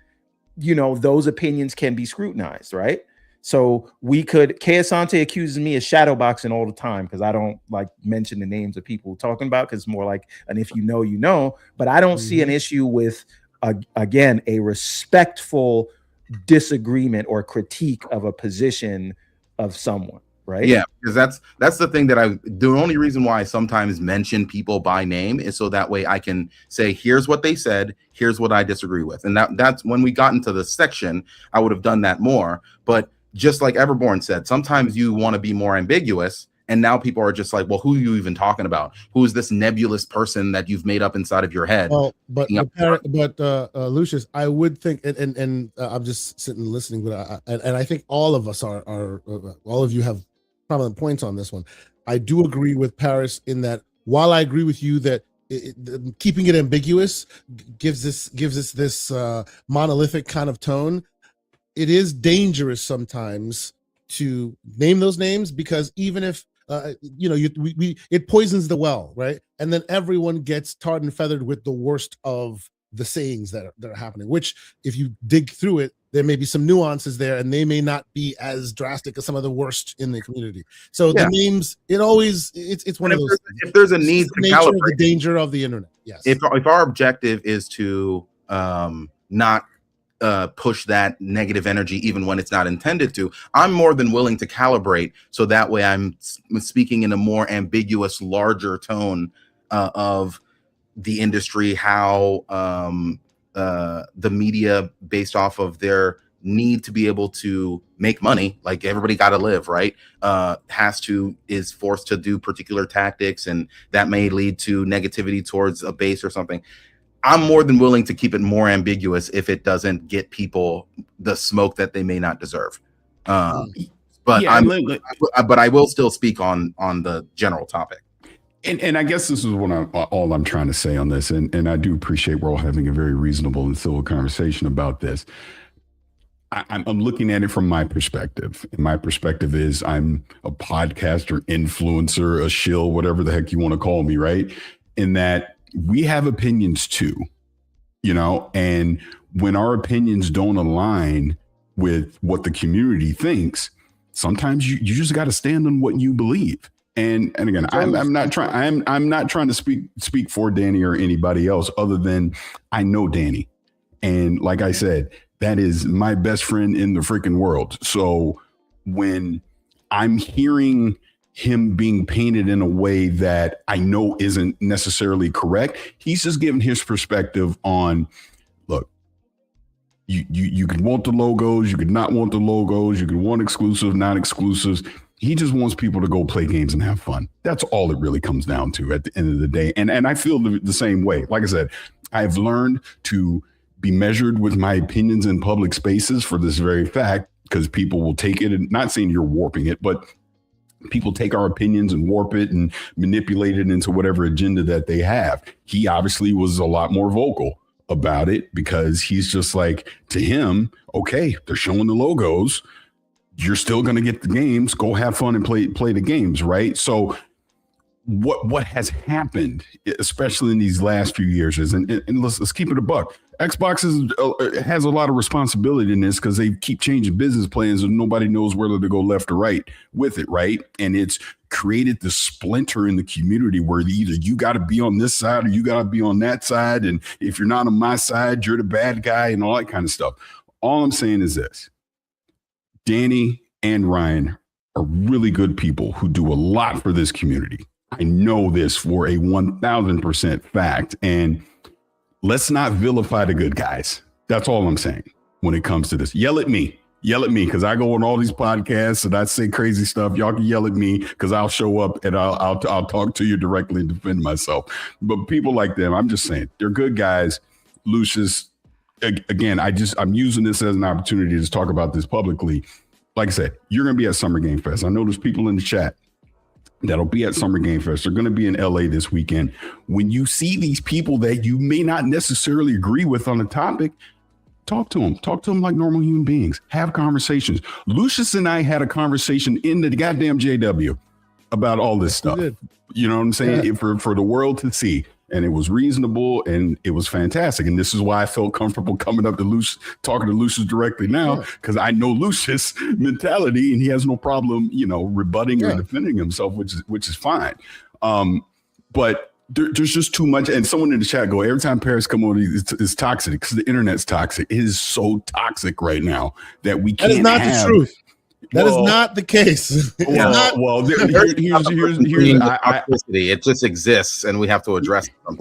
C: you know, those opinions can be scrutinized, right? So Keasante accuses me of shadowboxing all the time because I don't like mention the names of people we're talking about, because it's more like, and if you know, you know. But I don't see an issue with, again, a respectful disagreement or critique of a position of someone, right?
D: Yeah, because that's the thing that the only reason why I sometimes mention people by name is so that way I can say, here's what they said, here's what I disagree with. And that's when we got into the section, I would have done that more. But just like Everborn said, sometimes you want to be more ambiguous, and now people are just like, well, who are you even talking about? Who is this nebulous person that you've made up inside of your head?
A: Well, but Lucius, I would think, and I'm just sitting listening, but I think all of us are all of you have prominent points on this one. I do agree with Paris in that, while I agree with you that keeping it ambiguous gives us this monolithic kind of tone, it is dangerous sometimes to name those names, because even if it poisons the well, right? And then everyone gets tarred and feathered with the worst of the sayings that are happening, which, if you dig through it, there may be some nuances there, and they may not be as drastic as some of the worst in the community. So the names, it's one of those.
D: If there's a need to calibrate,
A: the danger of the internet. Yes.
D: If our objective is to not push that negative energy, even when it's not intended to, I'm more than willing to calibrate, so that way I'm speaking in a more ambiguous, larger tone of the industry, how the media, based off of their need to be able to make money, like everybody got to live, right? Is forced to do particular tactics, and that may lead to negativity towards a base or something. I'm more than willing to keep it more ambiguous if it doesn't get people the smoke that they may not deserve. But I will still speak on the general topic.
E: And I guess this is all I'm trying to say on this. And I do appreciate we're all having a very reasonable and civil conversation about this. I'm looking at it from my perspective. And my perspective is, I'm a podcaster, influencer, a shill, whatever the heck you want to call me, right? In that, we have opinions too, you know, and when our opinions don't align with what the community thinks, sometimes you just got to stand on what you believe. And again, I'm not trying to speak for Danny or anybody else other than I know Danny. And like I said, that is my best friend in the freaking world. So when I'm hearing him being painted in a way that I know isn't necessarily correct, he's just giving his perspective on, look, you could want the logos, you could not want the logos, you could want exclusive, not exclusives. He just wants people to go play games and have fun. That's all it really comes down to at the end of the day. And I feel the same way. Like I said, I've learned to be measured with my opinions in public spaces for this very fact, because people will take it, and not saying you're warping it, but people take our opinions and warp it and manipulate it into whatever agenda that they have. He obviously was a lot more vocal about it because he's just like, to him, okay, they're showing the logos. You're still going to get the games. Go have fun and play the games, right? So what has happened, especially in these last few years, is, and let's keep it a buck. Xbox has a lot of responsibility in this because they keep changing business plans and nobody knows whether to go left or right with it, right? And it's created this splinter in the community where either you got to be on this side or you got to be on that side. And if you're not on my side, you're the bad guy and all that kind of stuff. All I'm saying is this. Danny and Ryan are really good people who do a lot for this community. I know this for a 1000% fact. And let's not vilify the good guys. That's all I'm saying when it comes to this. Yell at me, because I go on all these podcasts and I say crazy stuff. Y'all can yell at me because I'll show up and I'll talk to you directly and defend myself. But people like them, I'm just saying, they're good guys. Lucius, again, I'm using this as an opportunity to just talk about this publicly. Like I said, you're going to be at Summer Game Fest. I know there's people in the chat that'll be at Summer Game Fest. They're going to be in LA this weekend. When you see these people that you may not necessarily agree with on the topic, talk to them like normal human beings. Have conversations. Lucius and I had a conversation in the goddamn JW about all this stuff. You know what I'm saying?
A: Yeah.
E: For the world to see. And it was reasonable and it was fantastic. And this is why I felt comfortable coming up to Lucius, talking to Lucius directly now, because I know Lucius' mentality and he has no problem, rebutting or defending himself, which is fine. But there's just too much. And someone in the chat go, every time Paris come on, it's toxic because the internet's toxic. It is so toxic right now that we can't.
A: That is not the truth. That is not the case.
E: Here's
D: toxicity. It just exists, and we have to address it.
C: I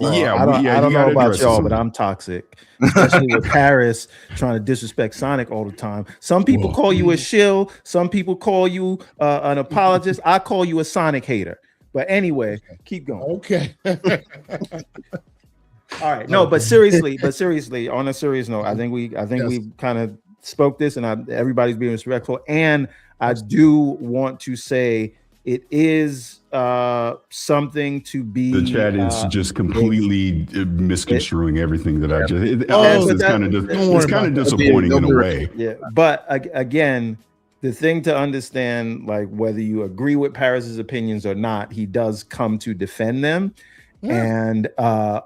C: don't know about y'all, but I'm toxic, especially with Paris trying to disrespect Sonic all the time. Some people call you a shill. Some people call you an apologist. I call you a Sonic hater. But anyway, keep going.
A: Okay.
C: All right. No, but seriously, on a serious note, I think we kind of spoke this, and everybody's being respectful. And I do want to say it is something to be.
E: The chat is just completely misconstruing everything that I just. It's kind of disappointing in a way.
C: Yeah, but again, the thing to understand, like whether you agree with Paris's opinions or not, he does come to defend them, and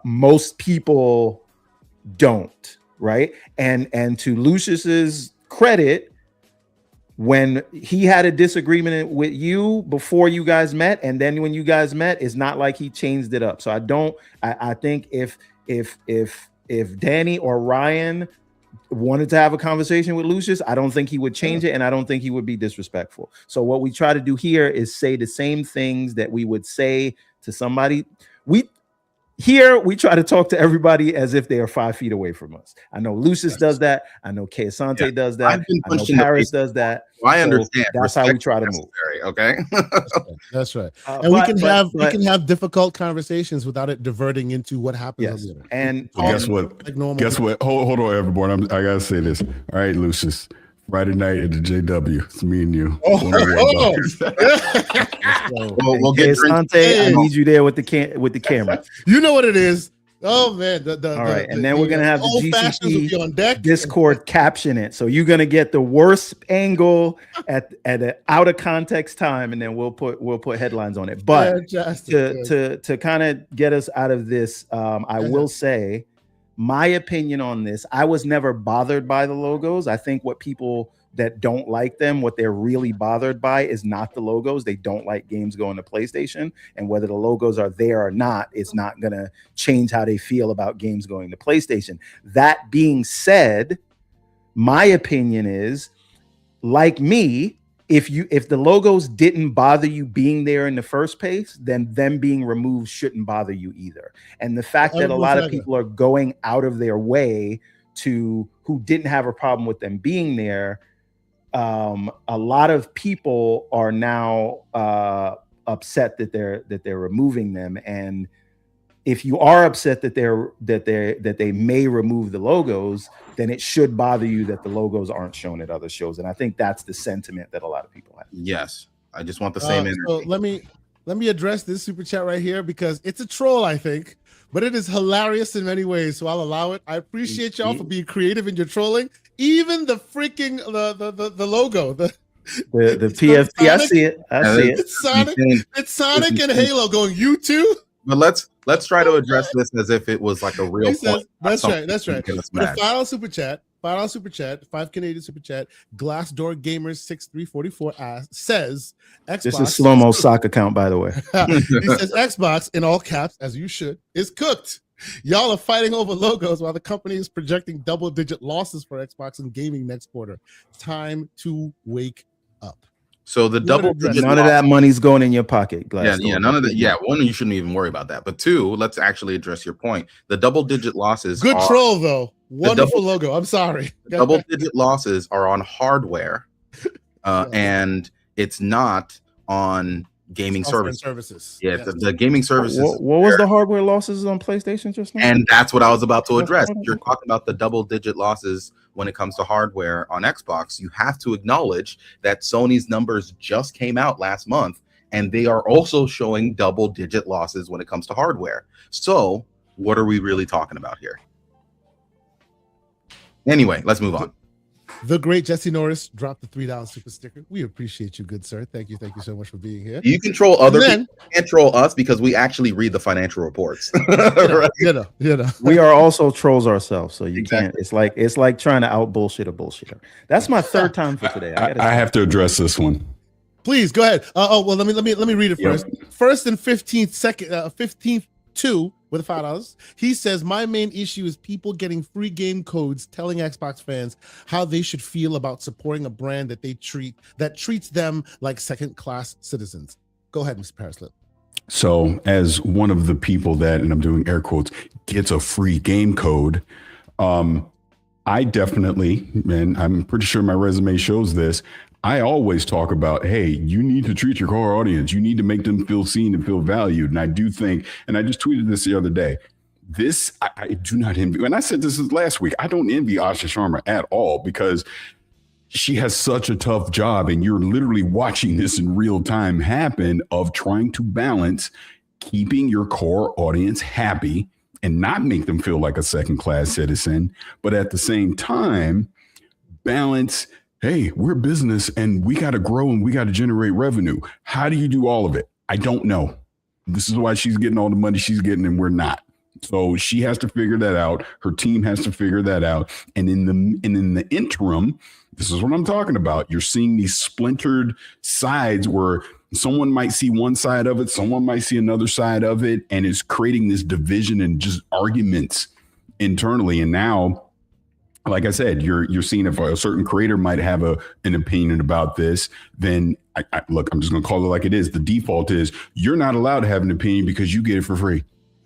C: most people don't. Right. And to Lucius's credit, when he had a disagreement with you before you guys met, and then when you guys met, it's not like he changed it up. So I think if Danny or Ryan wanted to have a conversation with Lucius, I don't think he would change it, and I don't think he would be disrespectful. So what we try to do here is say the same things that we would say to somebody. Here, we try to talk to everybody as if they are 5 feet away from us. I know Lucius does that. I know Kay Asante does that. I know Paris does that.
D: I understand.
C: That's how we try to move.
D: Okay.
A: That's right. And we can have difficult conversations without it diverting into what happens on the internet.
C: And
E: guess what? Guess what? Hold on, everyone. I gotta say this. All right, Lucius. Friday night at the JW. It's me and you.
C: We'll get Asante, I need you there with the camera.
A: You know what it is. Oh man.
C: All right, and then we're gonna have the GCP on deck. Discord caption it. So you're gonna get the worst angle at an out of context time, and then we'll put headlines on it. But to kind of get us out of this, I will say my opinion on this, I was never bothered by the logos. I think what people that don't like them, what they're really bothered by is not the logos. They don't like games going to PlayStation, and whether the logos are there or not, it's not going to change how they feel about games going to PlayStation. That being said, my opinion is, like me, if the logos didn't bother you being there in the first place, then them being removed shouldn't bother you either. And the fact that a lot of people are going out of their way who didn't have a problem with them being there, a lot of people are now upset that they're removing them. And if you are upset that they may remove the logos, then it should bother you that the logos aren't shown at other shows. And I think that's the sentiment that a lot of people have.
D: Yes, I just want the same energy.
A: So let me address this super chat right here, because it's a troll, I think, but it is hilarious in many ways, so I'll allow it. I appreciate y'all for being creative in your trolling. Even the freaking the logo, the
C: PFP, I see it.
A: It's Sonic and Halo going, you too?
D: But let's try to address this as if it was like a real point.
A: That's right. The final super chat, 5 Canadian super chat, Glassdoor Gamers 6344 says Xbox.
C: This is slow-mo sock account, by the way.
A: He says Xbox, in all caps, as you should, is cooked. Y'all are fighting over logos while the company is projecting double-digit losses for Xbox and gaming next quarter. Time to wake up.
D: So the double-digit,
C: none of that money's going in your pocket.
D: Yeah, none of that. Yeah, one, you shouldn't even worry about that. But two, let's actually address your point. The double-digit losses.
A: Good troll though. Wonderful logo. I'm sorry.
D: Double-digit losses are on hardware, and it's not on gaming services. Yeah, the gaming services.
C: What was the hardware losses on PlayStation just now?
D: And that's what I was about to address. You're talking about the double-digit losses when it comes to hardware on Xbox. You have to acknowledge that Sony's numbers just came out last month, and they are also showing double-digit losses when it comes to hardware. So what are we really talking about here? Anyway, let's move on.
A: The great Jesse Norris dropped the $3 super sticker. We appreciate you, good sir. Thank you so much for being here.
D: You control other people, you can't troll us because we actually read the financial reports.
A: Right? You know.
C: We are also trolls ourselves, so you can't. It's like trying to out bullshit a bullshitter. That's my third time for today.
E: I have to address this one.
A: Please go ahead. Well, let me read it first. First and 15th two with $5. He says, my main issue is people getting free game codes telling Xbox fans how they should feel about supporting a brand that treats them like second-class citizens. Go ahead, Mr. Paraslip.
E: So as one of the people that, and I'm doing air quotes, gets a free game code, I definitely, and I'm pretty sure my resume shows this, I always talk about, hey, you need to treat your core audience. You need to make them feel seen and feel valued. And I do think, and I just tweeted this the other day, I do not envy, and I said this last week, I don't envy Asha Sharma at all, because she has such a tough job, and you're literally watching this in real time happen, of trying to balance keeping your core audience happy and not make them feel like a second-class citizen, but at the same time, balance, hey, we're business and we got to grow and we got to generate revenue. How do you do all of it? I don't know. This is why she's getting all the money she's getting and we're not. So she has to figure that out. Her team has to figure that out. And in the interim, this is what I'm talking about. You're seeing these splintered sides where someone might see one side of it, someone might see another side of it, and it's creating this division and just arguments internally. And now, like I said, you're seeing if a certain creator might have an opinion about this, then look, I'm just going to call it like it is. The default is you're not allowed to have an opinion because you get it for free.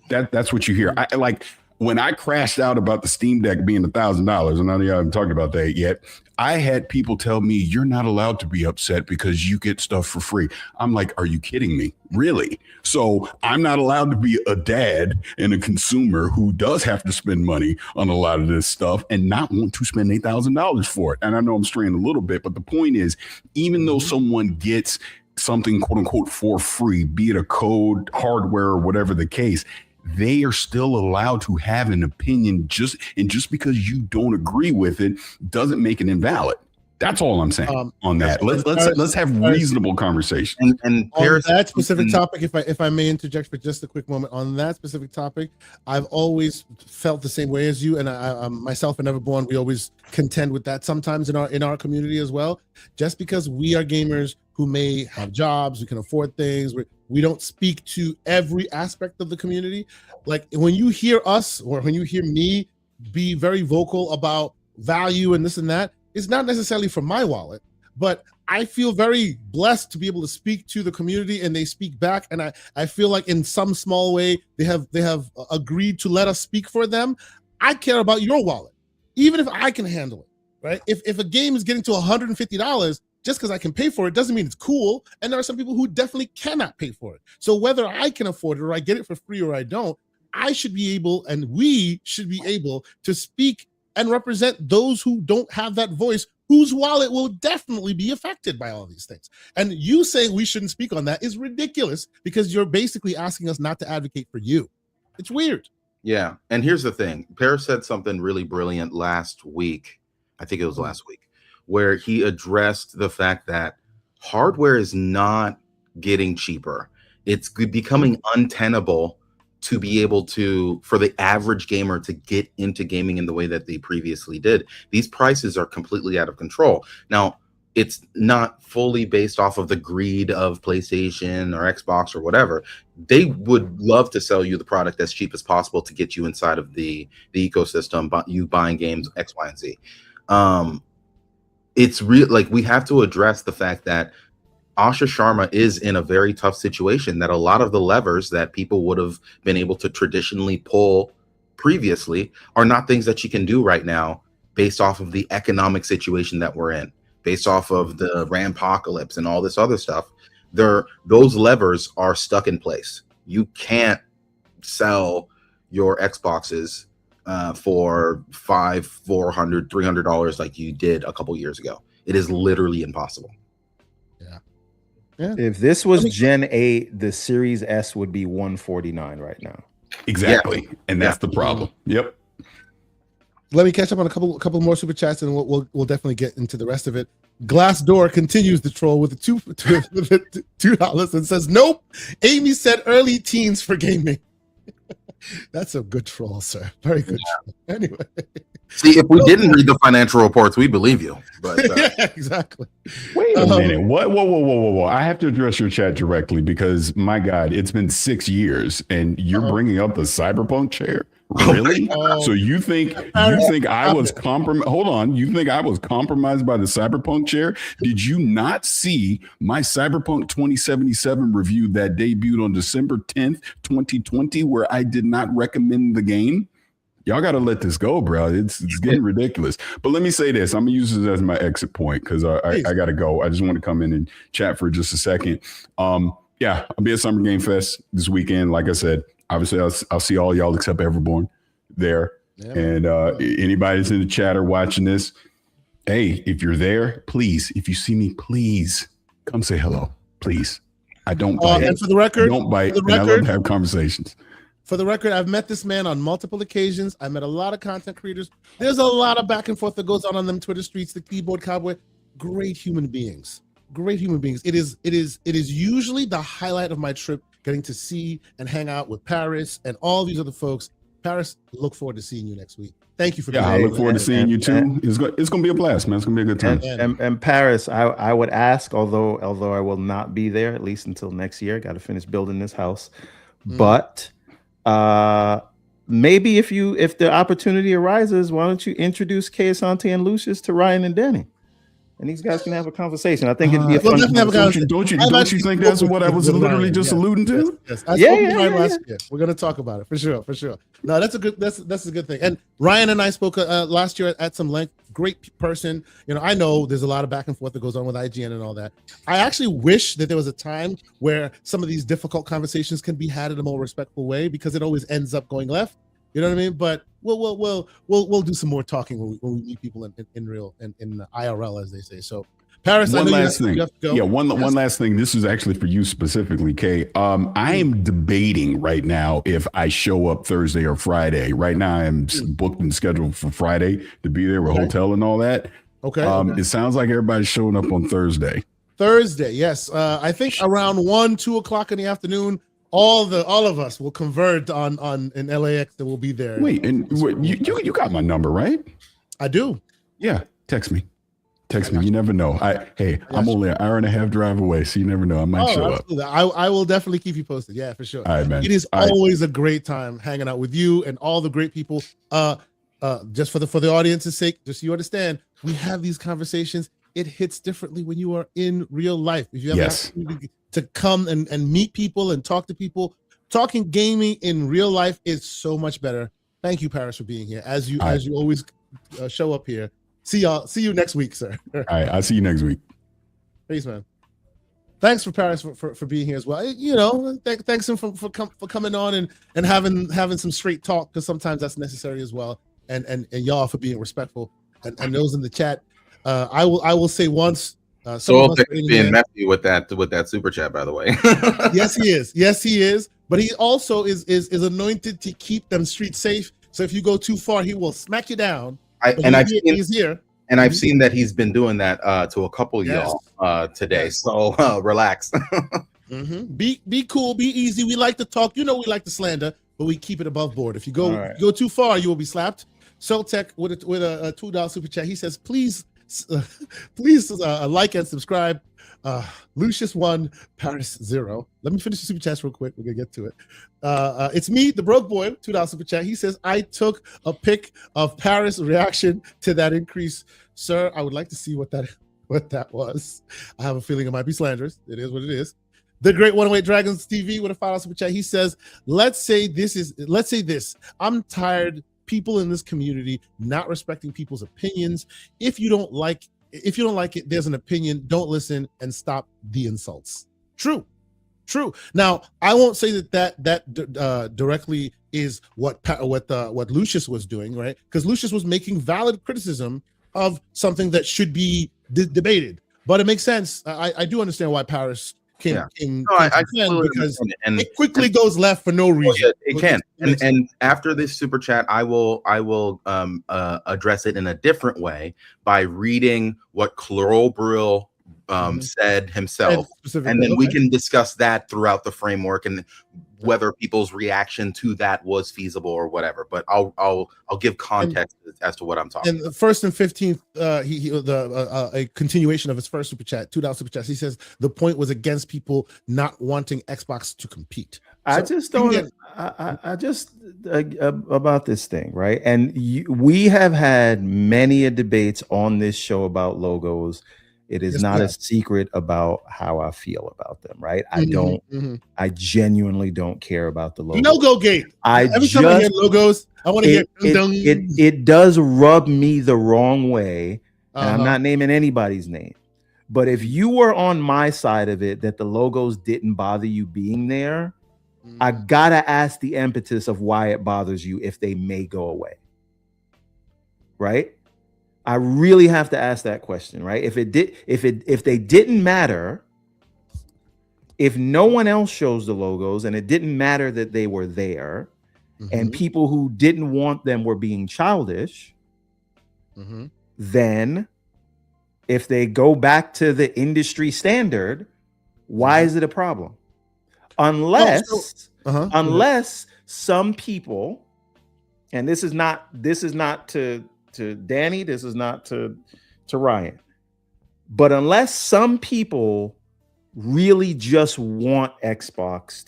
E: That's what you hear. I like when I crashed out about the Steam Deck being $1,000, and I haven't talked about that yet. I had people tell me you're not allowed to be upset because you get stuff for free. I'm like, are you kidding me? Really? So I'm not allowed to be a dad and a consumer who does have to spend money on a lot of this stuff and not want to spend $8,000 for it. And I know I'm straying a little bit, but the point is, even though someone gets something quote unquote for free, be it a code, hardware, or whatever the case, they are still allowed to have an opinion, just because you don't agree with it doesn't make it invalid. That's all I'm saying on that.
A: and
E: Let's have reasonable conversation.
D: And
A: on
D: Paris,
A: that specific topic, if I may interject for just a quick moment, on that specific topic, I've always felt the same way as you, and I myself and Everborn, we always contend with that sometimes in our community as well. Just because we are gamers who may have jobs, we can afford things, we don't speak to every aspect of the community. Like when you hear us or when you hear me be very vocal about value and this and that, it's not necessarily from my wallet, but I feel very blessed to be able to speak to the community and they speak back. And I feel like in some small way, they have agreed to let us speak for them. I care about your wallet, even if I can handle it, right? If a game is getting to $150, just because I can pay for it doesn't mean it's cool. And there are some people who definitely cannot pay for it. So whether I can afford it or I get it for free or I don't, I should be able, and we should be able to speak and represent those who don't have that voice, whose wallet will definitely be affected by all these things. And you saying we shouldn't speak on that is ridiculous because you're basically asking us not to advocate for you. It's weird.
D: yeah. And here's the thing. Paris said something really brilliant last week. I think it was last week, where he addressed the fact that hardware is not getting cheaper. It's becoming untenable to be able to, for the average gamer to get into gaming in the way that they previously did. These prices are completely out of control. Now, it's not fully based off of the greed of PlayStation or Xbox or whatever. They would love to sell you the product as cheap as possible to get you inside of the ecosystem, but you buying games X, Y, and Z. It's real. Like, we have to address the fact that Asha Sharma is in a very tough situation, that a lot of the levers that people would have been able to traditionally pull previously are not things that she can do right now based off of the economic situation that we're in, based off of the Rampocalypse and all this other stuff. Those levers are stuck in place. You can't sell your Xboxes for $400, $300 like you did a couple years ago. It is literally impossible.
A: Yeah.
C: If this was Gen 8, the Series S would be $149 right now.
E: Exactly.
D: Yeah.
E: And that's the problem. Yep.
A: Let me catch up on a couple more super chats, and we'll definitely get into the rest of it. Glassdoor continues the troll with the $2 and says, "Nope, Amy said early teens for gaming." That's a good troll, sir. Very good. Troll. Anyway,
D: see, if we didn't read the financial reports, we believe you. But
A: yeah, exactly.
E: Wait a minute. What? Whoa. I have to address your chat directly because, my God, it's been 6 years and you're bringing up the Cyberpunk chair. Really? So you think I was compromised? Hold on. You think I was compromised by the Cyberpunk chair? Did you not see my Cyberpunk 2077 review that debuted on December 10th, 2020, where I did not recommend the game? Y'all got to let this go, bro. It's getting ridiculous. But let me say this. I'm going to use this as my exit point because I got to go. I just want to come in and chat for just a second. Yeah, I'll be at Summer Game Fest this weekend. Like I said, obviously, I'll see all y'all except Everborn there. Yeah, and anybody that's in the chat or watching this, hey, if you're there, please, if you see me, please come say hello, please. I don't bite.
A: And for the record,
E: I don't bite. And I love to have conversations.
A: For the record, I've met this man on multiple occasions. I met a lot of content creators. There's a lot of back and forth that goes on them Twitter streets, the keyboard cowboy. Great human beings. Great human beings. It is usually the highlight of my trip, getting to see and hang out with Paris and all these other folks. Paris, look forward to seeing you next week. Thank you for being here.
E: I look forward to seeing you too. It's going to be a blast, man. It's going to be a good time.
C: And Paris, I would ask, although I will not be there at least until next year. Got to finish building this house, but maybe if the opportunity arises, why don't you introduce Kay Asante and Lucius to Ryan and Danny? And these guys can have a conversation. I think it'd be a fun conversation.
E: Don't you think that's what I was literally just alluding to?
A: Yes. Last year. We're gonna talk about it for sure. No, that's a good thing. And Ryan and I spoke last year at some length. Great person. You know, I know there's a lot of back and forth that goes on with IGN and all that. I actually wish that there was a time where some of these difficult conversations can be had in a more respectful way, because it always ends up going left. You know what I mean? But we'll do some more talking when we meet people in real in IRL, as they say. So, Paris,
E: one last thing.
A: Yeah,
E: one last thing. This is actually for you specifically, Kay. I am debating right now if I show up Thursday or Friday. Right now, I am booked and scheduled for Friday to be there with hotel and all that.
A: Okay.
E: It sounds like everybody's showing up on Thursday.
A: Thursday, yes. I think around 1-2 o'clock in the afternoon, all of us will converge on in LAX that will be there.
E: Wait, and you got my number, right?
A: I do.
E: Yeah, text me. Text me. You never know. I'm only an hour and a half drive away, so you never know. I might show
A: absolutely. I will definitely keep you posted. Yeah, for sure.
E: All right, man.
A: It is always a great time hanging out with you and all the great people. Just for the audience's sake, just so you understand, we have these conversations. It hits differently when you are in real life. If you have an opportunity to come and meet people and talk to people, talking gaming in real life is so much better. Thank you, Paris, for being here. As you always show up here. See you next week, sir.
E: All right, I'll see you next week.
A: Peace, man. Thanks for Paris for being here as well. You know, thanks him for coming on and having some straight talk, because sometimes that's necessary as well. And y'all for being respectful. And those in the chat. I will say once.
D: So being messy with that super chat, by the way.
A: Yes, he is. Yes, he is. But he also is anointed to keep them street safe. So if you go too far, he will smack you down. He's here.
D: And I've seen that he's been doing that to a couple of y'all today. So relax.
A: Be cool. Be easy. We like to talk. You know, we like to slander, but we keep it above board. If you go too far, you will be slapped. Soltech with a $2 super chat. He says, please like and subscribe. Lucius 1, Paris 0. Let me finish the super chats real quick. We're gonna get to it. It's me, the broke boy, $2 super chat. He says, I took a pic of Paris' reaction to that increase. Sir, I would like to see what that was. I have a feeling it might be slanderous. It is what it is. The Great 108 Dragons TV with a $5 super chat. He says, let's say this. I'm tired people in this community not respecting people's opinions. If you don't like it, there's an opinion. Don't listen and stop the insults. True. Now, I won't say that directly is what Lucius was doing, right? Because Lucius was making valid criticism of something that should be debated. But it makes sense. I do understand why Paris came because it quickly goes left for no reason.
D: It can. And after this super chat, I will address it in a different way by reading what Chlorobril said himself, and then we can discuss that throughout the framework and whether people's reaction to that was feasible or whatever. But I'll give context as to what I'm talking about.
A: And the first and 15th, a continuation of his first super chat, $2 super chat. He says the point was against people not wanting Xbox to compete.
C: I just don't. I just about this thing, right? And we have had many debates on this show about logos. It is not a secret about how I feel about them, right? I don't. I genuinely don't care about the logo.
A: Logo gate. Every time I hear logos, I want to hear.
C: It does rub me the wrong way, and I'm not naming anybody's name. But if you were on my side of it, that the logos didn't bother you being there, I gotta ask the impetus of why it bothers you if they may go away, right? I really have to ask that question, right? If they didn't matter, if no one else shows the logos and it didn't matter that they were there, and people who didn't want them were being childish, then if they go back to the industry standard, why is it a problem? Unless some people, and this is not to Danny, this is not to Ryan, but unless some people really just want Xbox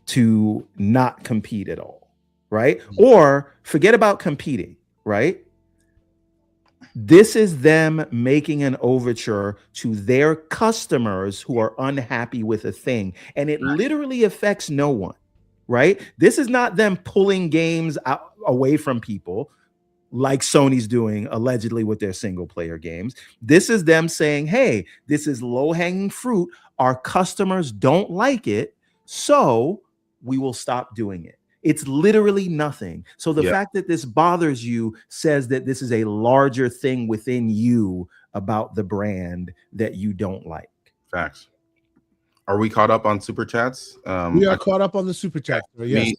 C: to not compete at all, right? Or forget about competing, right? This is them making an overture to their customers who are unhappy with a thing, and it literally affects no one, right? This is not them pulling games away from people like Sony's doing allegedly with their single player games. This is them saying, hey, this is low-hanging fruit. Our customers don't like it, so we will stop doing it. It's literally nothing. So the fact that this bothers you says that this is a larger thing within you about the brand that you don't like.
D: Facts. Are we caught up on super chats?
A: We are caught up on the super chat. Yes.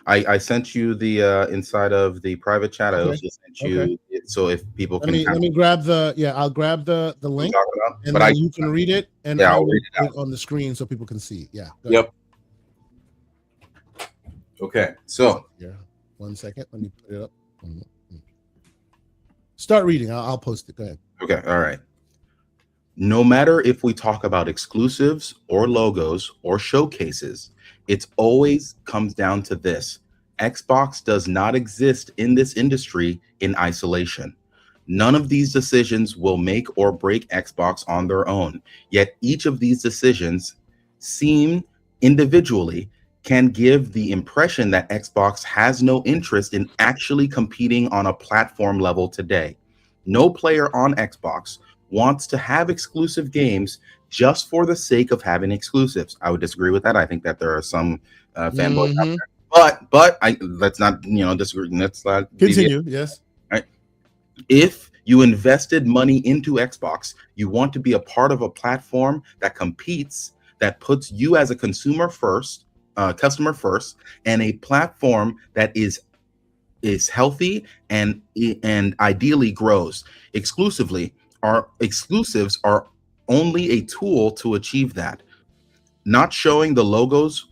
D: I sent you the inside of the private chat. I
A: Okay.
D: also sent you so if people
A: Let
D: can
A: me grab the I'll grab the link and then you can read it and
D: Yeah,
A: I
D: I'll
A: will
D: read
A: put it on the screen so people can see. Yeah.
D: Yep. Okay. So
A: yeah. 1 second. Let me put it up. Start reading. I'll post it. Go ahead.
D: Okay. All right. No matter if we talk about exclusives or logos or showcases, it always comes down to this. Xbox does not exist in this industry in isolation. None of these decisions will make or break Xbox on their own. Yet each of these decisions seem individually can give the impression that Xbox has no interest in actually competing on a platform level today. No player on Xbox wants to have exclusive games just for the sake of having exclusives. I would disagree with that. I think that there are some fanboys out there, but let's not disagree. Let's not
A: continue. Yes.
D: Right. If you invested money into Xbox, you want to be a part of a platform that competes, that puts you as a consumer first, customer first, and a platform that is healthy and ideally grows. Exclusives are only a tool to achieve that. Not showing the logos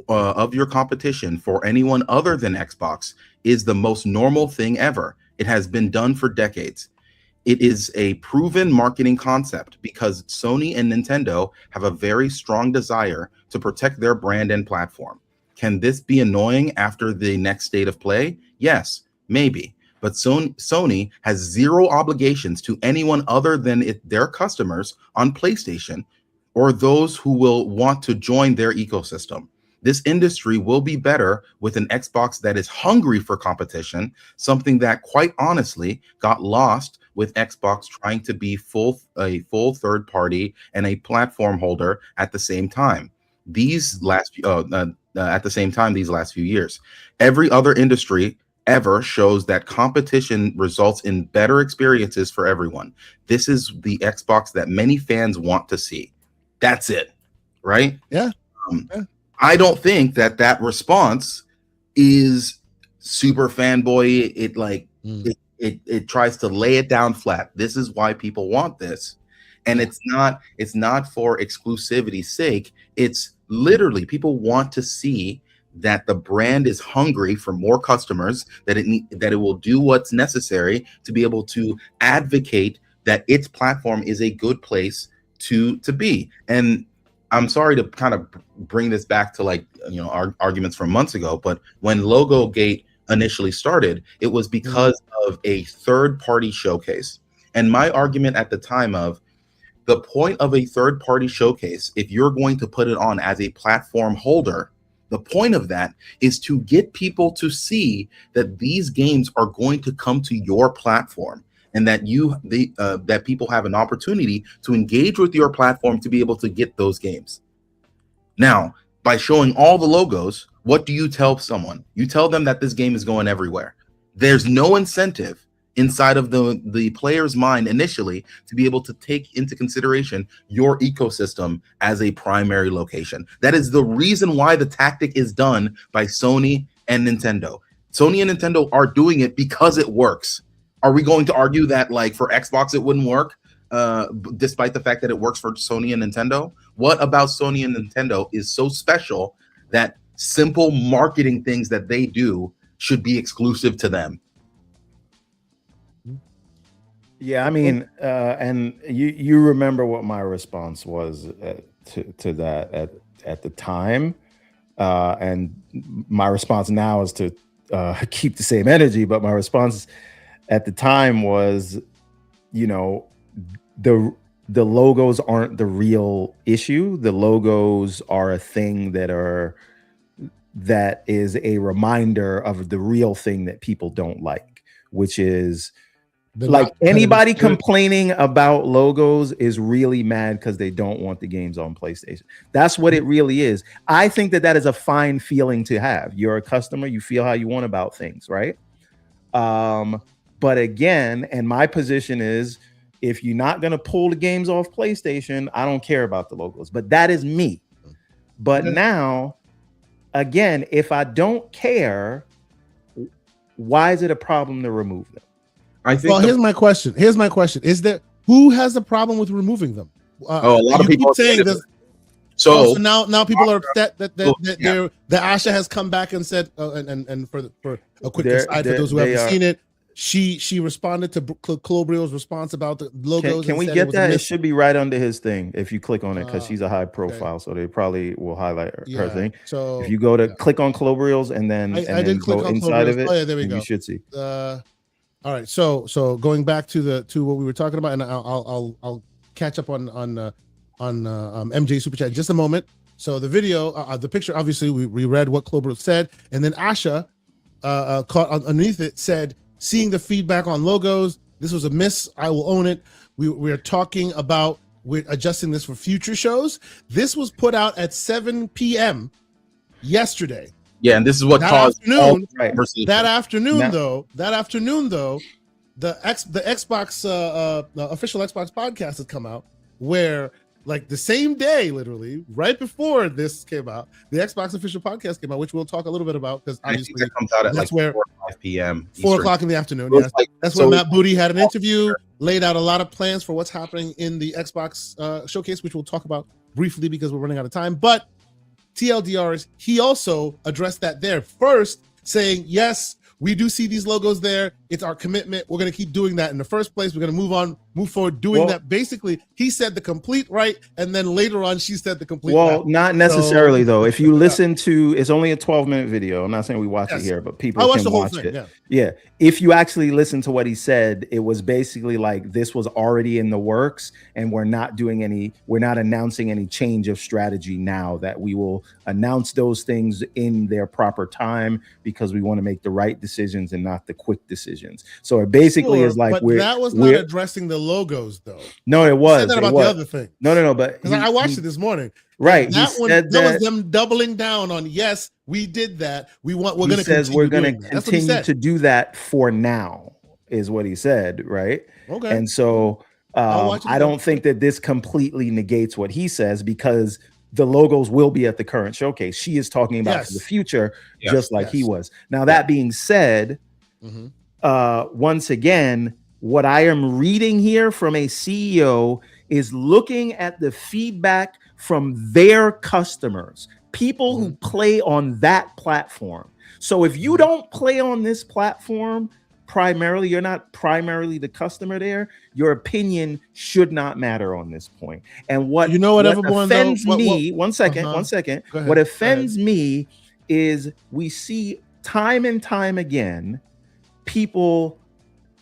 D: of your competition for anyone other than Xbox is the most normal thing ever. It has been done for decades. It is a proven marketing concept because Sony and Nintendo have a very strong desire to protect their brand and platform. Can this be annoying after the next state of play? Yes, maybe. But Sony has zero obligations to anyone other than their customers on PlayStation or those who will want to join their ecosystem. This industry will be better with an Xbox that is hungry for competition, something that quite honestly got lost with Xbox trying to be a full third party and a platform holder at the same time. These last few years, every other industry ever shows that competition results in better experiences for everyone. This is the Xbox that many fans want to see. That's it, right?
A: Yeah.
D: I don't think that response is super fanboy. It tries to lay it down flat. This is why people want this, and it's not for exclusivity's sake. It's literally people want to see that the brand is hungry for more customers, that it will do what's necessary to be able to advocate that its platform is a good place to be. And I'm sorry to kind of bring this back to our arguments from months ago, but when Logo Gate initially started, it was because of a third-party showcase. And my argument at the time of the point of a third-party showcase, if you're going to put it on as a platform holder, the point of that is to get people to see that these games are going to come to your platform, and that that people have an opportunity to engage with your platform to be able to get those games. Now, by showing all the logos, what do you tell someone? You tell them that this game is going everywhere. There's no incentive inside of the player's mind initially to be able to take into consideration your ecosystem as a primary location. That is the reason why the tactic is done by Sony and Nintendo. Sony and Nintendo are doing it because it works. Are we going to argue that for Xbox it wouldn't work, despite the fact that it works for Sony and Nintendo? What about Sony and Nintendo is so special that simple marketing things that they do should be exclusive to them?
C: Yeah, I mean, and you remember what my response was to that at the time, and my response now is to keep the same energy. But my response at the time was, the logos aren't the real issue. The logos are a thing that is a reminder of the real thing that people don't like, which is anybody complaining about logos is really mad because they don't want the games on PlayStation. That's what it really is. I think that is a fine feeling to have. You're a customer, you feel how you want about things, right? But again, and my position is, if you're not going to pull the games off PlayStation, I don't care about the logos. But that is me. But
A: Okay.
C: now, again, if I don't care, why is it a problem to remove them?
D: I think
A: Well, here's my question. Is there who has a problem with removing them?
D: a lot of
A: you
D: people
A: keep saying this.
D: so
A: So now people are upset that
D: Yeah.
A: that Asha has come back and said, and for a quick
C: They're-
A: aside for those who
C: they
A: haven't
C: are-
A: seen it, she responded to Colobrio's response about the logos.
C: Can
A: and
C: we
A: said
C: get
A: was a
C: that? It
A: miss-
C: should be right under his thing if you click on it, because she's a high
A: okay.
C: profile, so they probably will highlight her
A: Yeah.
C: thing.
A: So
C: If you go to
A: yeah.
C: click on Colobrials and then
A: I
C: then
A: did click
C: go
A: on
C: inside of
A: Colobrio's.
C: it,
A: Oh yeah, there we
C: then
A: go.
C: you should see.
A: All right, so going back to what we were talking about, and I'll catch up on MJ Super Chat in just a moment. So the video, the picture, obviously we read what Clover said, and then Asha caught underneath it said, seeing the feedback on logos, this was a miss. I will own it. We are talking about we're adjusting this for future shows. This was put out at 7 p.m. yesterday.
D: Yeah, and this is what
A: That
D: caused
A: afternoon-
D: all the
C: Right.
D: conversation.
A: That afternoon,
C: Now-
A: though, the Xbox official Xbox podcast has come out, where like the same day, literally right before this came out, the Xbox official podcast came out, which we'll talk a little bit about because
D: I think
A: obviously
D: that comes out at like
A: that's where
D: 4 or 5 p.m.
A: 4
D: Eastern.
A: o'clock in the afternoon.
D: So it's
A: Yes,
D: like-
A: that's
D: so-
A: where Matt Booty had an interview, laid out a lot of plans for what's happening in the Xbox showcase, which we'll talk about briefly because we're running out of time. But TLDR is he also addressed that there first, saying, yes, we do see these logos there. It's our commitment. We're going to keep doing that in the first place. We're going to move forward doing
C: Well-
A: that. Basically, he said the complete right, and then later on, she said the complete
C: Well,
A: right.
C: not necessarily
A: So-
C: though. If you listen to, it's only a 12-minute video. I'm not saying we watch
A: Yes.
C: it here, but
A: I
C: people
A: watched
C: can
A: the whole
C: watch
A: thing.
C: it.
A: Yeah.
C: Yeah. If you actually listen to what he said, it was basically like this was already in the works, and we're not announcing any change of strategy now, that we will announce those things in their proper time because we want to make the right decisions and not the quick decisions. So it basically
A: Sure,
C: is like
A: but that was not addressing the logos, though.
C: no, it
A: He
C: was.
A: said that
C: It
A: about
C: was.
A: the other thing.
C: No, but
A: Because I watched it this morning.
C: Right.
A: That
C: He
A: one,
C: said
A: that was
C: that
A: them doubling down on, yes, we did that. We're
C: he
A: going to
C: says we're going to
A: That's what he
C: continue
A: said.
C: to do that for now, is what he said, right?
A: Okay.
C: And so
A: I'll watch it
C: I
A: again.
C: don't think that this completely negates what he says, because the logos will be at the current showcase. She is talking about
A: Yes.
C: for the future,
D: Yes.
C: just like he
A: Yes.
C: was. Now, that being said,
A: Mhm.
C: once again, what I am reading here from a CEO is looking at the feedback from their customers, people who play on that platform. So if you don't play on this platform primarily, you're not primarily the customer there, your opinion should not matter on this point. And what
A: You know what, Everborn, though?
C: offends me, one second,
A: Uh-huh.
C: one second.
A: Go ahead,
C: What
A: go
C: offends me is we see time and time again people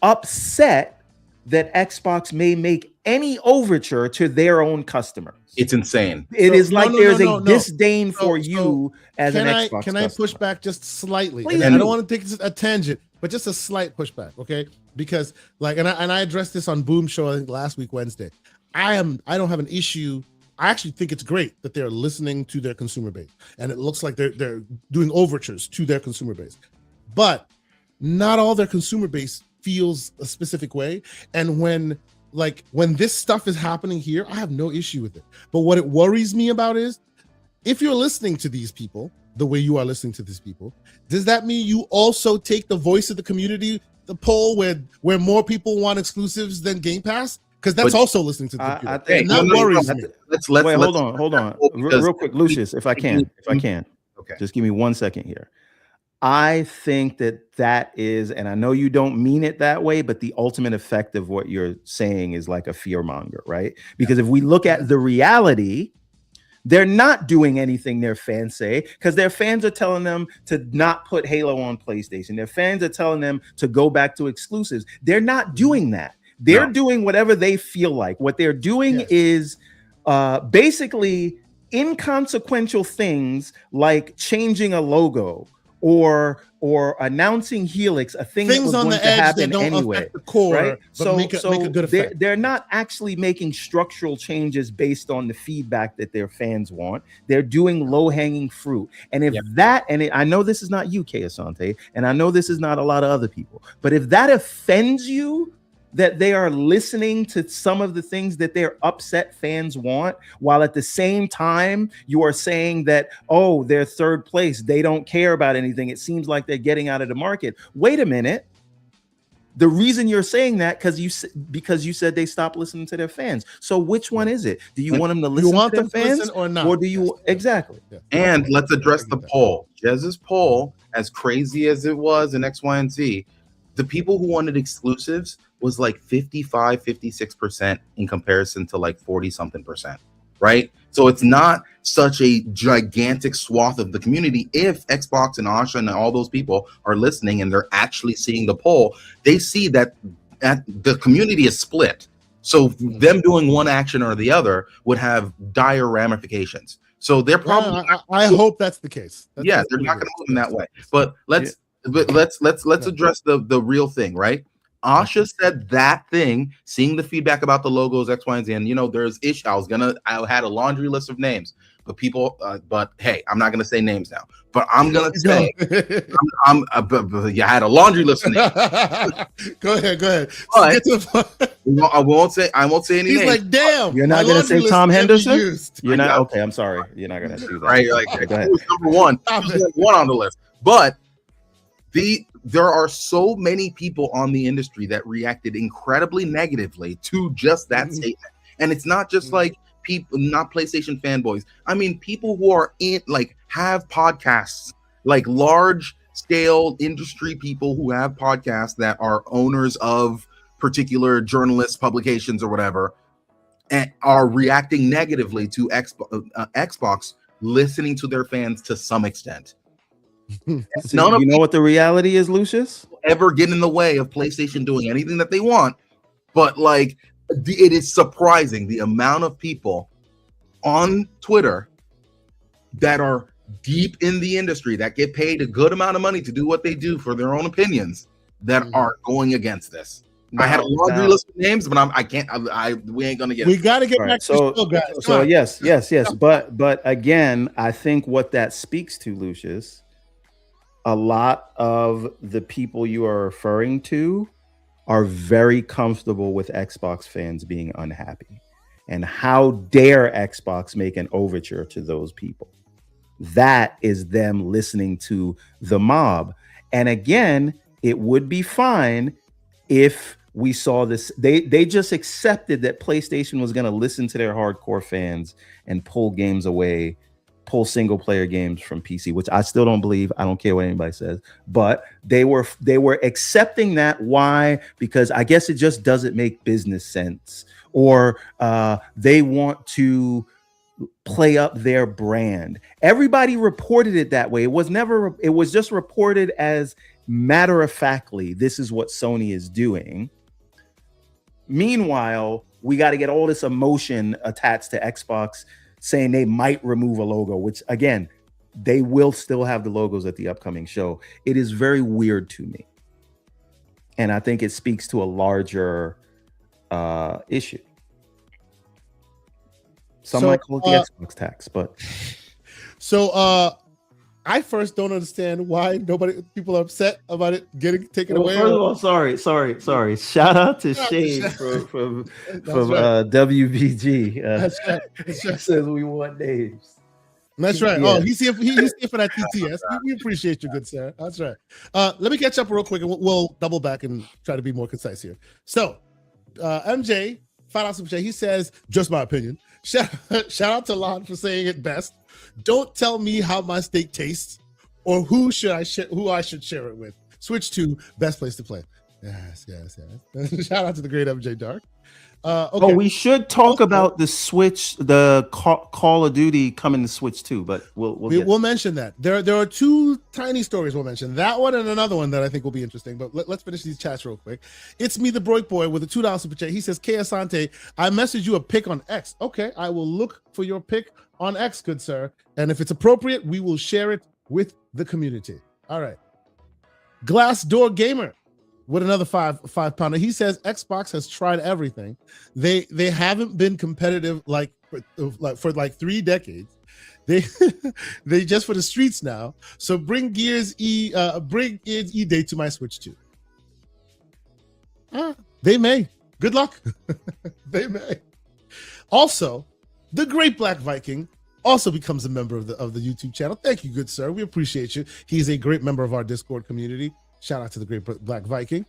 C: upset that Xbox may make any overture to their own customers.
D: It's insane.
C: It
A: So-
C: is
A: no,
C: like
A: no,
C: there's
A: no,
C: a
A: no.
C: disdain
A: So-
C: for
A: so
C: you as an Xbox
A: Can I push
C: customer.
A: back just slightly?
C: Please
A: And I
C: do.
A: don't want to take this a tangent, but just a slight pushback, okay? Because like, and I addressed this on Boom Show, I think last week Wednesday. I don't have an issue. I actually think it's great that they're listening to their consumer base, and it looks like they're doing overtures to their consumer base. But not all their consumer base feels a specific way, and when this stuff is happening here, I have no issue with it. But what it worries me about is, if you're listening to these people the way you are listening to these people, does that mean you also take the voice of the community, the poll where more people want exclusives than Game Pass? Because that's
D: But-
A: also listening to the
C: I
A: computer.
C: think
A: And that worries me.
D: Let's
C: Wait,
D: let's
C: hold on.
D: because-
C: Real quick, Lucius, if I can.
D: Okay.
C: Just give me 1 second here. I think that is, and I know you don't mean it that way, but the ultimate effect of what you're saying is like a fear monger, right? Because if we look at the reality, they're not doing anything their fans say, because their fans are telling them to not put Halo on PlayStation. Their fans are telling them to go back to exclusives. They're not doing that. They're
D: No.
C: doing whatever they feel like. What they're doing
A: Yes.
C: is basically inconsequential things like changing a logo or announcing Helix, a thing that
A: Things
C: was
A: on
C: going
A: the
C: to
A: edge
C: happen
A: that don't
C: anyway.
A: affect the core,
C: Right?
A: but make a good effect.
C: They're not actually making structural changes based on the feedback that their fans want. They're doing low-hanging fruit. And if I know this is not you, Kay Asante, and I know this is not a lot of other people, but if that offends you, that they are listening to some of the things that their upset fans want, while at the same time you are saying that, oh, they're third place, they don't care about anything, it seems like they're getting out of the market. Wait a minute. The reason you're saying that because you said they stopped listening to their fans. So which one is it? Do you want them to listen to their fans,
A: or not?
C: or do you exactly?
A: Yeah.
D: And let's address the poll. Jez's poll, as crazy as it was in X, Y, and Z, the people who wanted exclusives was like 55, 56% in comparison to like 40 something percent, right? So it's not such a gigantic swath of the community. If Xbox and Asha and all those people are listening and they're actually seeing the poll, they see that the community is split. So them doing one action or the other would have dire ramifications. So they're probably.
A: I hope that's the case.
D: They're not going to move in that way. But let's address the real thing, right? Asha said that thing, seeing the feedback about the logos X, Y, and Z, and there's issue. I had a laundry list of names, but people, but hey, I'm not gonna say names now. But I'm gonna say, I had a laundry list of names.
A: Go ahead.
D: But I won't say any
A: He's
D: names.
A: like, damn.
C: You're not gonna say Tom Henderson. You're not.
D: know.
C: Okay, I'm sorry. You're not gonna do that.
D: Right? You're like,
C: Go ahead.
D: who's number one? Who's one on the list? But there are so many people on the industry that reacted incredibly negatively to just that statement. And it's not just like people, not PlayStation fanboys. I mean, people who are have podcasts, like large scale industry people who have podcasts that are owners of particular journalists, publications, or whatever, and are reacting negatively to Xbox listening to their fans to some extent.
C: So you know what the reality is, Lucius?
D: Ever get in the way of PlayStation doing anything that they want, but like it is surprising the amount of people on Twitter that are deep in the industry that get paid a good amount of money to do what they do for their own opinions that are going against this. I had a laundry list of names, but I can't. We ain't gonna get.
A: We got to get
C: All
A: back
C: right,
A: to the show, guys.
C: So yes. But again, I think what that speaks to, Lucius, a lot of the people you are referring to are very comfortable with Xbox fans being unhappy. And how dare Xbox make an overture to those people? That is them listening to the mob. And again, it would be fine if we saw this. They just accepted that PlayStation was going to listen to their hardcore fans and pull games away, pull single player games from PC, which I still don't believe. I don't care what anybody says, but they were accepting that. Why? Because I guess it just doesn't make business sense, or they want to play up their brand. Everybody reported it that way. It was just reported as matter of factly, this is what Sony is doing. Meanwhile, we got to get all this emotion attached to Xbox saying they might remove a logo, which again, they will still have the logos at the upcoming show. It is very weird to me. And I think it speaks to a larger issue. Some might call it the Xbox tax, but
A: so I first don't understand why people are upset about it getting taken away.
C: First of all, sorry. Shout out to Shane from WBG.
A: That's right.
C: Says we want names.
A: That's right.
C: Yeah.
A: Oh, he's here for that TTS. We appreciate you, good sir. That's right. Let me catch up real quick, and we'll double back and try to be more concise here. So, MJ, $5 super chat. He says, just my opinion. Shout out to Lon for saying it best. Don't tell me how my steak tastes or who I should share it with. Switch to best place to play. Yes. Shout out to the great MJ Dark. Okay.
C: Oh, we should talk about the Switch, the Call of Duty coming to Switch too, but we'll
A: mention that. There are two tiny stories we'll mention. That one and another one that I think will be interesting. But let's finish these chats real quick. It's me, the Broik Boy, with a $2 super chat. He says, K Asante, I messaged you a pick on X. Okay, I will look for your pick on X, good sir. And if it's appropriate, we will share it with the community. All right. Glassdoor Gamer with another five pounder. He says Xbox has tried everything. They haven't been competitive for 3 decades. They just for the streets now. So bring Gears E Day to my Switch too. They may. Good luck. They may. Also, the Great Black Viking also becomes a member of the YouTube channel. Thank you, good sir. We appreciate you. He's a great member of our Discord community. Shout out to the Great Black Viking.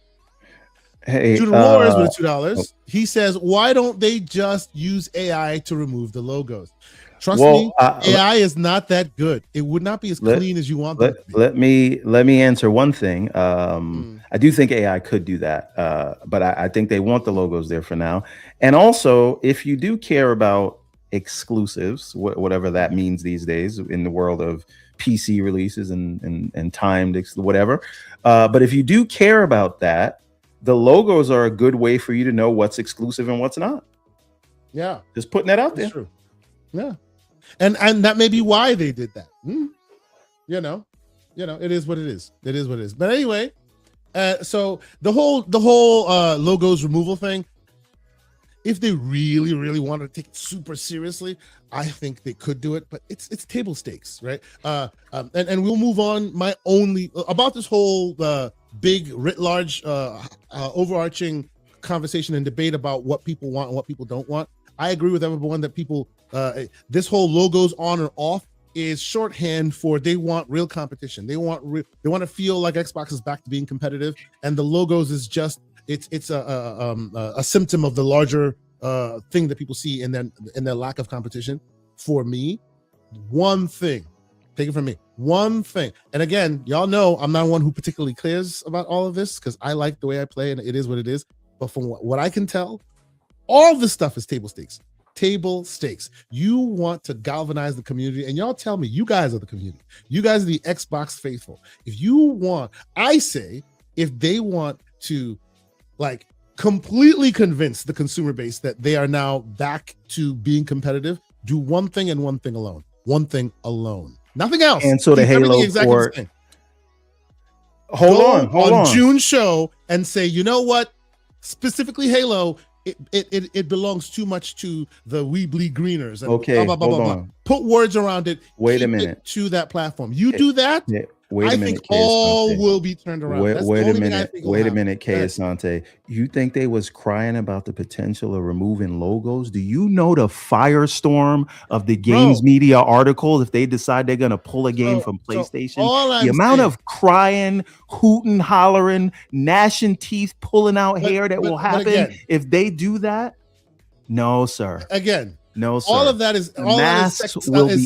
C: Hey,
A: Judah Roars with $2. He says, why don't they just use AI to remove the logos? Trust me, AI is not that good. It would not be as clean as you want them to be.
C: Let me answer one thing. I do think AI could do that, but I think they want the logos there for now. And also, if you do care about exclusives, whatever that means these days in the world of PC releases and timed whatever, but if you do care about that, the logos are a good way for you to know what's exclusive and what's not.
A: Yeah,
C: just putting that out there.
A: True. Yeah, and that may be why they did that. You know, it is what it is. It is what it is. But anyway, so the whole logos removal thing, if they really wanted to take it super seriously, I think they could do it, but it's table stakes, right? And we'll move on. My only about this whole big writ large overarching conversation and debate about what people want and what people don't want. I agree with everyone that people this whole logos on or off is shorthand for they want real competition. They want to feel like Xbox is back to being competitive, and the logos is just it's a symptom of the larger thing that people see in their lack of competition. For me, one thing, take it from me, one thing. And again, y'all know I'm not one who particularly cares about all of this because I like the way I play and it is what it is. But from what I can tell, all this stuff is table stakes. Table stakes. You want to galvanize the community, and y'all tell me, you guys are the community. You guys are the Xbox faithful. If you want, I say, if they want to like completely convince the consumer base that they are now back to being competitive, do one thing and one thing alone. One thing alone. Nothing else.
C: And so the Halo port. Hold on.
A: June show and say, you know what? Specifically Halo, it belongs too much to the We Bleed Greeners. And
C: okay,
A: blah, blah, blah, blah. Put words around it.
C: Wait a minute.
A: To that platform. You do that.
C: Yeah. Wait a minute,
A: I think all will be turned around.
C: Wait a minute, Kay Asante. You think they was crying about the potential of removing logos? Do you know the firestorm of the Games Media article if they decide they're gonna pull a game from PlayStation? The amount of crying, hooting, hollering, gnashing teeth, pulling out hair that will happen if they do that? No, sir. No, sir.
A: All of that is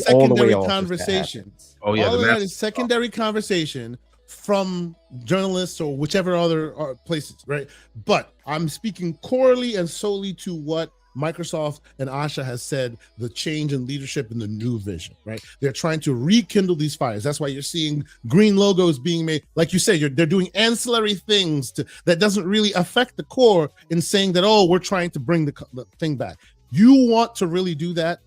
A: secondary conversation.
D: Oh yeah,
A: all of that is secondary conversation from journalists or whichever other places, right? But I'm speaking corely and solely to what Microsoft and Asha has said, the change in leadership and the new vision, right? They're trying to rekindle these fires. That's why you're seeing green logos being made. Like you say, they're doing ancillary things that doesn't really affect the core in saying that, oh, we're trying to bring the thing back. You want to really do that?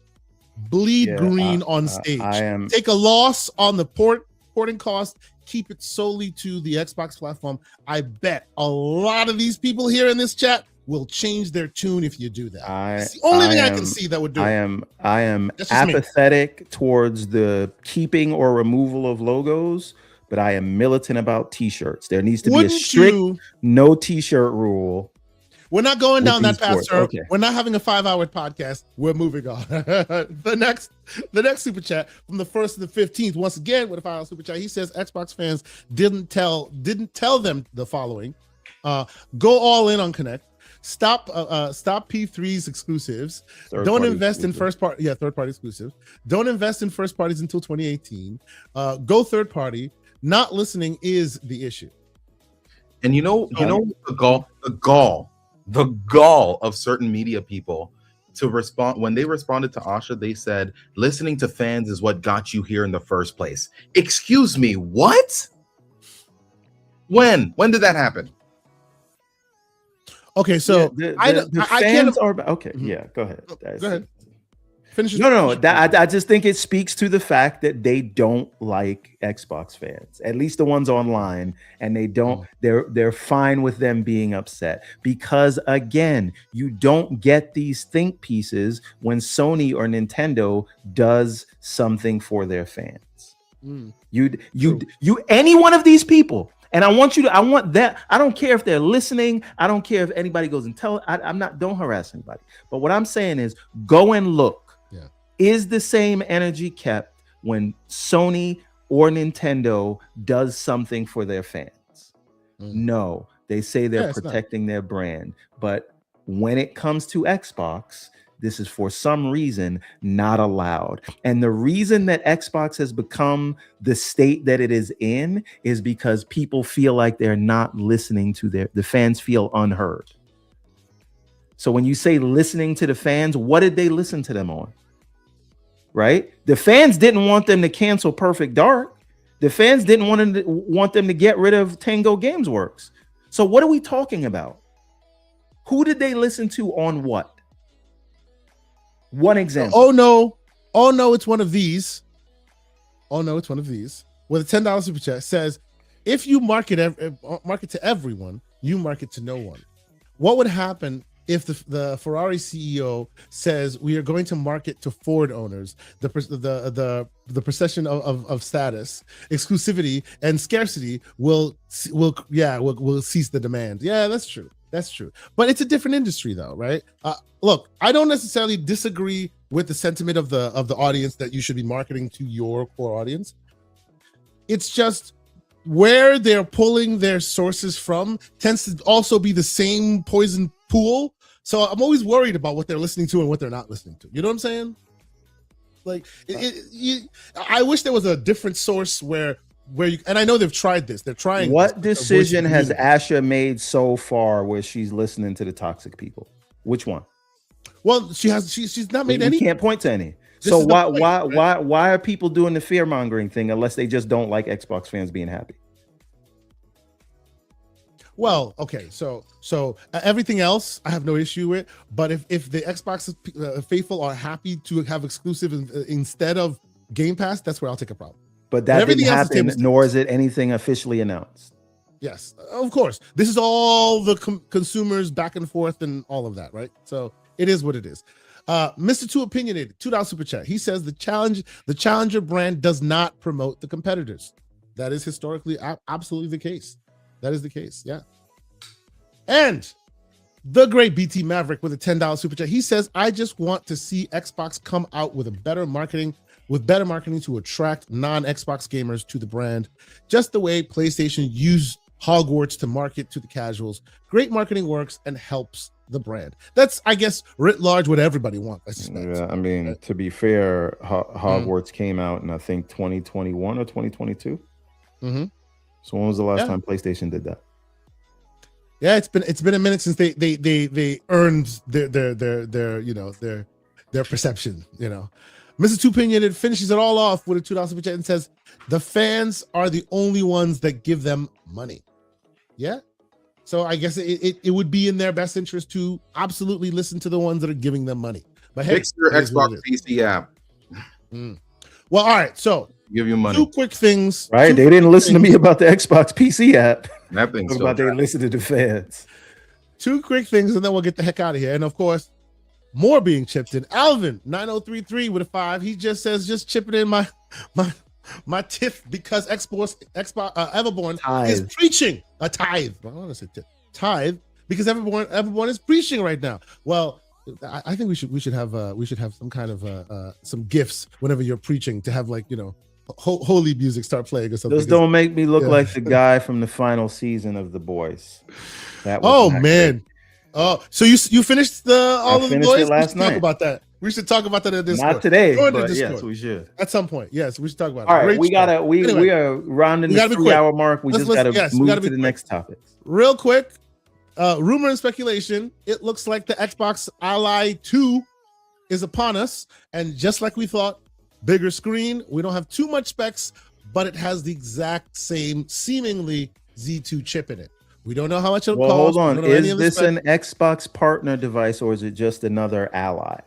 A: Bleed green on stage. Take a loss on the porting cost. Keep it solely to the Xbox platform. I bet a lot of these people here in this chat will change their tune if you do that. It's the only thing I can see that would do it.
C: I am apathetic towards the keeping or removal of logos, but I am militant about t-shirts. There needs to be a strict no t-shirt rule.
A: We're not going down that path, sir. Okay. We're not having a 5-hour podcast. We're moving on. The next super chat from the 1st to the 15th. Once again, with a 5-hour super chat, he says Xbox fans didn't tell them the following: go all in on Connect. Stop P3's exclusives. Don't invest in third party exclusives. Don't invest in first parties until 2018. Go third party. Not listening is the issue.
D: And the gall of certain media people to respond. When they responded to Asha, they said listening to fans is what got you here in the first place. Excuse me, what? When did that happen?
A: Okay, so
C: the fans are okay. Yeah, go ahead.
A: Go ahead. Finish.
C: No. I just think it speaks to the fact that they don't like Xbox fans, at least the ones online, and they don't. They're fine with them being upset because, again, you don't get these think pieces when Sony or Nintendo does something for their fans. You any one of these people, And I want that. I don't care if they're listening. I don't care if anybody goes and don't harass anybody. But what I'm saying is go and look.
A: Yeah.
C: Is the same energy kept when Sony or Nintendo does something for their fans? No, they say they're protecting their brand. But when it comes to Xbox, this is for some reason not allowed. And the reason that Xbox has become the state that it is in is because people feel like they're not listening to the fans feel unheard. So when you say listening to the fans, what did they listen to them on? Right? The fans didn't want them to cancel Perfect Dark. The fans didn't want them to get rid of Tango Games Works. So what are we talking about? Who did they listen to on what? One example.
A: Oh no, it's one of these. Oh no, it's one of these. With a $10 super chat says, if you market to everyone, you market to no one. What would happen if the Ferrari CEO says we are going to market to Ford owners? The procession of status, exclusivity, and scarcity will cease the demand. Yeah, that's true. That's true. But it's a different industry though, right? Look, I don't necessarily disagree with the sentiment of the audience that you should be marketing to your core audience. It's just where they're pulling their sources from tends to also be the same poison pool. So I'm always worried about what they're listening to and what they're not listening to. You know what I'm saying? Like, I wish there was a different source where you, and I know they've tried this. They're trying.
C: What decision has Asha made so far where she's listening to the toxic people? Which one?
A: Well, she's not made any.
C: You can't point to any. So why are people doing the fear mongering thing unless they just don't like Xbox fans being happy?
A: Well, okay, so everything else I have no issue with, but if the Xbox faithful are happy to have exclusive instead of Game Pass, that's where I'll take a problem.
C: But that didn't happen, nor is it anything officially announced.
A: Yes, of course. This is all the consumers back and forth and all of that, right? So it is what it is. Mr. Too Opinionated, $2 super chat. He says the challenger brand does not promote the competitors. That is historically absolutely the case. That is the case, yeah. And the great BT Maverick with a $10 super chat. He says, I just want to see Xbox come out with better marketing to attract non-Xbox gamers to the brand, just the way PlayStation used Hogwarts to market to the casuals. Great marketing works and helps the brand. That's, I guess, writ large what everybody wants.
C: Yeah, I mean, right? To be fair, Hogwarts came out in, I think, 2021 or 2022. Mm-hmm. So when was the last time PlayStation did that?
A: Yeah, it's been a minute since they earned their perception. You know, Mr. Too Opinionated finishes it all off with a $2 super chat and says the fans are the only ones that give them money. Yeah, so I guess it would be in their best interest to absolutely listen to the ones that are giving them money. But hey,
D: fix your Xbox PC app.
A: Well, all right, so.
D: Give you money.
A: Two quick things.
C: Right? They didn't listen to me about the Xbox PC app.
D: That thing's
C: about they listen to the fans.
A: Two quick things, and then we'll get the heck out of here. And of course, more being chipped in. Alvin 9033 with a 5. He just says, just chipping in my tiff because Everborn is preaching a tithe. I don't want to say tithe because Everborn is preaching right now. Well, I think we should have some kind of some gifts whenever you're preaching to have, like, you know, holy music start playing or something.
C: Those don't make me look like the guy from the final season of The Boys.
A: That was man. Great. Oh, so you finished all of The Boys?
C: Last night.
A: Talk about that. We should talk about that in Discord.
C: Not today, but yes, we should.
A: At some point, yes, we should talk about it.
C: All right, we are rounding the 3-hour mark. We just gotta move to the next topic.
A: Real quick, rumor and speculation. It looks like the Xbox Ally 2 is upon us, and just like we thought, bigger screen. We don't have too much specs, but it has the exact same seemingly Z2 chip in it. We don't know how much it'll cost.
C: Hold on. Is this an Xbox partner device or is it just another Ally?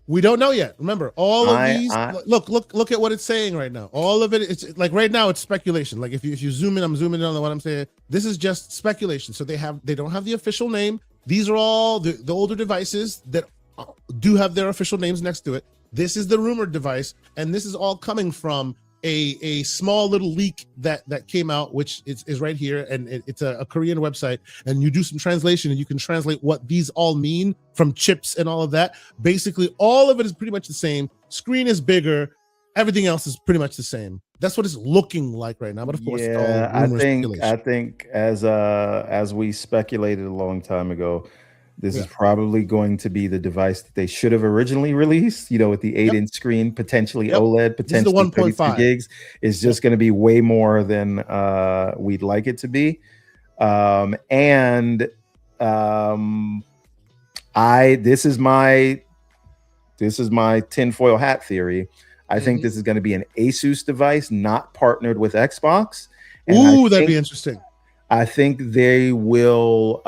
A: We don't know yet. Remember, all of these. Look at what it's saying right now. All of it. It's like right now it's speculation. Like if you zoom in, I'm zooming in on what I'm saying. This is just speculation. So they don't have the official name. These are all the older devices that do have their official names next to it. This is the rumored device, and this is all coming from a small little leak that came out, which is right here, and it's a Korean website, and you do some translation and you can translate what these all mean from chips and all of that. Basically, all of it is pretty much the same. Screen is bigger. Everything else is pretty much the same. That's what it's looking like right now. But of course, it's all rumor, speculation.
C: I think as we speculated a long time ago, this is probably going to be the device that they should have originally released, you know, with the 8-inch screen, potentially OLED, potentially 1.5 gigs. Is just going to be way more than we'd like it to be. This is my tinfoil hat theory. I think this is going to be an Asus device, not partnered with Xbox. And
A: that'd be interesting.
C: I think they will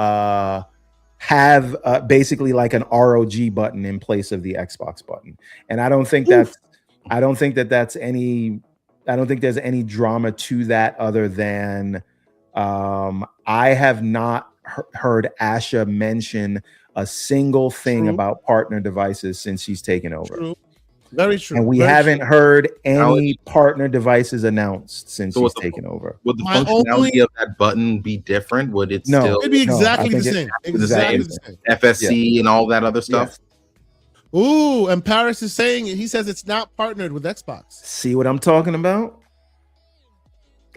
C: have basically like an ROG button in place of the Xbox button, and I don't think there's any drama to that other than I have not heard Asha mention a single thing about partner devices since she's taken over.
A: Very true.
C: And we haven't heard any partner devices announced since she's taken over.
D: Would the functionality of that button be different? Would it still?
A: It'd be exactly the same. Exactly the same.
D: FSC and all that other stuff.
A: Yeah. Ooh, and Paris is saying it. He says it's not partnered with Xbox.
C: See what I'm talking about?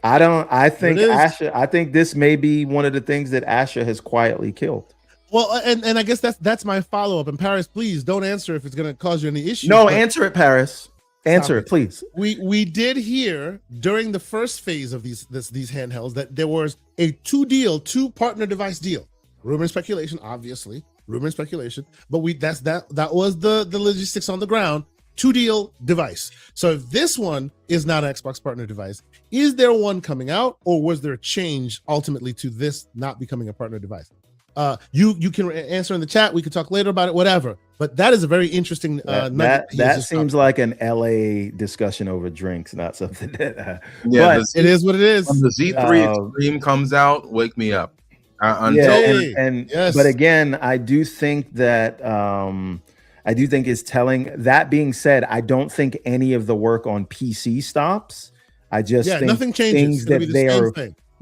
C: I think this may be one of the things that Asha has quietly killed.
A: Well, and I guess that's my follow-up. And Paris, please don't answer if it's going to cause you any issues.
C: No, answer it, Paris. Answer it, please.
A: We did hear during the first phase of these handhelds that there was a two partner device deal. Rumor and speculation, obviously. Rumor and speculation. But that was the logistics on the ground. 2-deal device. So if this one is not an Xbox partner device, is there one coming out, or was there a change ultimately to this not becoming a partner device? You can answer in the chat. We could talk later about it, whatever. But that is a very interesting
C: that seems like an LA discussion over drinks, not something that
A: but it is what it is.
D: When the Z3 Extreme comes out, wake me up.
C: But again, I do think that it's telling. That being said, I don't think any of the work on PC stops. I just think
A: nothing changes.
C: Things that they are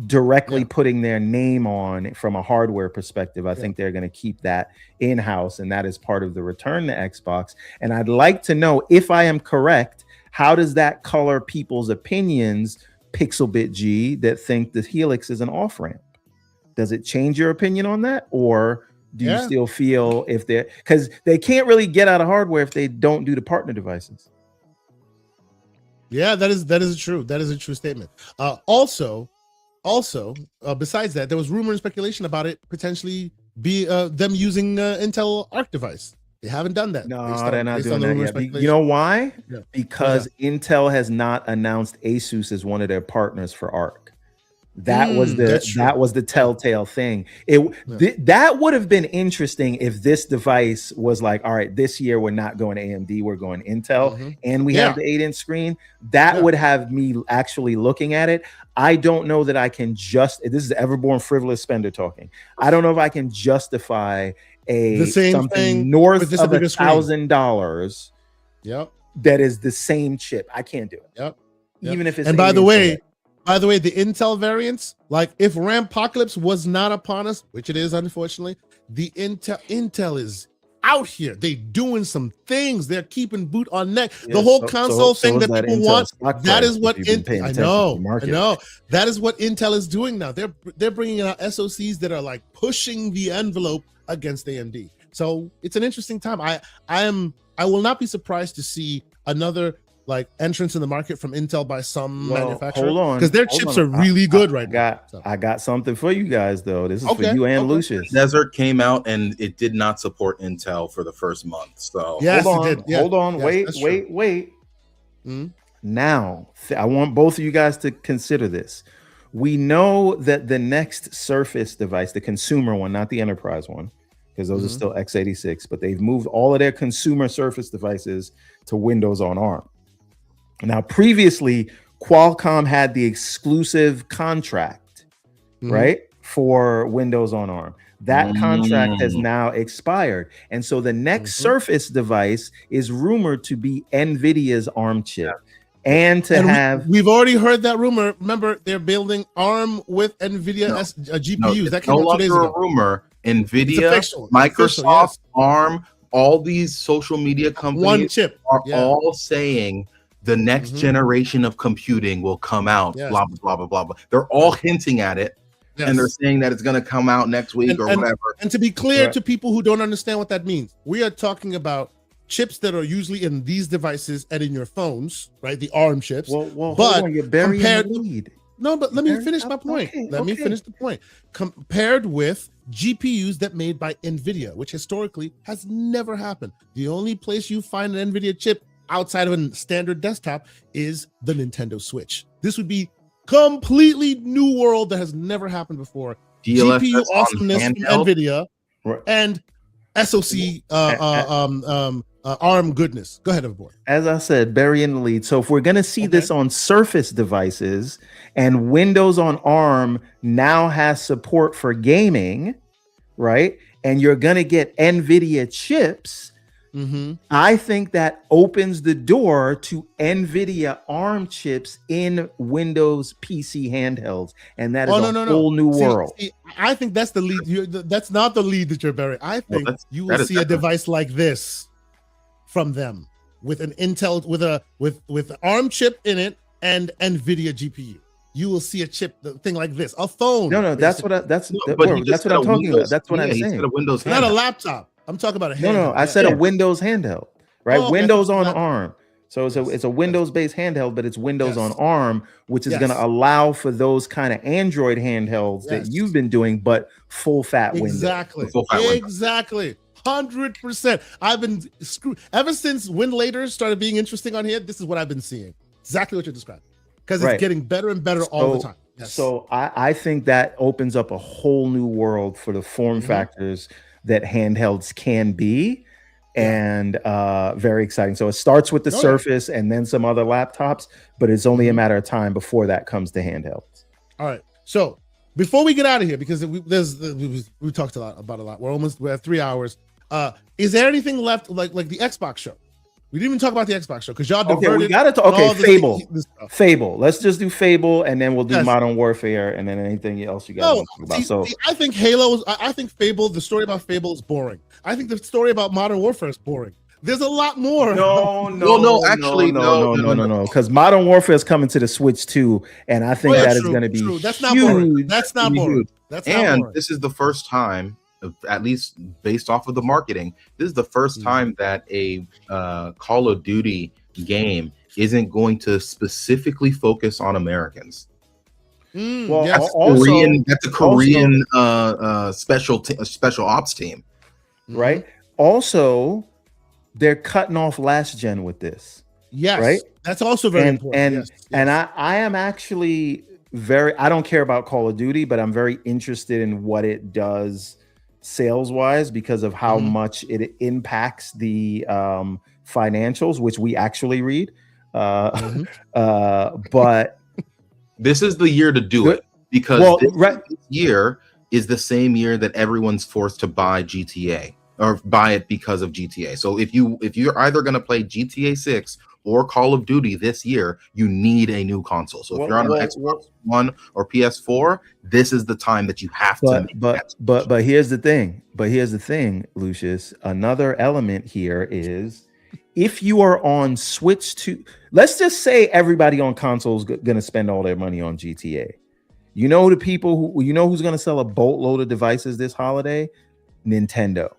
C: directly putting their name on from a hardware perspective. I think they're going to keep that in-house, and that is part of the return to Xbox. And I'd like to know, if I am correct, how does that color people's opinions, Pixelbit G, that think the Helix is an off-ramp? Does it change your opinion on that? Or do you still feel because they can't really get out of hardware if they don't do the partner devices?
A: Yeah, that is true. That is a true statement. Also, besides that, there was rumor and speculation about it potentially be them using Intel Arc device. They haven't done that.
C: No, they're not doing that yet. You know why? Yeah. Because Intel has not announced Asus as one of their partners for Arc. That was the telltale thing. That would have been interesting if this device was like, all right, this year we're not going AMD, we're going Intel, and we have the 8-inch screen. That would have me actually looking at it. I don't know that I can this is Everborn frivolous spender talking. I don't know if I can justify something north of $1,000. That is the same chip. I can't do it. Even if it's.
A: And by the way, the Intel variants, like if Rampocalypse was not upon us, which it is, unfortunately, the Intel is out here. They doing some things. They're keeping boot on neck. The whole console thing that people want. That is what I know. That is what Intel is doing now. They're bringing out SoCs that are like pushing the envelope against AMD. So it's an interesting time. I will not be surprised to see another like entrance in the market from Intel by some manufacturer.
C: Hold on,
A: because their chips are really good right now.
C: I got something for you guys though. This is for you and Lucius.
D: Desert came out and it did not support Intel for the first month. So
A: yes,
C: hold on, wait. Now I want both of you guys to consider this. We know that the next Surface device, the consumer one, not the enterprise one, because those are still x86, but they've moved all of their consumer Surface devices to Windows on ARM. Now, previously, Qualcomm had the exclusive contract, right, for Windows on ARM. That contract has now expired. And so the next Surface device is rumored to be NVIDIA's ARM chip. and to have
A: we've already heard that rumor. Remember, they're building ARM with NVIDIA GPUs.
D: No,
A: that
D: it's
A: came
D: no
A: out 2 days
D: longer
A: ago.
D: a rumor.
A: It's
D: NVIDIA,
A: official.
D: Microsoft,
A: Yes.
D: ARM, all these social media companies
A: One chip.
D: are
A: Yeah.
D: all saying the next generation of computing will come out.
A: Yes.
D: Blah blah blah blah blah. They're all hinting at it,
A: Yes.
D: and they're saying that it's going to come out next week or whatever.
A: And to be clear
C: Right.
A: to people who don't understand what that means, we are talking about chips that are usually in these devices and in your phones, right? The ARM chips.
C: well,
A: but
C: hold on, you're burying
A: compared
C: the lead.
A: No, but let me
C: Compared-
A: finish my point.
C: okay,
A: Let me
C: okay.
A: finish the point. Compared with GPUs that made by NVIDIA, which historically has never happened. The only place you find an NVIDIA chip outside of a standard desktop is the Nintendo Switch. This would be completely new world that has never happened before.
D: DLSS
A: GPU
D: on
A: awesomeness from
D: handheld?
A: NVIDIA
C: Right.
A: and SoC ARM goodness. Go ahead, Everborn.
C: As I said, burying the lead. So if we're going to see this on Surface devices and Windows on ARM now has support for gaming, right? And you're going to get NVIDIA chips, I think that opens the door to NVIDIA ARM chips in Windows PC handhelds. And that is a whole new world.
A: See, I think that's the lead. That's not the lead that you're burying. I think you will see a device like this from them with an Intel with ARM chip in it and NVIDIA GPU. You will see a chip thing like this, a phone.
C: No, that's what I'm talking about. That's what I'm saying.
D: Windows
A: not a laptop. I'm talking about a handheld.
C: No, I said a Windows handheld, right?
A: okay.
C: Windows on ARM. So it's a Windows-based handheld, but it's Windows on ARM, which is going to allow for those kind of Android handhelds that you've been doing, but full fat Windows.
A: Exactly. 100%. I've been screwed ever since Win Later started being interesting on here. This is what I've been seeing. Exactly what you're describing. Because it's getting better and better all the time. Yes.
C: So I think that opens up a whole new world for the form factors that handhelds can be, and very exciting. So it starts with the Surface and then some other laptops, but it's only a matter of time before that comes to handhelds.
A: All right. So before we get out of here, because we talked about a lot. We're at 3 hours. Is there anything left like the Xbox show? We didn't even talk about the Xbox show because y'all diverted.
C: Okay, we gotta talk. Okay, Fable. Let's just do Fable, and then we'll do Modern Warfare, and then anything else you guys want to talk about.
A: I think Halo. I think Fable. The story about Fable is boring. I think the story about Modern Warfare is boring. There's a lot more.
C: No. Because Modern Warfare is coming to the Switch too, and I think that is going to be huge.
A: That's not boring. That's not boring.
D: This is the first time, at least based off of the marketing, this is the first time that a Call of Duty game isn't going to specifically focus on Americans.
C: Well,
D: that's a Korean special ops team,
C: right? Also, they're cutting off last gen with this.
A: Yes,
C: right.
A: That's also very important.
C: And I am actually I don't care about Call of Duty, but I'm very interested in what it does sales wise because of how much it impacts the financials, which we actually read. But
D: this is the year to do it because this year is the same year that everyone's forced to buy GTA or buy it because of GTA. So if you're either going to play GTA 6 or Call of Duty this year, you need a new console. So if you're on an Xbox One or PS4, this is the time that you have to.
C: But here's the thing. Lucius. Another element here is if you are on Switch 2, let's just say everybody on console is going to spend all their money on GTA. You know the people who's going to sell a boatload of devices this holiday? Nintendo.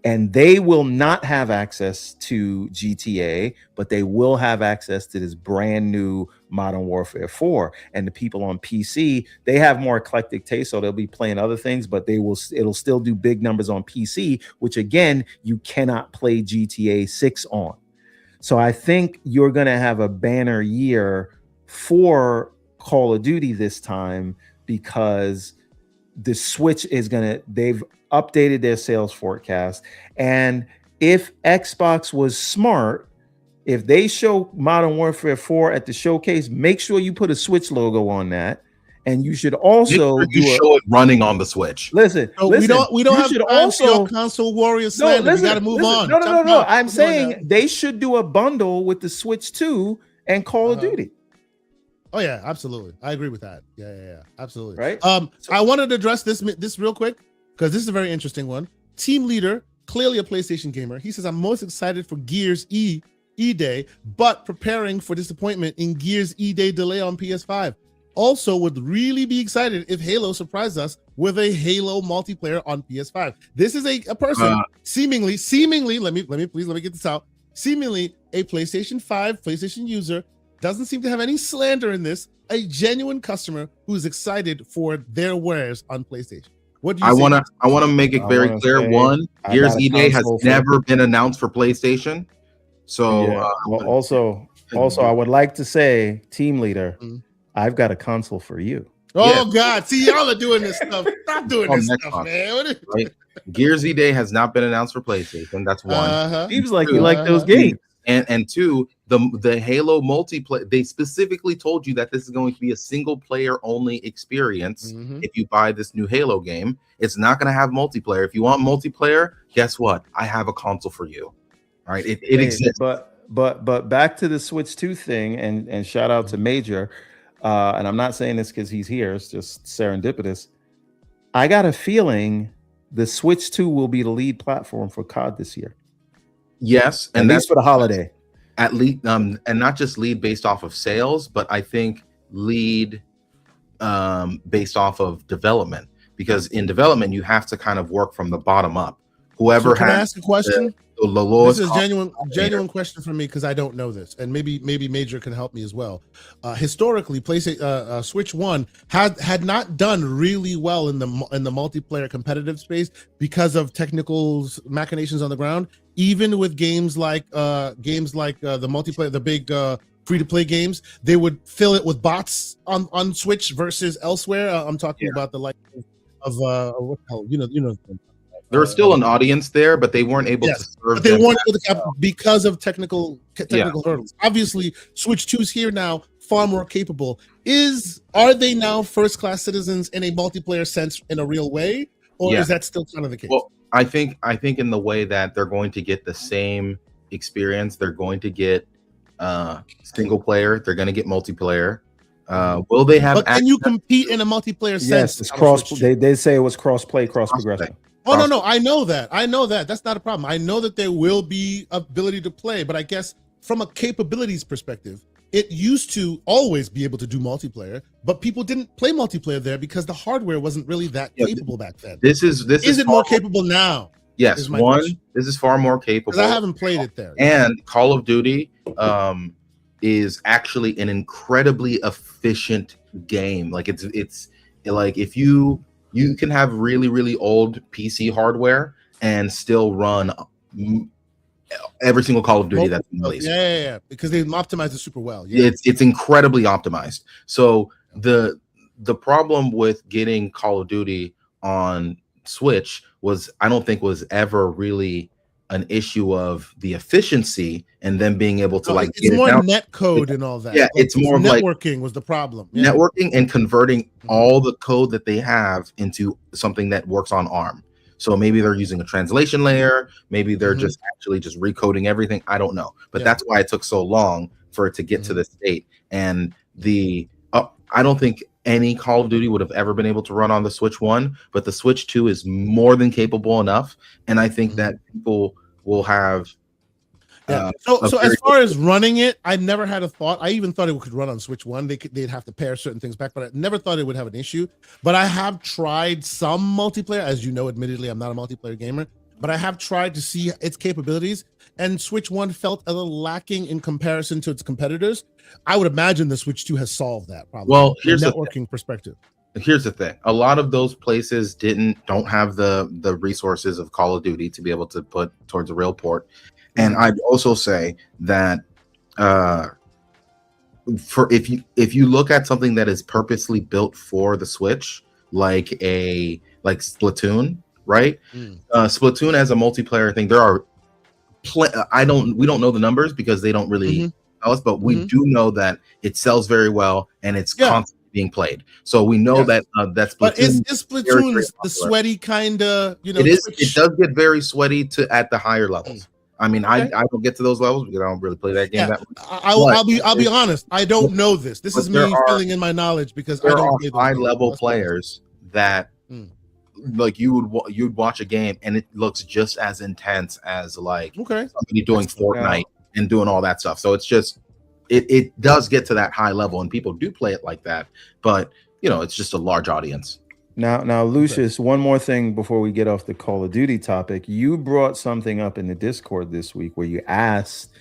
C: And they will not have access to GTA, but they will have access to this brand new Modern Warfare 4. And the people on PC, they have more eclectic taste, so they'll be playing other things, but it'll still do big numbers on PC, which again, you cannot play GTA 6 on. So I think you're going to have a banner year for Call of Duty this time because the Switch they've updated their sales forecast. And if Xbox was smart, if they show Modern Warfare 4 at the showcase, make sure you put a Switch logo on that. And you should also
D: show it running on the Switch.
C: Listen,
A: we don't have also console warriors. We got to move on.
C: No. I'm saying they should do a bundle with the Switch 2 and Call of Duty.
A: Oh yeah, absolutely. I agree with that. Yeah, absolutely.
C: Right.
A: I wanted to address this real quick because this is a very interesting one. Team leader, clearly a PlayStation gamer. He says, "I'm most excited for Gears E Day, but preparing for disappointment in Gears E Day delay on PS5. Also, would really be excited if Halo surprised us with a Halo multiplayer on PS5." This is a person seemingly. Let me get this out. Seemingly a PlayStation 5 PlayStation user. Doesn't seem to have any slander in this. A genuine customer who's excited for their wares on PlayStation. What do you say?
D: I wanna make it very clear. One, Gears E Day has never been announced for PlayStation. So
C: also, I would like to say, team leader, I've got a console for you.
A: Oh God! See, y'all are doing this stuff. Stop doing this stuff, man.
D: Right? Gears E Day has not been announced for PlayStation. That's one.
C: Seems like you like those games.
D: And two, the Halo multiplayer, they specifically told you that this is going to be a single player only experience. If you buy this new Halo game, it's not going to have multiplayer. If you want multiplayer, guess what? I have a console for you. All right, it exists.
C: But back to the Switch 2 thing, and shout out to Major. And I'm not saying this because he's here. It's just serendipitous. I got a feeling the Switch 2 will be the lead platform for COD this year.
D: Yes, and
C: that's for the holiday.
D: At least, and not just lead based off of sales, but I think lead based off of development. Because in development, you have to kind of work from the bottom up. Whoever
A: can I ask a question?
D: The lowest
A: this is genuine question for me because I don't know this, and maybe Major can help me as well. Historically, PlayStation Switch 1 had not done really well in the multiplayer competitive space because of technical machinations on the ground. Even with games like the multiplayer, the big free-to-play games, they would fill it with bots on Switch versus elsewhere. I'm talking about the like of what the hell, you know.
D: There was still an audience there, but they weren't able to serve.
A: But they weren't able to because of technical hurdles. Obviously, Switch 2's here now, far more capable. Are they now first-class citizens in a multiplayer sense in a real way, or is that still kind of the case?
D: Well, I think in the way that they're going to get the same experience, they're going to get single player, they're going to get multiplayer. Will they have?
A: But can you compete in a multiplayer sense?
C: Yes, it's cross. They say it was cross-play, cross-progression.
A: Oh no, I know that. That's not a problem. I know that there will be ability to play, but I guess from a capabilities perspective, it used to always be able to do multiplayer, but people didn't play multiplayer there because the hardware wasn't really that capable back then.
D: This is it
A: more capable now?
D: Yes, this is far more capable.
A: Because I haven't played it there.
D: And Call of Duty is actually an incredibly efficient game. Like it's like if you can have really, really old PC hardware and still run every single Call of Duty that's released.
A: Yeah, because they optimize it super well.
D: It's incredibly optimized. So the problem with getting Call of Duty on Switch I don't think was ever really an issue of the efficiency and then being able to
A: it's more net code and all that.
D: Yeah, it's more of
A: networking was the problem.
D: Networking and converting all the code that they have into something that works on ARM. So maybe they're using a translation layer, maybe they're just recoding everything. I don't know. But that's why it took so long for it to get to this state. And I don't think any Call of Duty would have ever been able to run on the Switch 1, but the Switch 2 is more than capable enough. And I think that people will have
A: so as far as running it, I never had a thought. I even thought it could run on Switch 1. They'd have to pair certain things back, but I never thought it would have an issue. But I have tried some multiplayer. As you know, admittedly, I'm not a multiplayer gamer, but I have tried to see its capabilities, and Switch 1 felt a little lacking in comparison to its competitors. I would imagine the Switch 2 has solved that problem.
D: Well, here's
A: from a networking perspective.
D: Here's the thing. A lot of those places don't have the resources of Call of Duty to be able to put towards a real port. And I'd also say that if you look at something that is purposely built for the Switch, like Splatoon, right? Splatoon as a multiplayer thing, there are we don't know the numbers because they don't really tell us, but we do know that it sells very well and it's constantly being played. So we know that that's Splatoon.
A: But is Splatoon the sweaty kind of,
D: it is. It does get very sweaty at the higher levels. I mean, I don't get to those levels because I don't really play that game that much.
A: I'll be honest. I don't know this. This is me filling in my knowledge because I don't play those
D: high level players that like you'd watch a game and it looks just as intense as like somebody doing Fortnite and doing all that stuff. So it's just it does get to that high level and people do play it like that, but it's just a large audience.
C: Now, Lucius, one more thing before we get off the Call of Duty topic. You brought something up in the Discord this week where you asked,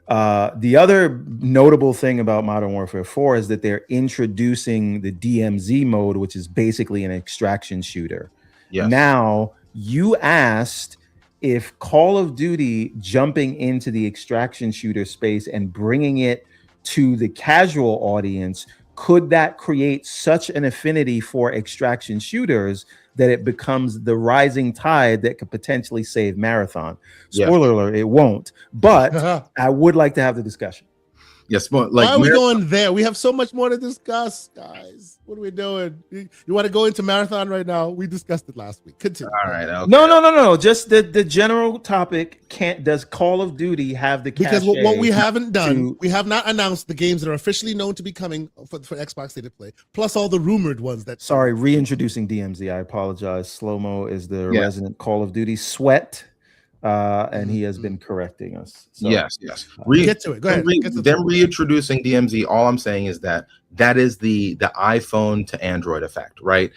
C: the other notable thing about Modern Warfare 4 is that they're introducing the DMZ mode, which is basically an extraction shooter. Yes. Now, you asked if Call of Duty jumping into the extraction shooter space and bringing it to the casual audience, could that create such an affinity for extraction shooters that it becomes the rising tide that could potentially save Marathon? Spoiler alert, it won't. But I would like to have the discussion.
D: Yes, but
A: why are we going there? We have so much more to discuss, guys. What are we doing? You want to go into Marathon right now? We discussed it last week. Continue.
D: All right. Okay.
C: No. Just the general topic. Does Call of Duty have the
A: because what we haven't done, we have not announced the games that are officially known to be coming for Xbox State of Play, plus all the rumored ones that.
C: Sorry, reintroducing DMZ. I apologize. Slow-mo is the resident Call of Duty sweat. And he has been correcting us. So,
D: yes.
A: Get to it. Go ahead.
D: Them reintroducing DMZ. All I'm saying is that is the iPhone to Android effect, right?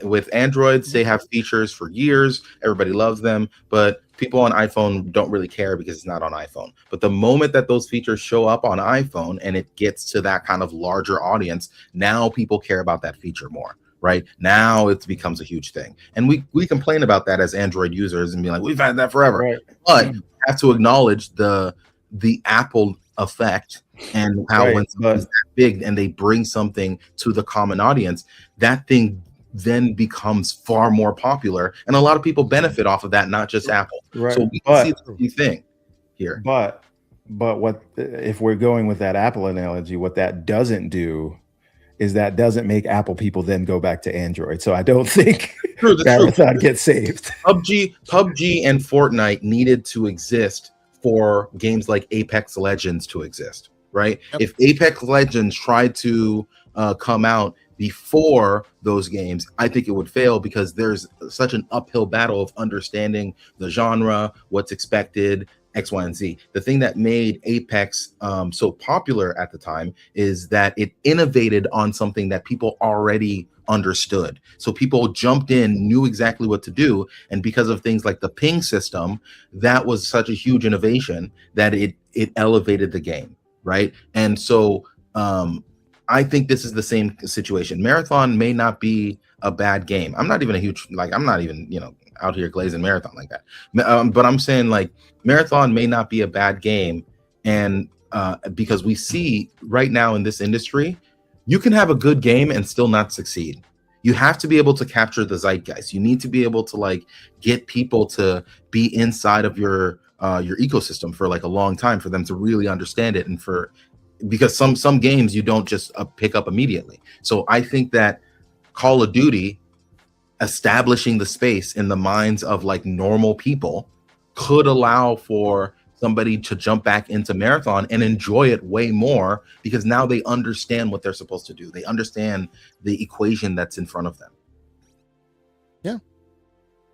D: With Androids, they have features for years. Everybody loves them, but people on iPhone don't really care because it's not on iPhone. But the moment that those features show up on iPhone and it gets to that kind of larger audience, now people care about that feature more. Right now, it becomes a huge thing, and we complain about that as Android users and be like, we've had that forever. Right. But you have to acknowledge the Apple effect and how when something's that big and they bring something to the common audience, that thing then becomes far more popular, and a lot of people benefit off of that, not just Apple. Right. So we can see the same thing here.
C: But what if we're going with that Apple analogy? What that doesn't do is that doesn't make Apple people then go back to Android. So I don't think Marathon gets saved.
D: PUBG and Fortnite needed to exist for games like Apex Legends to exist, right? Yep. If Apex Legends tried to come out before those games, I think it would fail because there's such an uphill battle of understanding the genre, what's expected, X, Y, and Z. The thing that made Apex so popular at the time is that it innovated on something that people already understood. So people jumped in, knew exactly what to do. And because of things like the ping system, that was such a huge innovation that it elevated the game, right? And so I think this is the same situation. Marathon may not be a bad game. I'm not even out here glazing Marathon like that. But I'm saying like Marathon may not be a bad game. And because we see right now in this industry, you can have a good game and still not succeed. You have to be able to capture the zeitgeist. You need to be able to like get people to be inside of your ecosystem for like a long time for them to really understand it. And because some games you don't just pick up immediately. So I think that Call of Duty establishing the space in the minds of like normal people could allow for somebody to jump back into Marathon and enjoy it way more because now they understand what they're supposed to do. They understand the equation that's in front of them.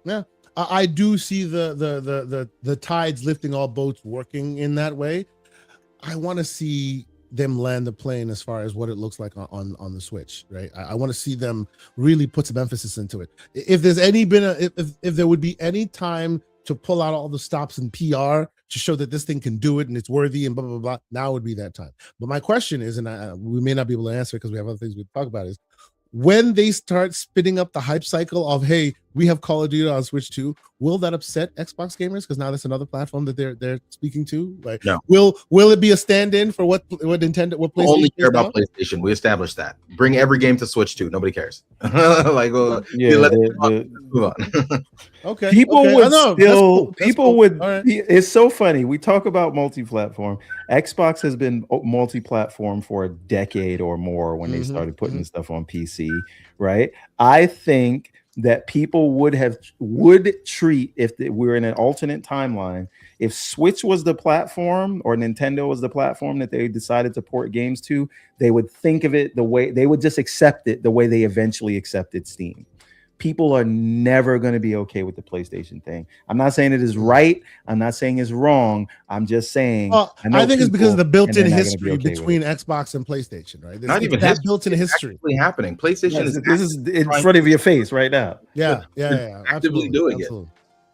A: Yeah. I do see the tides lifting all boats working in that way. I want to see them land the plane as far as what it looks like on the Switch, right? I want to see them really put some emphasis into it. If there's if there would be any time to pull out all the stops in PR to show that this thing can do it and it's worthy and blah blah blah, now would be that time. But my question is, and we may not be able to answer because we have other things we talk about, is when they start spinning up the hype cycle of, hey, we have Call of Duty on Switch 2, will that upset Xbox gamers? Because now that's another platform that they're speaking to. Like, no. Will it be a stand-in for what Nintendo, what PlayStation?
D: Only care about PlayStation. We established that. Bring every game to Switch 2. Nobody cares. Like, well, move on.
A: Okay.
C: People would
A: right.
C: It's so funny. We talk about multi-platform. Xbox has been multi-platform for a decade or more when they started putting stuff on PC, right? I think that people would treat if we're in an alternate timeline. If Switch was the platform or Nintendo was the platform that they decided to port games to, they would think of it the way they would just accept it the way they eventually accepted Steam. People are never going to be okay with the PlayStation thing. I'm not saying it is right. I'm not saying it's wrong. I'm just saying.
A: Well, I think it's because of the built-in history between Xbox and PlayStation, right?
D: Not even
A: that built-in history
D: actually happening. PlayStation is
C: this is in front of your face right now.
A: Yeah.
D: Actively doing it.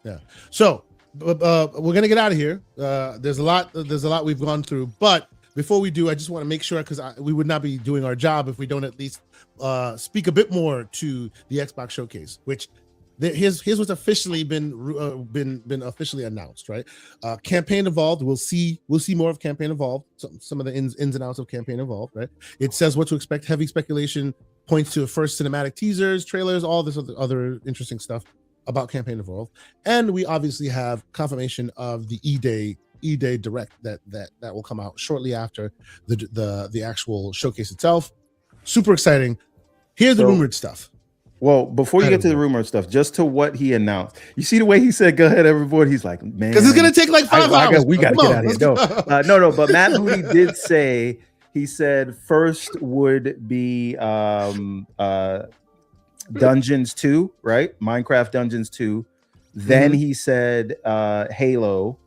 A: Yeah. So we're gonna get out of here. There's a lot we've gone through, but before we do, I just want to make sure, because we would not be doing our job if we don't at least speak a bit more to the Xbox Showcase, which here's what's officially been officially announced, right? Campaign Evolved. We'll see more of Campaign Evolved. Some of the ins and outs of Campaign Evolved, right? It says what to expect. Heavy speculation points to first cinematic teasers, trailers, all this other interesting stuff about Campaign Evolved, and we obviously have confirmation of the E-Day Direct that will come out shortly after the actual showcase itself. Super exciting. Here's the rumored stuff.
C: Well, before you get to the rumored stuff, just to what he announced, you see the way he said, "Go ahead, everybody." He's like, "Man,
A: because it's gonna take like 5 hours.
C: We got to get out of here." No. But Matt Moody did say, he said first would be Dungeons 2, right? Minecraft Dungeons 2. Then he said Halo.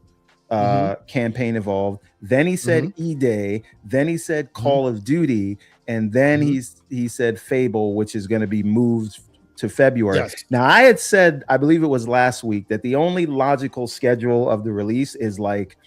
C: Campaign Evolved. Then he said E-Day. Then he said Call of Duty, and then he said Fable, which is going to be moved to February.
A: Yes.
C: Now, I had said, I believe it was last week, that the only logical schedule of the release is like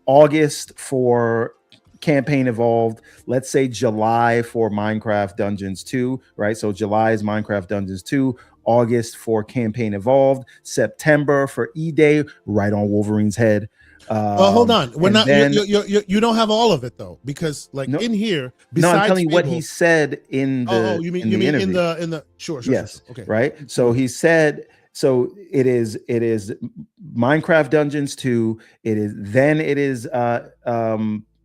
C: August for Campaign Evolved, let's say July for Minecraft Dungeons 2, right? So July is Minecraft Dungeons 2, August for Campaign Evolved, September for E-Day, right on Wolverine's head.
A: Hold on, we're not. You don't have all of it though, because in here.
C: No, I'm telling you what he said in the.
A: You mean in the sure.
C: Yes.
A: Sure. Okay.
C: Right. So he said. So it is Minecraft Dungeons 2. It is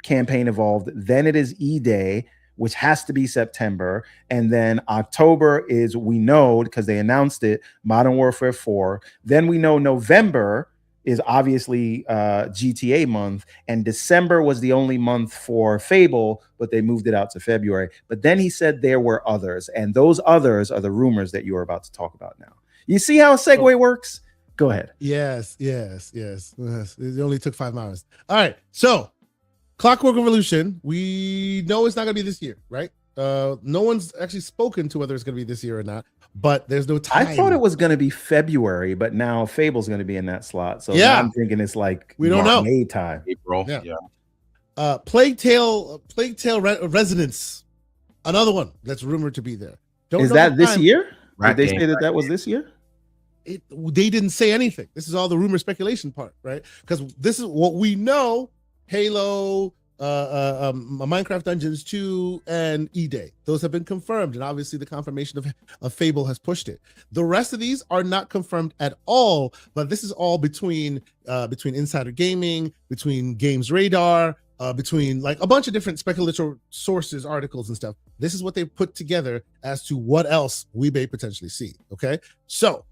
C: Campaign Evolved. Then it is E-Day, which has to be September. And then October is, we know, because they announced it, Modern Warfare 4. Then we know November is obviously GTA month. And December was the only month for Fable, but they moved it out to February. But then he said there were others. And those others are the rumors that you are about to talk about now. You see how a segue works? Go ahead.
A: Yes. It only took 5 hours. All right. So Clockwork Revolution, we know it's not going to be this year, right? No one's actually spoken to whether it's going to be this year or not, but there's no time.
C: I thought it was going to be February, but now Fable's going to be in that slot. So now I'm thinking it's like
A: we don't know.
C: May time.
D: April.
A: Yeah. Plague Tale Resonance, another one that's rumored to be there.
C: Is that this year? Did they say that was this year?
A: They didn't say anything. This is all the rumor speculation part, right? Because this is what we know. Halo, Minecraft Dungeons 2, and E-Day. Those have been confirmed, and obviously the confirmation of Fable has pushed it. The rest of these are not confirmed at all, but this is all between Insider Gaming, between Games Radar, between like a bunch of different speculative sources, articles, and stuff. This is what they put together as to what else we may potentially see. Okay, so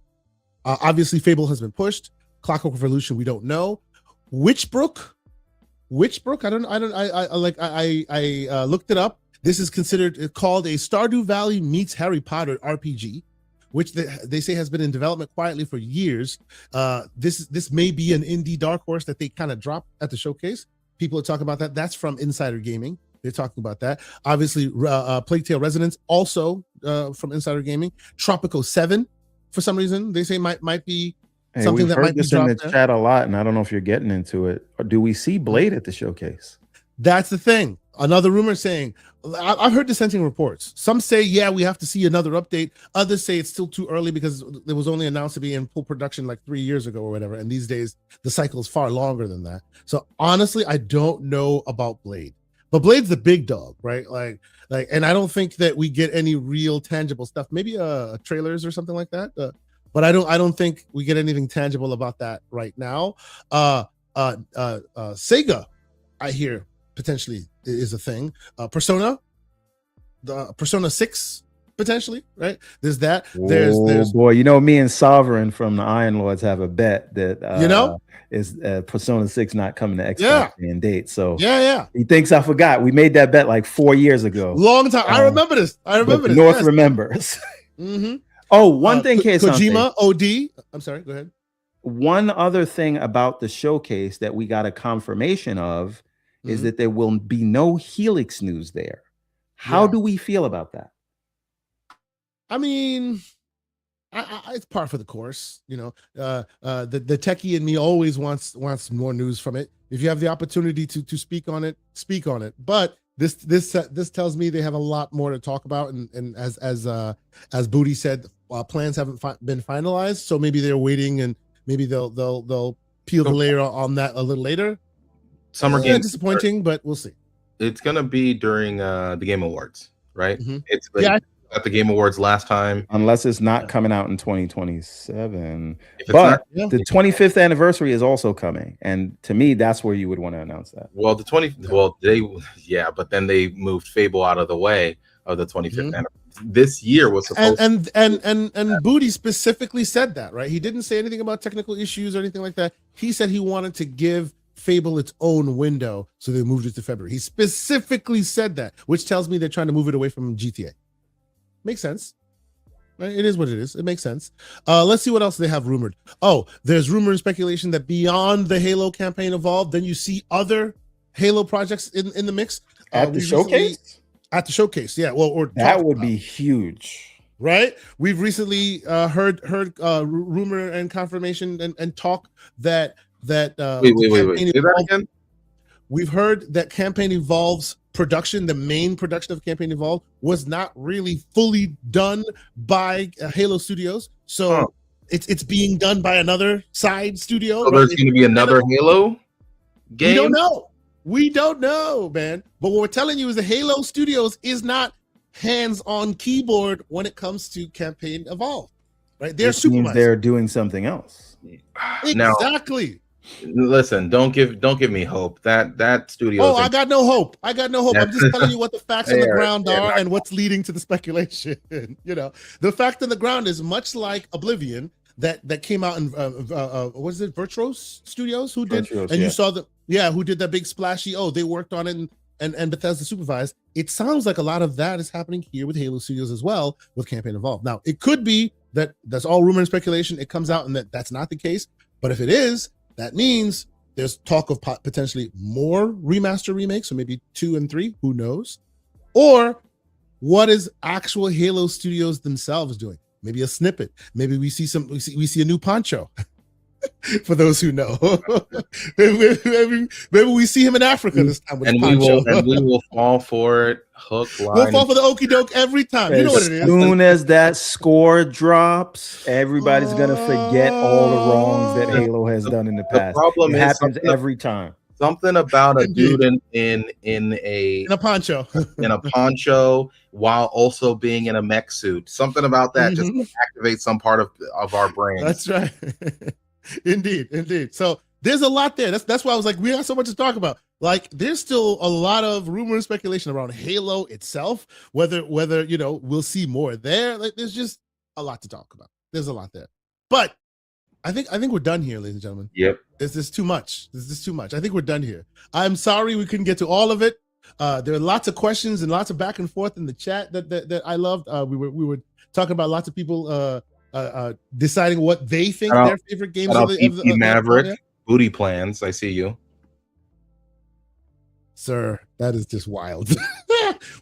A: obviously Fable has been pushed. Clockwork Revolution, we don't know. Witchbrook, I looked it up. This is called a Stardew Valley meets Harry Potter RPG, which they say has been in development quietly for years. This may be an indie dark horse that they kind of dropped at the showcase. People are talking about that. That's from Insider Gaming. They're talking about that. Obviously, Plague Tale Resonance, also from Insider Gaming. Tropico 7, for some reason, they say might be something that might be dropped
C: in the chat a lot, and I don't know if you're getting into it. Or do we see Blade at the showcase?
A: That's the thing. Another rumor saying, I've heard dissenting reports. Some say, yeah, we have to see another update. Others say it's still too early because it was only announced to be in full production like 3 years ago or whatever. And these days, the cycle is far longer than that. So honestly, I don't know about Blade. But Blade's the big dog, right? Like, and I don't think that we get any real tangible stuff. Maybe trailers or something like that. But I don't think we get anything tangible about that right now. Sega, I hear, potentially is a thing. Persona 6 potentially, right? There's that.
C: Oh
A: There's
C: boy, you know, me and Sovereign from the Iron Lords have a bet that is Persona 6 not coming to Xbox and date. So
A: yeah.
C: he thinks I forgot. We made that bet like 4 years ago.
A: Long time. I remember this.
C: But the North remembers.
A: Mm-hmm.
C: Oh, one thing,
A: Kojima, OD. I'm sorry, go ahead.
C: One other thing about the showcase that we got a confirmation of is that there will be no Helix news there. How do we feel about that?
A: I mean, it's par for the course. You know, the techie in me always wants more news from it. If you have the opportunity to speak on it, speak on it. But this tells me they have a lot more to talk about. And as Booty said, plans haven't been finalized, so maybe they're waiting and maybe they'll peel the layer on that a little later.
D: Summer Game
A: disappointing, but we'll see.
D: It's gonna be during the Game Awards, right?
A: Mm-hmm.
D: It's like at the Game Awards last time,
C: unless it's not coming out in 2027. But the 25th anniversary is also coming, and to me, that's where you would want to announce that.
D: Well, but then they moved Fable out of the way of the 25th anniversary. This year was supposed
A: and Booty specifically said that, right? He didn't say anything about technical issues or anything like that. He said he wanted to give Fable its own window, so they moved it to February. He specifically said that, which tells me they're trying to move it away from GTA. Makes sense, right? It is what it is. It makes sense. Let's see what else they have rumored. Oh, there's rumor and speculation that beyond the Halo campaign Evolved, then you see other Halo projects in the mix
C: at the showcase.
A: At the showcase, yeah. Well, or
C: that would be huge,
A: right? We've recently heard rumor and confirmation and talk that
D: wait. Say that again.
A: We've heard that Campaign Evolved's production, the main production of Campaign Evolved, was not really fully done by Halo Studios. So it's being done by another side studio.
D: So there's going to be another Halo game?
A: We don't know, man. But what we're telling you is the Halo Studios is not hands-on keyboard when it comes to Campaign Evolved, right? They're supervisors.
C: They're doing something else.
A: Exactly.
D: Now, listen, don't give me hope. That studio.
A: Oh, I got no hope. I'm just telling you what the facts on the ground are and what's leading to the speculation. You know, the fact on the ground is much like Oblivion that came out in what is it, Virtuos Studios? Who did?
C: Virtuos,
A: and you saw who did that big splashy? Oh, they worked on it and Bethesda supervised. It sounds like a lot of that is happening here with Halo Studios as well with Campaign Evolved. Now, it could be that's all rumor and speculation. It comes out and that's not the case. But if it is, that means there's talk of potentially more remaster remakes, so maybe 2 and 3, who knows? Or what is actual Halo Studios themselves doing? Maybe a snippet. Maybe we see a new poncho. For those who know, maybe we see him in Africa this time.
D: And we will fall for it. Hook, line.
A: We'll fall for the okie doke every time. You know what it is.
C: As soon as that score drops, everybody's gonna forget all the wrongs that Halo has done in the past. The problem happens every time.
D: Something about a dude in a
A: poncho
D: while also being in a mech suit. Something about that just activates some part of our brain.
A: That's right. Indeed. So there's a lot there. That's why I was like, we have so much to talk about. Like, there's still a lot of rumor and speculation around Halo itself. Whether we'll see more there. Like, there's just a lot to talk about. There's a lot there. But I think we're done here, ladies and gentlemen.
D: Yep.
A: This is too much. I think we're done here. I'm sorry we couldn't get to all of it. There are lots of questions and lots of back and forth in the chat that I loved. We were talking about lots of people deciding what they think their favorite games of the
D: Maverick booty plans. I see you,
A: sir. That is just wild.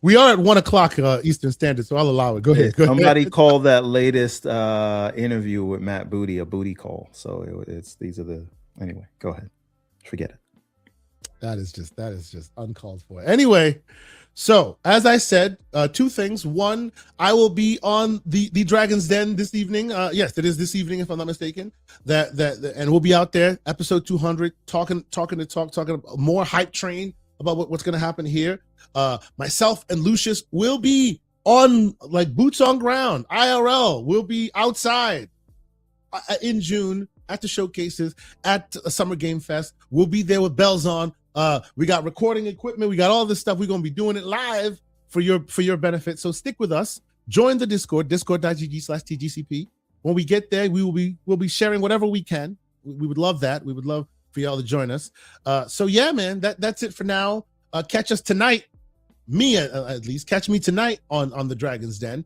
A: We are at 1:00 Eastern Standard, so I'll allow it. Go ahead.
C: Somebody called that latest interview with Matt Booty a booty call. So anyway. Go ahead. Forget it.
A: That is just uncalled for. Anyway. So, as I said, 2 things. One, I will be on the Dragon's Den this evening. Yes, it is this evening, if I'm not mistaken. And we'll be out there, episode 200, talking more hype train about what's going to happen here. Myself and Lucius will be on, like, boots on ground, IRL. We'll be outside in June at the showcases, at Summer Game Fest. We'll be there with bells on. We got recording equipment. We got all this stuff. We're going to be doing it live for your benefit. So stick with us. join the Discord, discord.gg/TGCP. When we get there, we'll be sharing whatever we can. We would love that. We would love for y'all to join us. So yeah, man, that's it for now. Catch us tonight. Me at least catch me tonight on the Dragon's Den.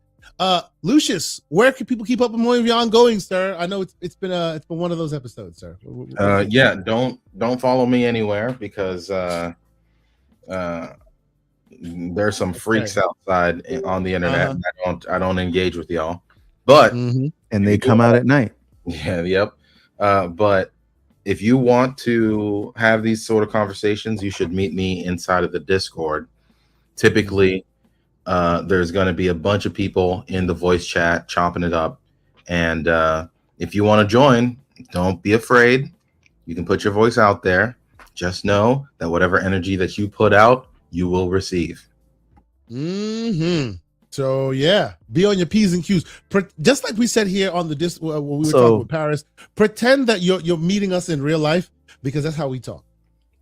A: Lucius, where can people keep up with more of your ongoing, sir? I know it's been one of those episodes, sir.
D: Yeah, don't follow me anywhere because there's some freaks outside on the internet. I don't engage with y'all, but
C: and they come out at night.
D: Yeah, yep. But if you want to have these sort of conversations, you should meet me inside of the Discord. Typically, there's going to be a bunch of people in the voice chat chopping it up. And if you want to join, don't be afraid. You can put your voice out there. Just know that whatever energy that you put out, you will receive.
A: So yeah, be on your P's and Q's. Just like we said here on the when we were talking with Paris, pretend that you're meeting us in real life, because that's how we talk.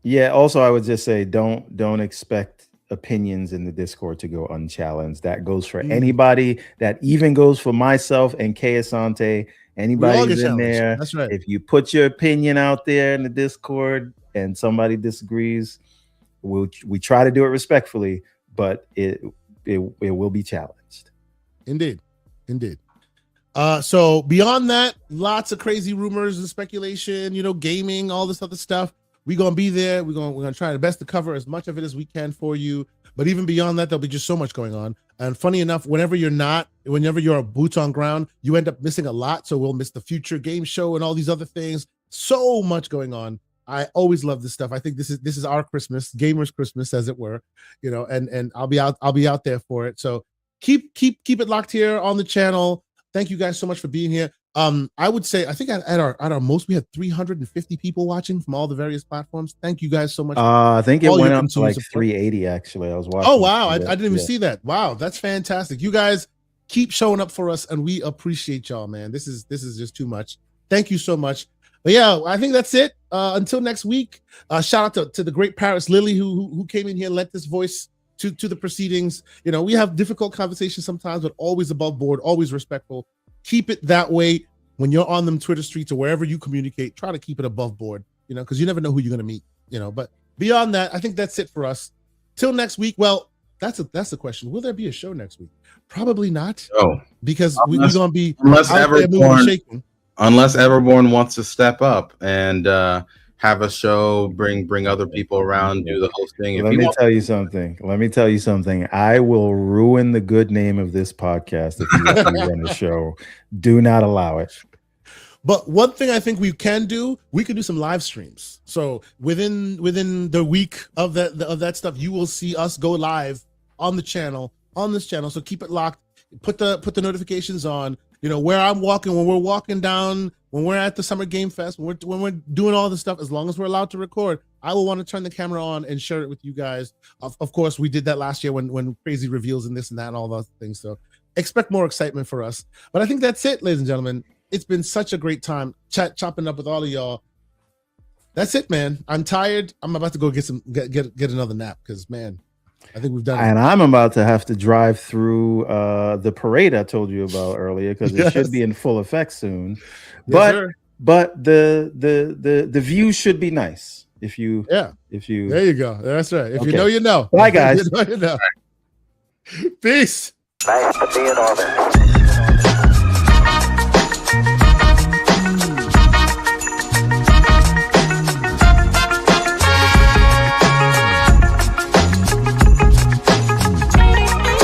C: Yeah. Also, I would just say don't expect opinions in the Discord to go unchallenged. That goes for anybody. That even goes for myself and Kay Asante. Anybody who's in there.
A: That's right.
C: If you put your opinion out there in the Discord and somebody disagrees, we try to do it respectfully, but it will be challenged.
A: Indeed. So beyond that, lots of crazy rumors and speculation, gaming, all this other stuff. We're gonna be there. We're gonna try our best to cover as much of it as we can for you. But even beyond that, there'll be just so much going on. And funny enough, whenever you're boots on ground, you end up missing a lot. So we'll miss the future game show and all these other things. So much going on. I always love this stuff. I think this is our Christmas, gamers' Christmas, as it were. And I'll be out there for it. So keep it locked here on the channel. Thank you guys so much for being here. I would say, I think at our most, we had 350 people watching from all the various platforms. Thank you guys so much.
C: I think it went up to like 380 actually. I was watching.
A: Oh wow, I didn't even see that. Wow, that's fantastic. You guys keep showing up for us, and we appreciate y'all, man. This is just too much. Thank you so much. But yeah, I think that's it. Until next week. Shout out to the great Paris Lily who came in here and lent this voice to the proceedings. We have difficult conversations sometimes, but always above board, always respectful. Keep it that way when you're on them Twitter streets or wherever you communicate. Try to keep it above board, because you never know who you're gonna meet. But beyond that, I think that's it for us. Till next week. Well, that's the question. Will there be a show next week? Probably not.
D: Oh,
A: because we're gonna be
D: unless
A: out there moving and shaking.
D: Unless Everborn wants to step up and have a show, bring other people around, do the hosting.
C: Let me tell you something. I will ruin the good name of this podcast if you run a show. Do not allow it.
A: But one thing I think we can do some live streams. So within the week of that stuff, you will see us go live on this channel. So keep it locked. Put the notifications on. Where I'm walking, when we're walking down, when we're at the Summer Game Fest, when we're doing all this stuff, as long as we're allowed to record, I will want to turn the camera on and share it with you guys. Of course, we did that last year when crazy reveals and this and that and all those things. So expect more excitement for us. But I think that's it, ladies and gentlemen. It's been such a great time chopping up with all of y'all. That's it, man. I'm tired. I'm about to go get another nap because, man, I think we've done it.
C: And I'm about to have to drive through the parade I told you about earlier because it should be in full effect soon. But the view should be nice if you there
A: you go. That's right. If you know, you know.
C: Bye guys.
A: You know. Peace.
F: Nice to be in orbit.